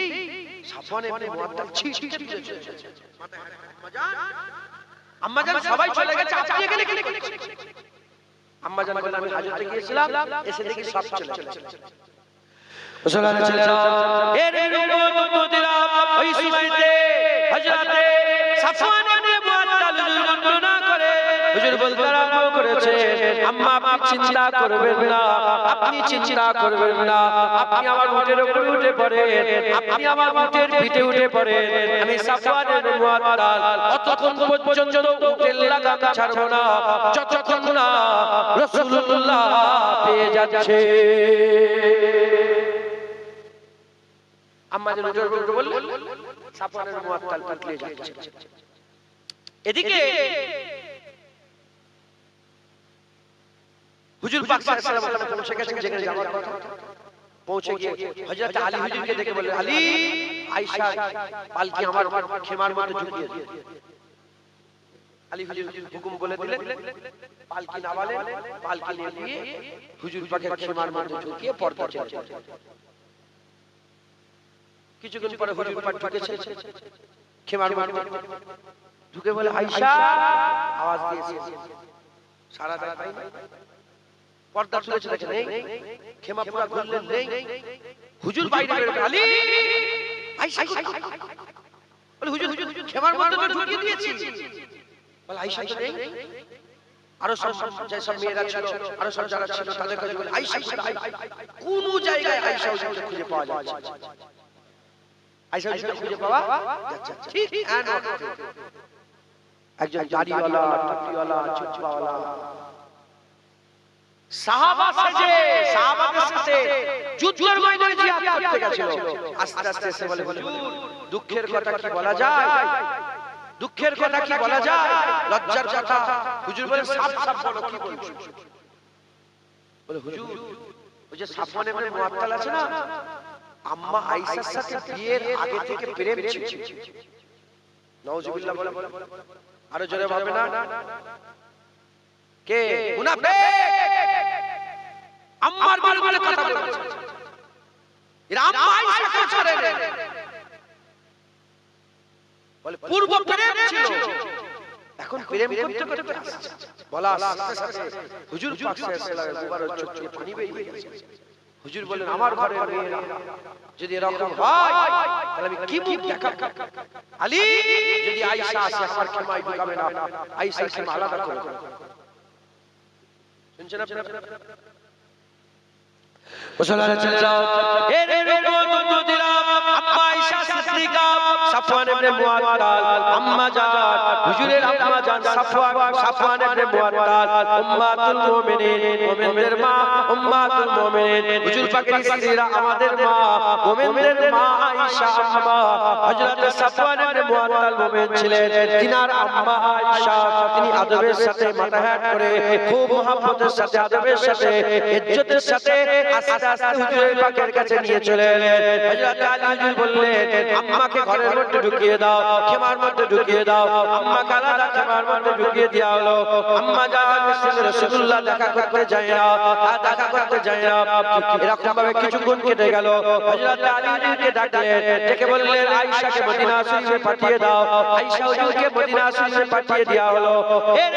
সাফওয়ান ইবনে মুআত্তাল ছিটকে দিয়েছে। আম্মা জান আম্মা জান সবাই চলে গেছে, আপনি এখানে কি করছেন? আম্মা জান বললেন আমি হাজতে গিয়েছিলাম, এসে দেখি সব চলে গেছে। মুসলমানের ছেলেরা এর উম্মতিরা ওই সময়তে হযরতে সাফওয়ান ইবনে মুআত্তাল বর্ণনা করে হুজুর বলতে আরম্ভ করেছে, আম্মা আপনি চিন্তা করবেন না, আপনি চিন্তা করবেন না, আপনি আমার উটের উপরে উঠে পড়েন, আপনি আমার উটের পিঠে উঠে পড়েন, আমি সাফওয়ান ইবনে মুআত্তাল অতক্ষণ পর্যন্ত উটের লাগাম ছাড়বো না যতক্ষণ না রাসূলুল্লাহ পেয়ে যাচ্ছে। আম্মা যেন জোর করে বললেন, সাফওয়ানের মুআত্তাল পাতলে যাচ্ছে। এদিকে হুজুর পাক সাল্লাল্লাহু আলাইহি ওয়াসাল্লাম পৌঁছে গেছেন যেখানে যাওয়ার কথা। পৌঁছে গিয়ে হযরত আলী হুজুরকে দেখে বললেন, আলী আয়েশা পালকি আমার খেমার মধ্যে ঝুঁকিয়ে দিও। আলী হুজুর হুকুম বলে দিলেন, পালকি নামালেন, পালকি নিয়ে গিয়ে হুজুর পাকের খেমার মধ্যে ঝুঁকিয়ে পর্দা চলে। কিছুক্ষণ পরে হুজুর পাক ঢুকেছে খেমার মধ্যে, ঢুকে বলে আয়েশা, আওয়াজ দিয়েছে, সারা রাত পাই না, পর্দা তুলেছে দেখে নেই, খেমা পুরা খুললেন নেই, হুজুর বাইরে বের হয়ে আলী আয়েশা বলে হুজুর খেমার মধ্যে তো ঢুকিয়ে দিয়েছি, বলে আয়েশা তো নেই। আরো সব যেসব মেয়েরা ছিল, আরো সব যারা ছিল তাদের কাছে বলে আয়েশা কোন জায়গায় আয়েশা হুজুরকে খুঁজে পাওয়া যাচ্ছে, আয়েশা হুজুরকে খুঁজে পাওয়া যাচ্ছে। ঠিক একজন দাড়িওয়ালা, টুপিওয়ালা, চুচওয়ালা সাহাবা সেজে, সাহাবাদের সাথে যুদ্ধের ময়দানে জিহাদ করতে গেছিল। আস্তে আস্তে এসে বলে হুজুর দুঃখের কথা কি বলা যায়, দুঃখের কথা কি বলা যায়, লজ্জার কথা। হুজুর বলে সাফ সাফ বলো কি বলছো। বলে হুজুর ওই যে সাফওয়ান ইবনে মুআত্তাল আছে না, আম্মা আয়েশার সাথে বিয়ের আগে থেকে প্রেম ছিল। নাউজুবিল্লাহ বলে, আরো জোরে বলবে না কে মুনাফিক, আম্মার বিরুদ্ধে কথা বলছে, এরা আম্মা আয়েশাকে ছাড়ে না। বলে পূর্ব প্রেম ছিল, এখন প্রেম করতে করতে আসছে। বলা আস্তে আস্তে হুজুর পাক সাল্লাল্লাহু আলাইহি ওয়াসাল্লাম চোখ চোখ পানি বেরিয়ে গেছে। হুজুর বলেন আমার ঘরের মেয়েরা যদি এরকম হয় তাহলে আমি কি মুখ দেখাবো। আলী যদি আয়েশা আসে আমার খেমায় ঢুকাবে না, আয়েশার খেমা আলাদা করে দেব। শুনছেন আপনারা? মুসলমানের ছেলেরা এর উম্মতিরা আম্মা আয়েশা সিদ্দিকা, সাফওয়ান ইবনে মুআত্তাল, আম্মা জান হুজুরের আম্মা জান সাফওয়ান ইবনে মুআত্তাল উম্মাতুল মুমিনিন, মুমিনদের মা উম্মাতুল মুমিনিন, হুজুর পাকের স্ত্রীরা আমাদের মা, মুমিনদের মা আয়েশা আম্মা। হযরত সাফওয়ান ইবনে মুআত্তাল মুমিন ছিলেন, তিনার আম্মা আয়েশা তিনি আদবের সাথে মাথা হেট করে খুব মহব্বতের সাথে, আদবের সাথে, ইজ্জতের সাথে আস্তে আস্তে হুজুরের পাকের কাছে নিয়ে চলে এলেন। হযরত আলী হুজুর বললেন আম্মাকে ঘরের মধ্যে ঢুকিয়ে দাও, খেমার মধ্যে ঢুকিয়ে দাও। আম্মাকে আলাদা খেমার মধ্যে ঢুকিয়ে দেওয়া হলো। আম্মা জান রাসূলুল্লাহ দেখা করতে যায় না, দেখা করতে যায় না। এরকম ভাবে কিছুক্ষণ কেটে গেল। হযরত আলী হুজুরকে ডাকলেন, ডেকে বললেন আয়েশাকে মদিনা শরীফে পাঠিয়ে দাও। আয়েশা হুজুরকে মদিনা শরীফে পাঠিয়ে দেওয়া হলো। এর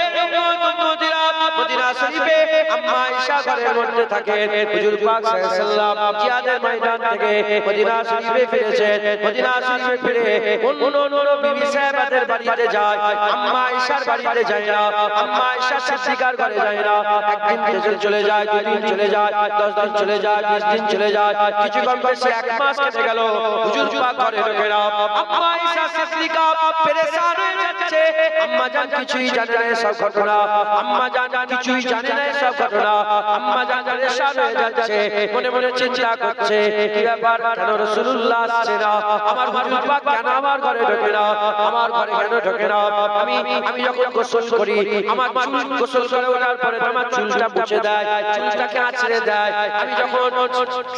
উম্মতিরা মদিনা শরীফে আম্মা আয়েশা ঘরের মধ্যে থাকে। হুজুর পাক সাল্লাল্লাহু আলাইহি ওয়াসাল্লাম জিহাদের ময়দান থেকে মদিনা শরীফে ফিরেছেন। মদিনা শরীফে ফিরে অন্য বিবি সাহেবাদের বাড়িতে যায়, আম্মা আয়েশার বাড়িতে যায় না, আম্মা আয়েশা সিদ্দিকার ঘরে যায় না। একদিন চলে যায়, দুই দিন চলে যায়, 10 দিন চলে যায়, 20 দিন চলে যায়, কিছু কম বেশি 1 মাস কেটে গেল। হুজুর পাক ঘরে ঢোকে না। আম্মা আয়েশা সিদ্দিকা পেরেশান হয়ে যাচ্ছে। আম্মা জান কিছুই জানে না সব ঘটনা, আম্মা জান কিছুই জানে না সব ঘটনা। আম্মা জান পেরেশান হয়ে যাচ্ছে, মনে মনে চিন্তা করছে কি ব্যাপার, কেন রাসূলুল্লাহ আসছে না, আমার হুজুর পাক কেন আমার ঘরে ঢোকে না, আমার ঘরে কেন ঢোকে না। আমি যখন গোসল করি, আমার চুল গোসল করে ওঠার পরে আমার চুলটা মুছে দেয়, চুলটাকে আঁচড়ে দেয়। আমি যখন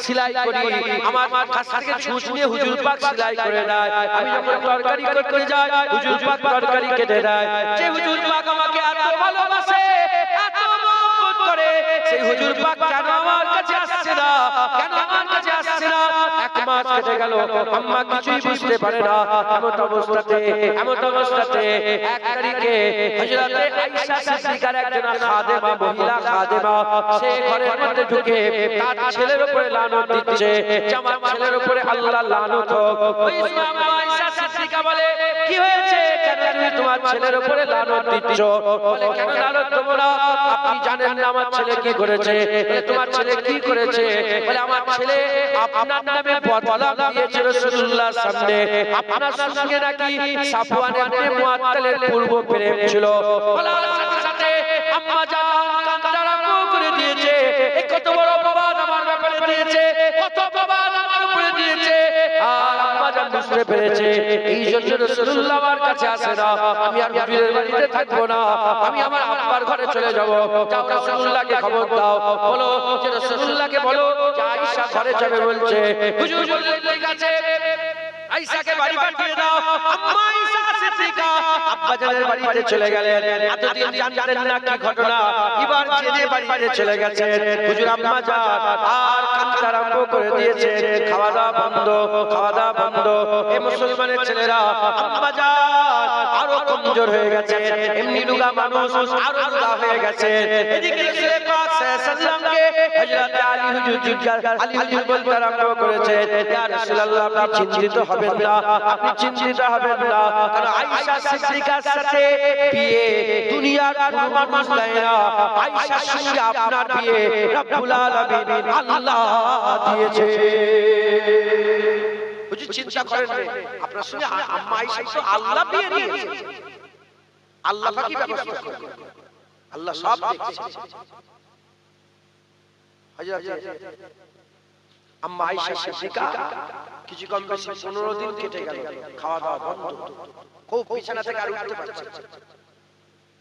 সেলাই করি, আমার কাছ থেকে ছুঁচ নিয়ে হুজুর পাক সেলাই করে দেয়। আমি যখন তরকারি করতে যাই, হুজুর পাক তরকারি কেটে দেয়। যে হুজুর পাক আমাকে এত ভালোবাসে, এত মহব্বত করে, সেই হুজুর পাক কেন আমার কাছে আসছে না, কেন আমার কাছে আসছে না। 1 মাস কেটে গেল, আম্মা কিছুই বুঝতে পারে না। এমন অবস্থাতে এক তারিখে হযরতে আয়েশা সিদ্দিকার একজন খাদেমা, মহিলা খাদেমা, সে ঘরের মধ্যে ঢুকে তার ছেলের উপরে লানত দিচ্ছে যে আমার ছেলের উপরে আল্লাহ লানত হোক। ওই সময় আয়েশা সিদ্দিকা বলে, কি হয়েছে, কেন তুমি তোমার ছেলের উপরে লানত দিচ্ছ? বলে, কেন লানত দেব না? আপনি জানেন না আমার ছেলে কি করেছে? বলে, তোমার ছেলে কি করেছে? বলে, আমার ছেলে আপনার নামে বদনাম দিয়েছে রাসূলুল্লাহর সামনে। আপনার সঙ্গে নাকি সাফওয়ান ইবনে মুআত্তালের পূর্ব প্রেম ছিল। বলার সাথে সাথে আম্মা জান কান্না আরম্ভ করে দিয়েছে। এই কত বড় অপবাদ আমার ব্যাপারে দিয়েছে, কত অপবাদ আমার উপরে দিয়েছে। আর আম্মা জান বুঝতে পেরেছে এই জন্য রাসূলুল্লাহ আমার কাছে আসে না। আমি আর হুজুরের বাড়িতে থাকবো না, আমি আমার আব্বার ঘরে চলে যাব। যাও রাসূলুল্লাহকে খবর দাও, বলো যে রাসূলুল্লাহকে বলো যে আয়েশা ঘরে যাবে বলছে। হুজুর বললেন, ঠিক আছে, আয়েশাকে বাড়ি পাঠিয়ে দাও। আম্মা আয়েশা সিদ্দিকা আব্বা জানের বাড়িতে চলে গেলেন। এতদিন জানতেন না কি ঘটনা, এবার জেনে বাড়িতে চলে গেছেন। হুজুর আম্মা জান আর কান্না আরম্ভ করে দিয়েছে। খাওয়া দাওয়া বন্ধ। এই মুসলমানের ছেলেরা আম্মা জান আরো কমজোর হয়ে গেছে, এমনি লুগা মানুষ আরো লুগা হয়ে গেছে। এদিকে রাসূল পাক সাল্লাল্লাহু আলাইহি হযরত আলী হুজুর বলতে আরম্ভ করেছে, ইয়া রাসূলুল্লাহ আপনি চিন্তিত হবেন না, কারণ আয়েশা সিদ্দিকার সাথে বিয়ে দুনিয়ার কোনো মানুষ দেয় না। আয়েশার সঙ্গে আপনার বিয়ে রব্বুল আলামিন আল্লাহ দিয়েছে। হুজুর চিন্তা করেন না, আপনার সঙ্গে আম্মা আয়েশা তো আল্লাহ বিয়ে দিয়েছে। আল্লাহ পাকই ব্যবস্থা করে, আল্লাহ সব দেখছে। হযরত আম্মা আয়েশা সিদ্দিকা কিছু কম বেশি 15 দিন কেটে গেল, খাওয়া দাওয়া বন্ধ, খুব বিছানা থেকে আর উঠতে পারছে না।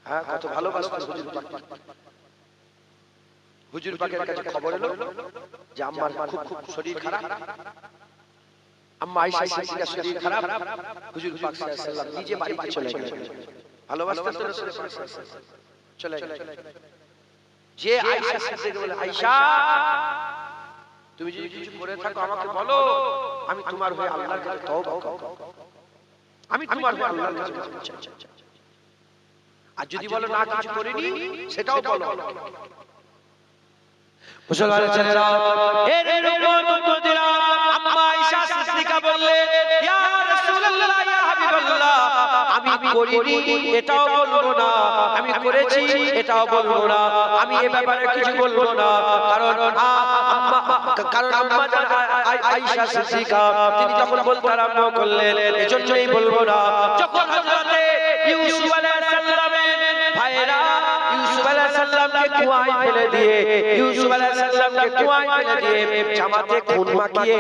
হ্যাঁ, কত ভালোবাসতেন হুজুর পাক। হুজুর পাকের কাছে খবর এলো যে আম্মার খুব শরীর খারাপ। আম্মা আয়েশা সিদ্দিকার শরীর খারাপ। হুজুর পাক সাল্লাল্লাহু আলাইহি ওয়াসাল্লাম নিজে বাড়িতে চলে গেলেন। ভালোবাসতেন তো রাসূল পাক সাল্লাল্লাহু আলাইহি ওয়াসাল্লাম। চলে গেলেন। যে আয়েশা সিদ্দিকা বলে, আয়েশা তুমি যদি কিছু করে থাকো আমাকে বলো, আমি তোমার হয়ে আল্লাহর কাছে তওবা করব, আমি তোমার হয়ে আল্লাহর কাছে ক্ষমা চাই। আর যদি বলো না কিছু করিনি, সেটাও বলো। মুসলমানের ছেলেরা এর উপর উম্মতিরা আম্মা আয়েশা সিদ্দিকা বললেন, ইয়া রাসূলুল্লাহ, ইয়া হাবিবাল্লাহ, আমি করিনি এটাও বলবো না, আমি করেছি এটাও বলবো না, আমি এ ব্যাপারে কিছু বলবো না। কারণ আম্মা জান আয়েশা সিদ্দিকা তিনি যখন বলতে আরম্ভ করলেন, এজন্যই বলবো না। যখন হযরতে ইউসুফ আলাইহিস সালামের ভাইরা ইউসুফ আলাইহিস সালামকে কুয়ায় ফেলে দিয়ে জামাতে খুন মাখিয়ে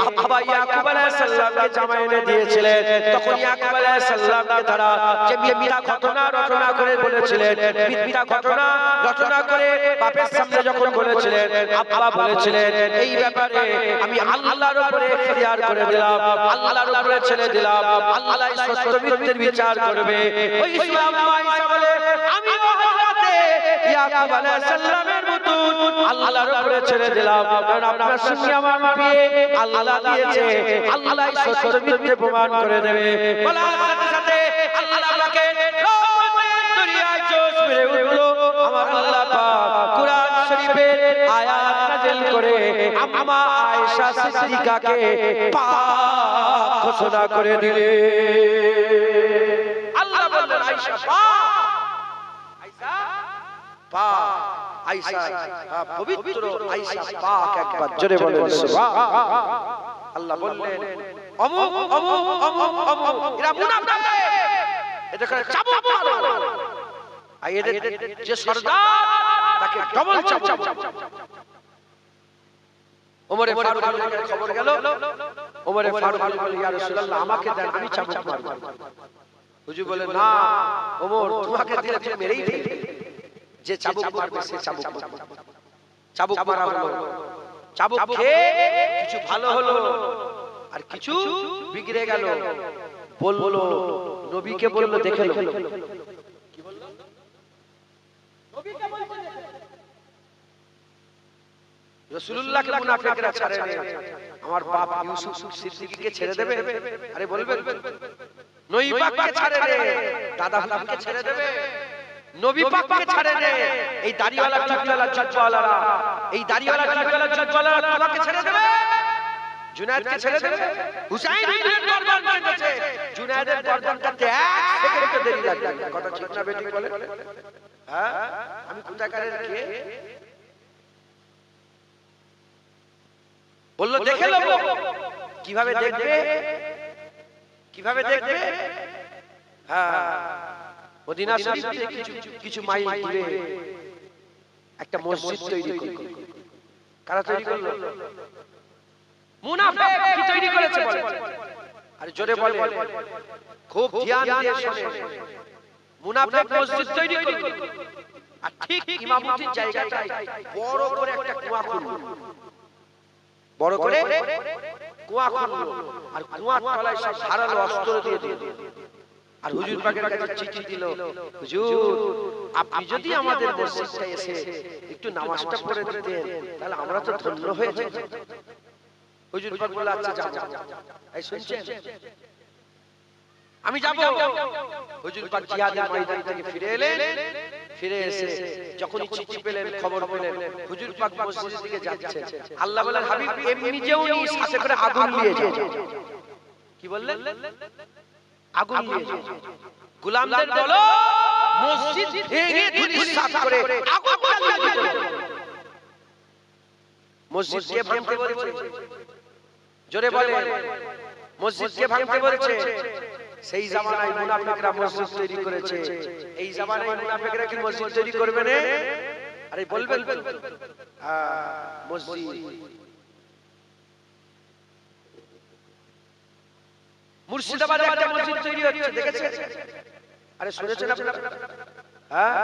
আব্বা ইয়াকুব আলাইহিস সালামকে জামা এনে দিয়েছিলেন, তখন ইয়াকুব আলাইহিস সালামকে তারা যে মিথ্যা ঘটনা রচনা করে বলেছিলেন, মিথ্যা ঘটনা রচনা করে বাপের সামনে যখন বলেছিলেন, আব্বা বলেছিলেন এই ব্যাপারে আমি আল্লাহর উপরে ইখতিয়ার করে দিলাম, আল্লাহর উপরে ছেড়ে দিলাম, আল্লাহ সত্য মিথ্যের বিচার করবে। ওই সময় আম্মা আয়েশা বলে, আমি হযরতে ইয়াকুব আলাইহিস সালামের মতো আল্লাহর উপরে ছেড়ে দিলাম, কারণ আপনার সঙ্গে আমার বিয়ে আল্লাহ দিয়েছে, আল্লাহ সত্য মিথ্যে প্রমাণ করে দেবে। বলার সাথে সাথে আল্লাহ পাকে রহমতের দরিয়ায় জোশ মেরে উঠলো। আমার আল্লাহ পাক কুরআন শরীফের আয়াত নাযিল করে আম্মা আয়েশা সিদ্দিকাকে পাক ঘোষণা করে দিলেন। আল্লাহ বললেন, আয়েশা পাক, আয়েশা পবিত্র, আয়েশা পাক। একবার জোরে বলেন সুবহান। আল্লাহ বললেন, অমুক অমুক অমুক অমুক এরা মুনাফিক, এটা করে চাবুক মারো। আর এদের যে সরদার তাকে ডবল চাবুক। ওমরে ফারুক এর খবর গেল, ওমরে ফারুক বলল, ইয়া রাসূলুল্লাহ আমাকে দেন, আমি চাবুক মারব। হুজুর বলে, না ওমর, তোমাকে দিলে তুমি মেরেই ফেলবে, যে চাবুক মারবে সে চাবুক মারবে। চাবুক মারা হলো, চাবুক খেয়ে কিছু ভালো হলো আর কিছু বিগড়ে গেল। বললো নবীকে, বললো দেখে লো। কি বললো? নবীকে বলছে রাসূলুল্লাহকে মুনাফিকরা ছাড়ে না, আমার বাপ ইউসুফ সিদ্দিকীকে ছেড়ে দেবে? আরে বলবেন নবী পাককে ছাড়ে না, দাদা হুজুরকে ছেড়ে দেবে? নবী পাককে ছাড়ে না, এই দাড়িওয়ালা টুপিওয়ালা জুব্বাওয়ালারা, এই দাড়িওয়ালা টুপিওয়ালা জুব্বাওয়ালারা তোমাকে ছেড়ে দেবে? জুনায়েদকে ছেড়ে দেবে? হুসাইন ইবনে গর্দান কেটেছে, জুনায়েদের গর্দান কাটতে 1 সেকেন্ড দেরি লাগবে না। কথা ঠিক না বেটি বলে? হ্যাঁ, আমি কোথাকারের কে বললো দেখে লো। কিভাবে দেখবে? কিভাবে দেখবে? হ্যাঁ, মদিনা শরীফ থেকে কিছু মাইল দূরে একটা মসজিদ তৈরি করলো। কারা তৈরি করলো? মুনাফিক কি তৈরি করেছে বলে? আরে জোরে বলে, খুব ধ্যান দিয়ে শুনে। মুনাফিক মসজিদ তৈরি করলো, আর ঠিক ইমামতির জায়গাটায় বড় করে একটা কুয়া খুললো, বড় করে কুয়া খুললো, আর কুয়ার তলায় সব ধারালো অস্ত্র দিয়ে দিল। আর হুজুর পাকের কাছে চিঠি দিল, হুজুর আপনি যদি আমাদের মসজিদে এসে একটু নামাজটা পড়ে দিতেন তাহলে আমরা তো ধন্য হয়ে যেতাম। হুজুর পাক বলল আচ্ছা যাও। এই শুনছেন? আমি যাব। হুজুর পাক জিহাদের ময়দান থেকে ফিরে এলেন, ফিরে এসে যখনই চিঠি পেলেন, খবর পেলেন হুজুর পাক মসজিদের দিকে যাচ্ছেন, আল্লাহ বলেন হাবিব এমনি যেওনি, সাথে করে আগুন নিয়ে যাও। কি বললেন? আগুন নিয়ে যাও। গোলামদের বলো মসজিদ ভেঙে ধূলিসাৎ করে আগুন জ্বালিয়ে দিতে। মসজিদকে ভাঙতে বলেছে, জোরে বলে মসজিদকে ভাঙতে বলেছে। সেই জামানায় মুনাফিকরা মসজিদ তৈরি করেছে, এই জামানায় মুনাফিকরা কি মসজিদ তৈরি করবে না? আরে বলবেন মসজিদ মুর্শিদাবাদে একটা মসজিদ তৈরি হচ্ছে, দেখেছেন? আরে শুনেছেন আপনারা? হ্যাঁ,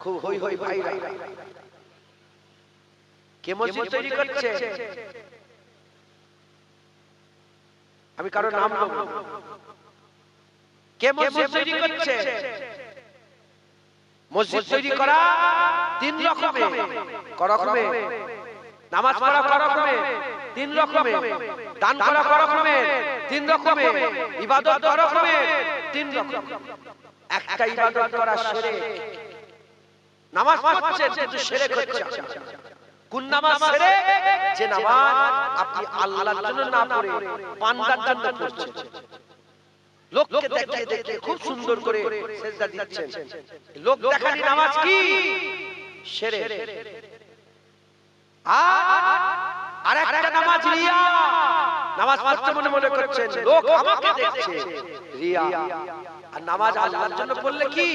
খুব হই হই ভাইরা। কে মসজিদ তৈরি করছে? আমি কারো নাম নেব না। কে মসজিদ তৈরি করছে? মসজিদ তৈরি করা 3 রকমের। করকমে নামাজ পড়া, করকমে 3 রকমের দান করা, করকমে 3 রকমের ইবাদত, করকমে 3 রকম। একটা ইবাদত করা শিরক, নামাজ পড়ছেন কিন্তু শিরক হচ্ছে। কোন নামাজ শিরক? যে নামাজ আপনি আল্লাহর জন্য না পড়ে বান্দার জন্য পড়ছেন, লোককে দেখিয়ে দেখিয়ে খুব সুন্দর করে সিজদা দিচ্ছেন, লোক দেখানি নামাজ কি? শিরক। আর একটা নামাজ রিয়া, নামাজ পড়তে মনে মনে করছেন লোক আমাকে দেখছে, রিয়া। আর নামাজ আল্লাহর জন্য পড়লে কি?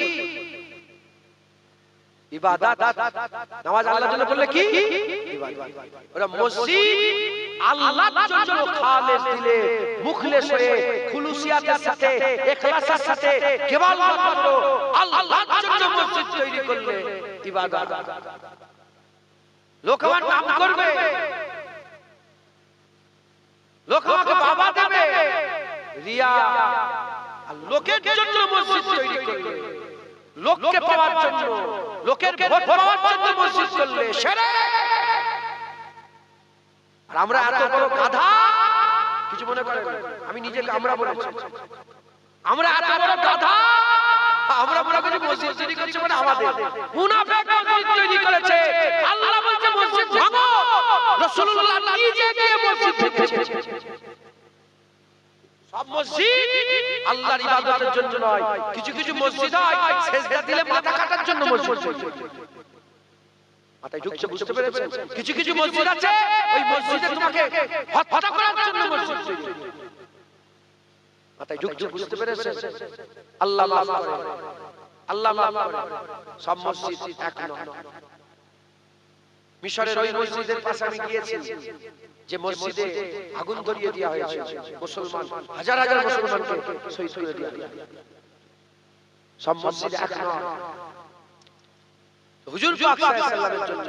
ইবাদত। নামাজ আল্লাহর জন্য পড়লে কি? ইবাদত। ওরা মসজিদ আল্লাহর জন্য খালেস দিলে, মুখলেস হয়ে, খুলুসিয়াতের সাথে, ইখলাসের সাথে কেবলমাত্র আল্লাহর জন্য মসজিদ তৈরি করলে ইবাদত। লোক আমার নাম করবে, লোক আমাকে বাবা দেবে, রিয়া। আর লোকের জন্য মসজিদ তৈরি করলে, লোককে পাওয়ার জন্য, লোকের ভোট পাওয়ার জন্য মসজিদ করলে শিরক। আর আমরা এত বড় গাধা, কিছু মনে করেন আমি নিজেকে আমরা বলেছি, আমরা এত বড় গাধা, আমরা মনে করি মসজিদ তৈরি করছে মানে আমাদের। মুনাফিক মসজিদ তৈরি করেছে, আল্লাহ বলছে মসজিদ ভাঙো, রাসূলুল্লাহ নিজে গিয়ে মসজিদ ভেঙেছে। সব মসজিদ আল্লাহর ইবাদতের জন্য নয়, কিছু কিছু মসজিদ হয় সিজদা দিলে মাথা কাটার জন্য মসজিদ। মাথায় ঢুকছে, বুঝতে পেরেছেন? কিছু কিছু মসজিদ আছে ওই মসজিদে তোমাকে হত্যা করার জন্য মসজিদ তৈরি। মাথায় ঢুকছে, বুঝতে পেরেছেন? আল্লাহ মাফ করে, আল্লাহ মাফ করে। সব মসজিদ এক নয়। মিশরের ওই মসজিদের পাশে আমি গিয়েছি, যে মসজিদে আগুন ধরিয়ে দেওয়া হয়েছে, মুসলমান হাজার হাজার মুসলমানকে শহীদ করে দেওয়া হয়েছে। সব মসজিদ এক নয়। হুজুর পাক সাল্লাল্লাহু আলাইহি ওয়াসাল্লামের জন্য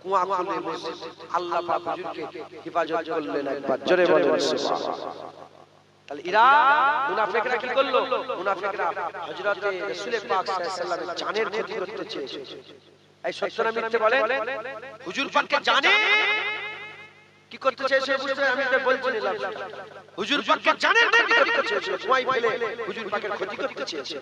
কুয়া খুলে মসজিদ আল্লাহ পাক হুজুরকে হেফাজত করলেন। একবার জোরে বলেন সুবহানাল্লাহ। তাহলে এরা মুনাফিকরা কি করলো? মুনাফিকরা হযরতে রাসূল পাক সাল্লাল্লাহু আলাইহি ওয়াসাল্লামের জানের ক্ষতি করতে চেয়েছে। এই সত্য না মিথ্যে বলেন? হুজুর পাককে জানে কি করতে চেয়েছে বুঝতে, আমি তো বলছি না। হুজুর পাককে জানেন কি করতে চেয়েছে? ওয়াই ফেলে হুজুর পাকের ক্ষতি করতে চেয়েছে।